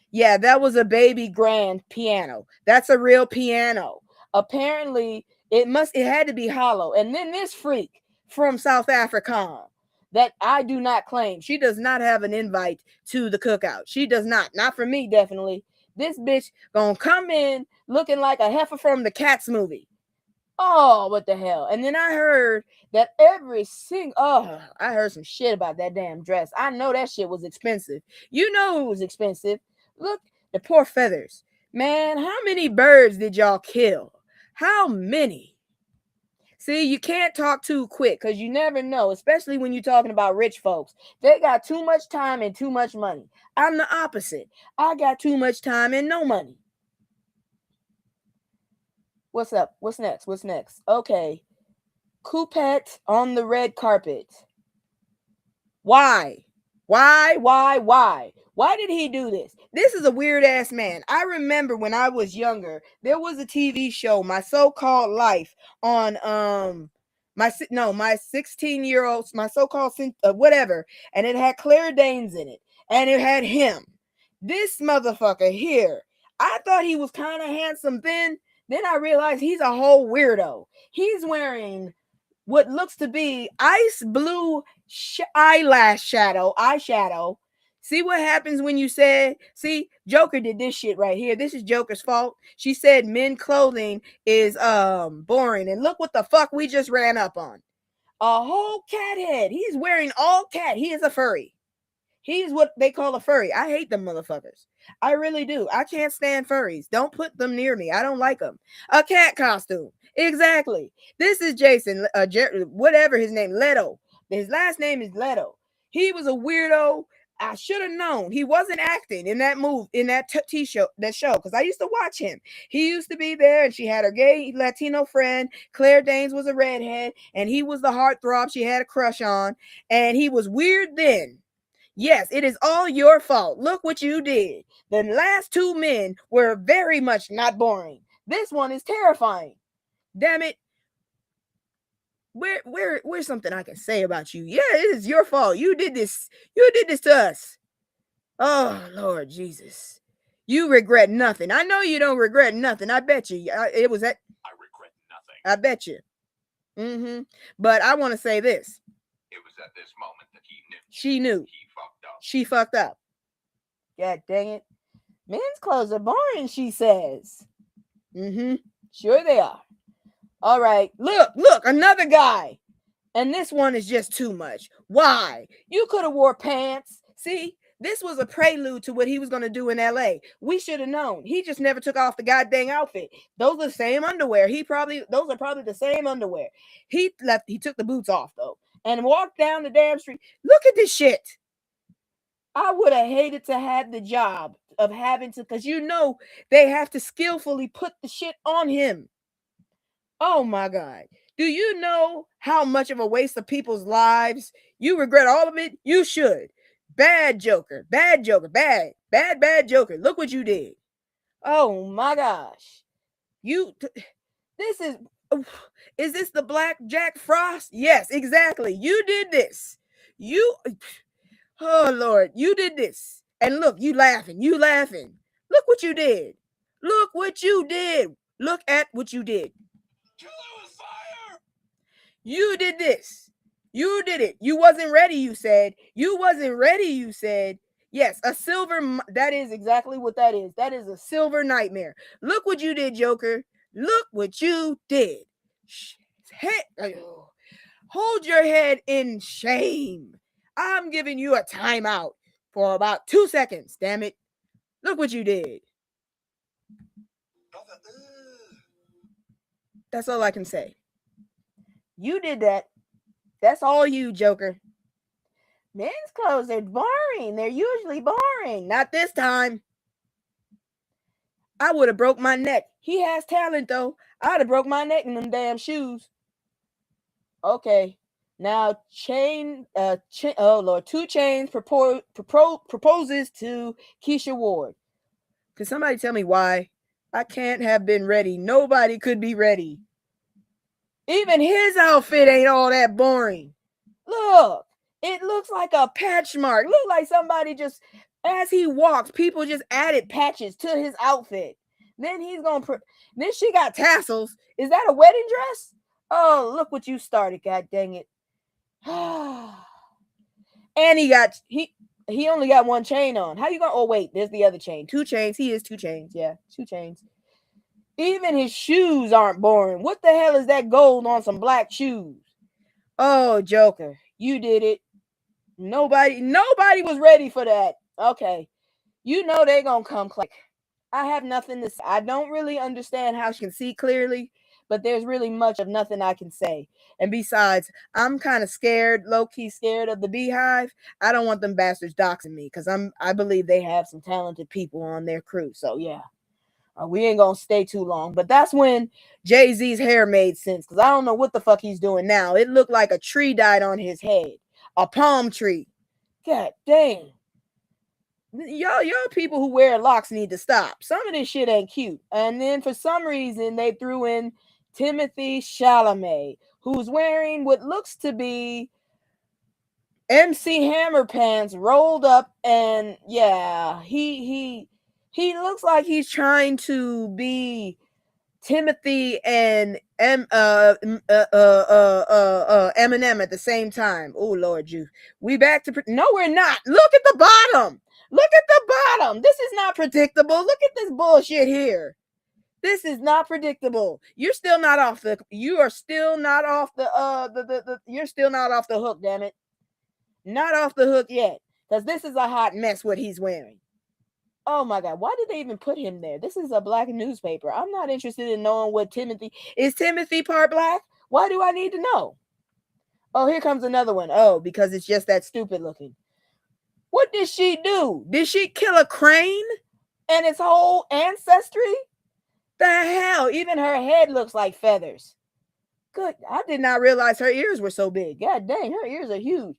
Speaker 3: yeah, that was a baby grand piano. That's a real piano. Apparently it had to be hollow. And then this freak from South Africa that I do not claim, she does not have an invite to the cookout. She does not for me, definitely. This bitch gonna come in looking like a heifer from the Cats movie. Oh, what the hell? And then I heard that I heard some shit about that damn dress. I know that shit was expensive. You know it was expensive. Look, the poor feathers. Man, how many birds did y'all kill? How many? See, you can't talk too quick because you never know, especially when you're talking about rich folks. They got too much time and too much money. I'm the opposite. I got too much time and no money. What's up? What's next? What's next? Okay. Coupette on the red carpet. Why? Why? Why did he do this? This is a weird ass man. I remember when I was younger, there was a TV show, My So-Called Life, on my 16-year-old, my so-called whatever, and it had Claire Danes in it, and it had him. This motherfucker here. I thought he was kind of handsome then. Then I realized he's a whole weirdo. He's wearing what looks to be ice blue eyeshadow. See what happens when you said, see, Joker did this shit right here. This is Joker's fault. She said men clothing is boring. And look what the fuck we just ran up on. A whole cat head. He's wearing all cat. He is a furry. He's what they call a furry. I hate them motherfuckers. I really do. I can't stand furries. Don't put them near me. I don't like them. A cat costume. Exactly. This is Jason, whatever his name, Leto. His last name is Leto. He was a weirdo. I should have known. He wasn't acting in that show, because I used to watch him. He used to be there, and she had her gay Latino friend. Claire Danes was a redhead, and he was the heartthrob she had a crush on, and he was weird then. Yes, it is all your fault. Look what you did. The last two men were very much not boring. This one is terrifying. Damn it. Where's something I can say about you? Yeah, it is your fault. You did this. You did this to us. Oh, Lord Jesus. You regret nothing. I know you don't regret nothing. I bet you. I regret nothing. I bet you. But I want to say this.
Speaker 7: It was at this moment that he knew.
Speaker 3: She knew. She fucked up. God dang it. Men's clothes are boring, she says. Sure they are. All right. Look, another guy. And this one is just too much. Why? You could have wore pants. See, this was a prelude to what he was going to do in LA. We should have known. He just never took off the goddamn outfit. Those are the same underwear. Those are probably the same underwear. He took the boots off though and walked down the damn street. Look at this shit. I would have hated to have the job of having to, because they have to skillfully put the shit on him. Oh my God. Do you know how much of a waste of people's lives? You regret all of it? You should. Bad Joker. Bad Joker. Bad Joker. Look what you did. Oh my gosh. Is this the Black Jack Frost? Yes, exactly. You did this. Oh Lord, you did this. And look, you laughing. Look what you did. Look at what you did. You did this. You did it. You wasn't ready, you said. Yes, a silver. That is exactly what that is. That is a silver nightmare. Look what you did, Joker. Look what you did. Hold your head in shame. I'm giving you a timeout for about 2 seconds, damn it. Look what you did. That's all I can say. You did that. That's all you, Joker. Men's clothes are boring. They're usually boring. Not this time. I would have broke my neck. He has talent though. I'd have broke my neck in them damn shoes. Okay. Now oh Lord, 2 Chainz proposes to Keisha Ward. Can somebody tell me why? I can't have been ready. Nobody could be ready. Even his outfit ain't all that boring. Look, it looks like a patch mark. Look like somebody just, as he walks, people just added patches to his outfit. Then he's gonna. Then she got tassels. Is that a wedding dress? Oh, look what you started. God dang it. And he only got 1 chain on. How you gonna? Oh wait, there's the other chain. 2 chains. He is 2 chains. Yeah, 2 chains. Even his shoes aren't boring. What the hell is that gold on some black shoes? Oh, Joker, you did it. Nobody was ready for that. Okay. You know they're gonna come like, I have nothing to say. I don't really understand how she can see clearly, but there's really much of nothing I can say. And besides, I'm kind of scared, low-key scared of the Beehive. I don't want them bastards doxing me because I believe they have some talented people on their crew. So yeah. We ain't gonna stay too long, but that's when Jay-Z's hair made sense because I don't know what the fuck he's doing now. It looked like a tree died on his head, a palm tree. God dang, y'all people who wear locks need to stop. Some of this shit ain't cute. And then for some reason they threw in Timothy Chalamet, who's wearing what looks to be MC Hammer pants rolled up, and yeah, he looks like he's trying to be Timothy and Eminem at the same time. Oh Lord, we back to no, we're not. Look at the bottom. Look at the bottom. This is not predictable. Look at this bullshit here. This is not predictable. You're still not off the. You are still not off the. You're still not off the hook. Damn it. Not off the hook yet, because this is a hot mess what he's wearing. Oh my God, why did they even put him there? This is a black newspaper. I'm not interested in knowing what Timothy is. Timothy part black? Why do I need to know? Oh, here comes another one. Oh, because it's just that stupid looking. What did she do? Did she kill a crane and its whole ancestry? The hell, even her head looks like feathers. Good, I did not realize her ears were so big. God dang, her ears are huge.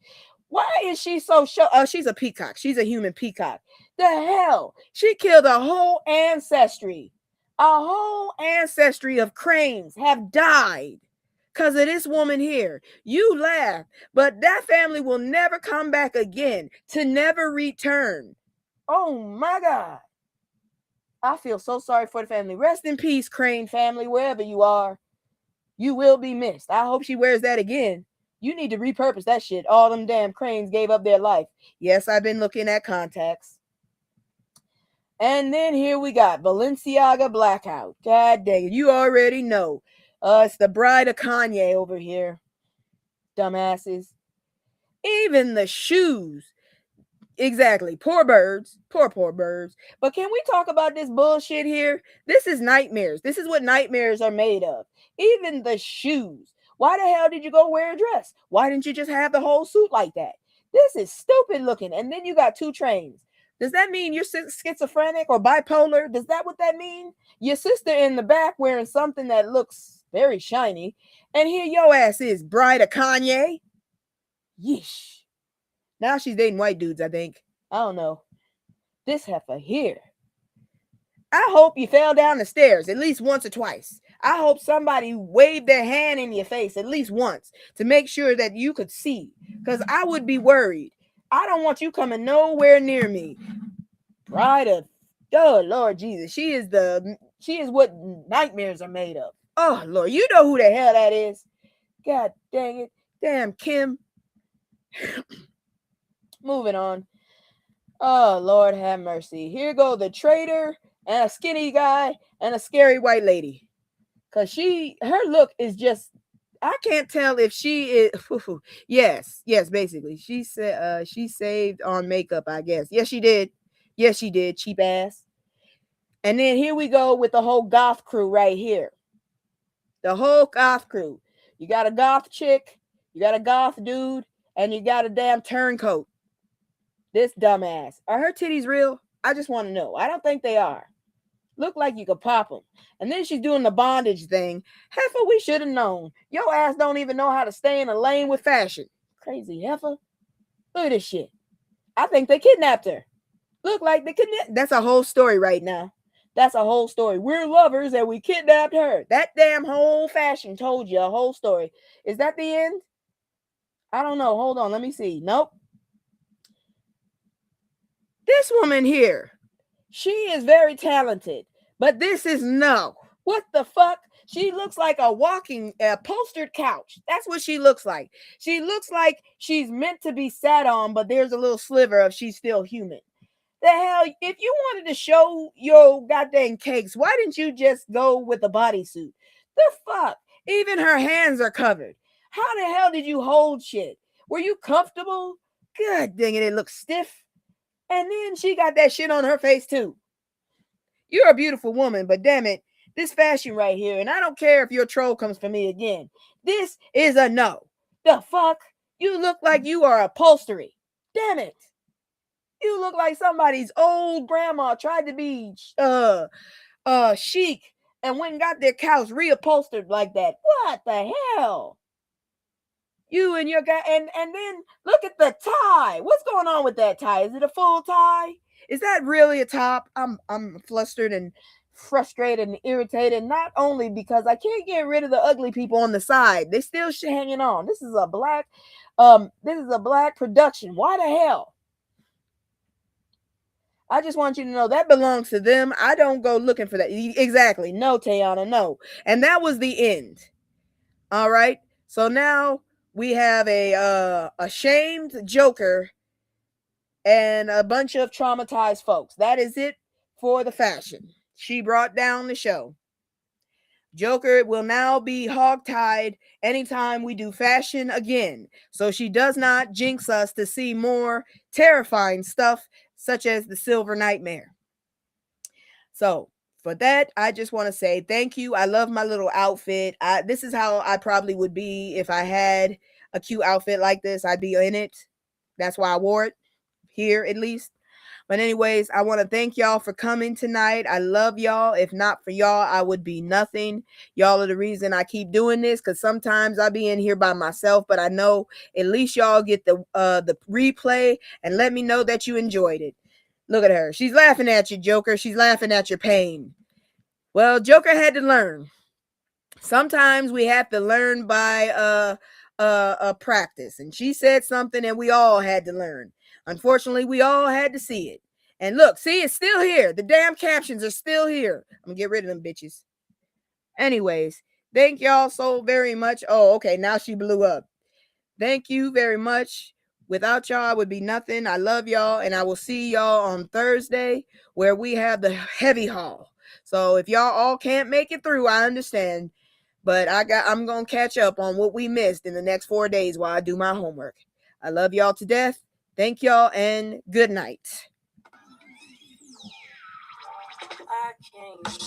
Speaker 3: Why is she so show? Oh, she's a peacock. She's a human peacock. The hell? She killed a whole ancestry. A whole ancestry of cranes have died because of this woman here. You laugh, but that family will never come back again, to never return. Oh my God. I feel so sorry for the family. Rest in peace, crane family, wherever you are. You will be missed. I hope she wears that again. You need to repurpose that shit. All them damn cranes gave up their life. Yes, I've been looking at contacts. And then here we got Balenciaga Blackout. God dang it. You already know. It's the bride of Kanye over here. Dumbasses. Even the shoes. Exactly. Poor birds. Poor birds. But can we talk about this bullshit here? This is nightmares. This is what nightmares are made of. Even the shoes. Why the hell did you go wear a dress? Why didn't you just have the whole suit like that? This is stupid looking. And then you got 2 trains. Does that mean you're schizophrenic or bipolar? Does that what that mean? Your sister in the back wearing something that looks very shiny. And here your ass is, bride of Kanye. Yeesh. Now she's dating white dudes, I think. I don't know. This heifer here. I hope you fell down the stairs at least once or twice. I hope somebody waved their hand in your face at least once to make sure that you could see, because I would be worried. I don't want you coming nowhere near me. Bride of, oh Lord Jesus, she is what nightmares are made of. Oh Lord, you know who the hell that is. God dang it. Damn Kim. Moving on. Oh Lord have mercy. Here go the traitor and a skinny guy and a scary white lady. Cause her look is just, I can't tell if she is. Yes, basically. She said she saved on makeup, I guess. Yes, she did. Cheap ass. And then here we go with the whole goth crew right here. The whole goth crew. You got a goth chick, you got a goth dude, and you got a damn turncoat. This dumbass. Are her titties real? I just want to know. I don't think they are. Look like you could pop them. And then she's doing the bondage thing. Heifer, we should have known. Your ass don't even know how to stay in a lane with fashion. Crazy heifer. Look at this shit. I think they kidnapped her. Look like they kidnapped. That's a whole story right now. That's a whole story. We're lovers and we kidnapped her. That damn whole fashion told you a whole story. Is that the end? I don't know. Hold on. Let me see. Nope. This woman here, she is very talented, but this is no. What the fuck? She looks like a walking upholstered couch. That's what she looks like. She looks like she's meant to be sat on, but there's a little sliver of she's still human. The hell, if you wanted to show your goddamn cakes, why didn't you just go with a bodysuit? The fuck? Even her hands are covered. How the hell did you hold shit? Were you comfortable? God dang it, it looks stiff. And then she got that shit on her face too. You're a beautiful woman, but damn it, this fashion right here, and I don't care if your troll comes for me again. This is a no. The fuck? You look like you are upholstery. Damn it. You look like somebody's old grandma tried to be chic and went and got their couch reupholstered like that. What the hell? You and your guy, and then look at the tie. What's going on with that tie? Is it a full tie? Is that really a top? I'm flustered and frustrated and irritated. Not only because I can't get rid of the ugly people on the side, they still hanging on. This is a black production. Why the hell? I just want you to know that belongs to them. I don't go looking for that. Exactly. No, Tayana, no. And that was the end. All right. So now we have a ashamed Joker and a bunch of traumatized folks. That is it for the fashion. She brought down the show. Joker will now be hogtied anytime we do fashion again, so she does not jinx us to see more terrifying stuff such as the Silver Nightmare. So for that, I just want to say thank you. I love my little outfit. This is how I probably would be if I had a cute outfit like this. I'd be in it. That's why I wore it here, at least. But anyways, I want to thank y'all for coming tonight. I love y'all. If not for y'all, I would be nothing. Y'all are the reason I keep doing this, because sometimes I be in here by myself, but I know at least y'all get the replay and let me know that you enjoyed it. Look at her. She's laughing at you, Joker. She's laughing at your pain. Well, Joker had to learn. Sometimes we have to learn by practice. And she said something and we all had to learn. Unfortunately, we all had to see it. And look, see, it's still here. The damn captions are still here. I'm going to get rid of them bitches. Anyways, thank y'all so very much. Oh, okay, now she blew up. Thank you very much. Without y'all, I would be nothing. I love y'all, and I will see y'all on Thursday where we have the heavy haul. So if y'all all can't make it through, I understand. But I'm going to catch up on what we missed in the next 4 days while I do my homework. I love y'all to death. Thank y'all, and good night. I can't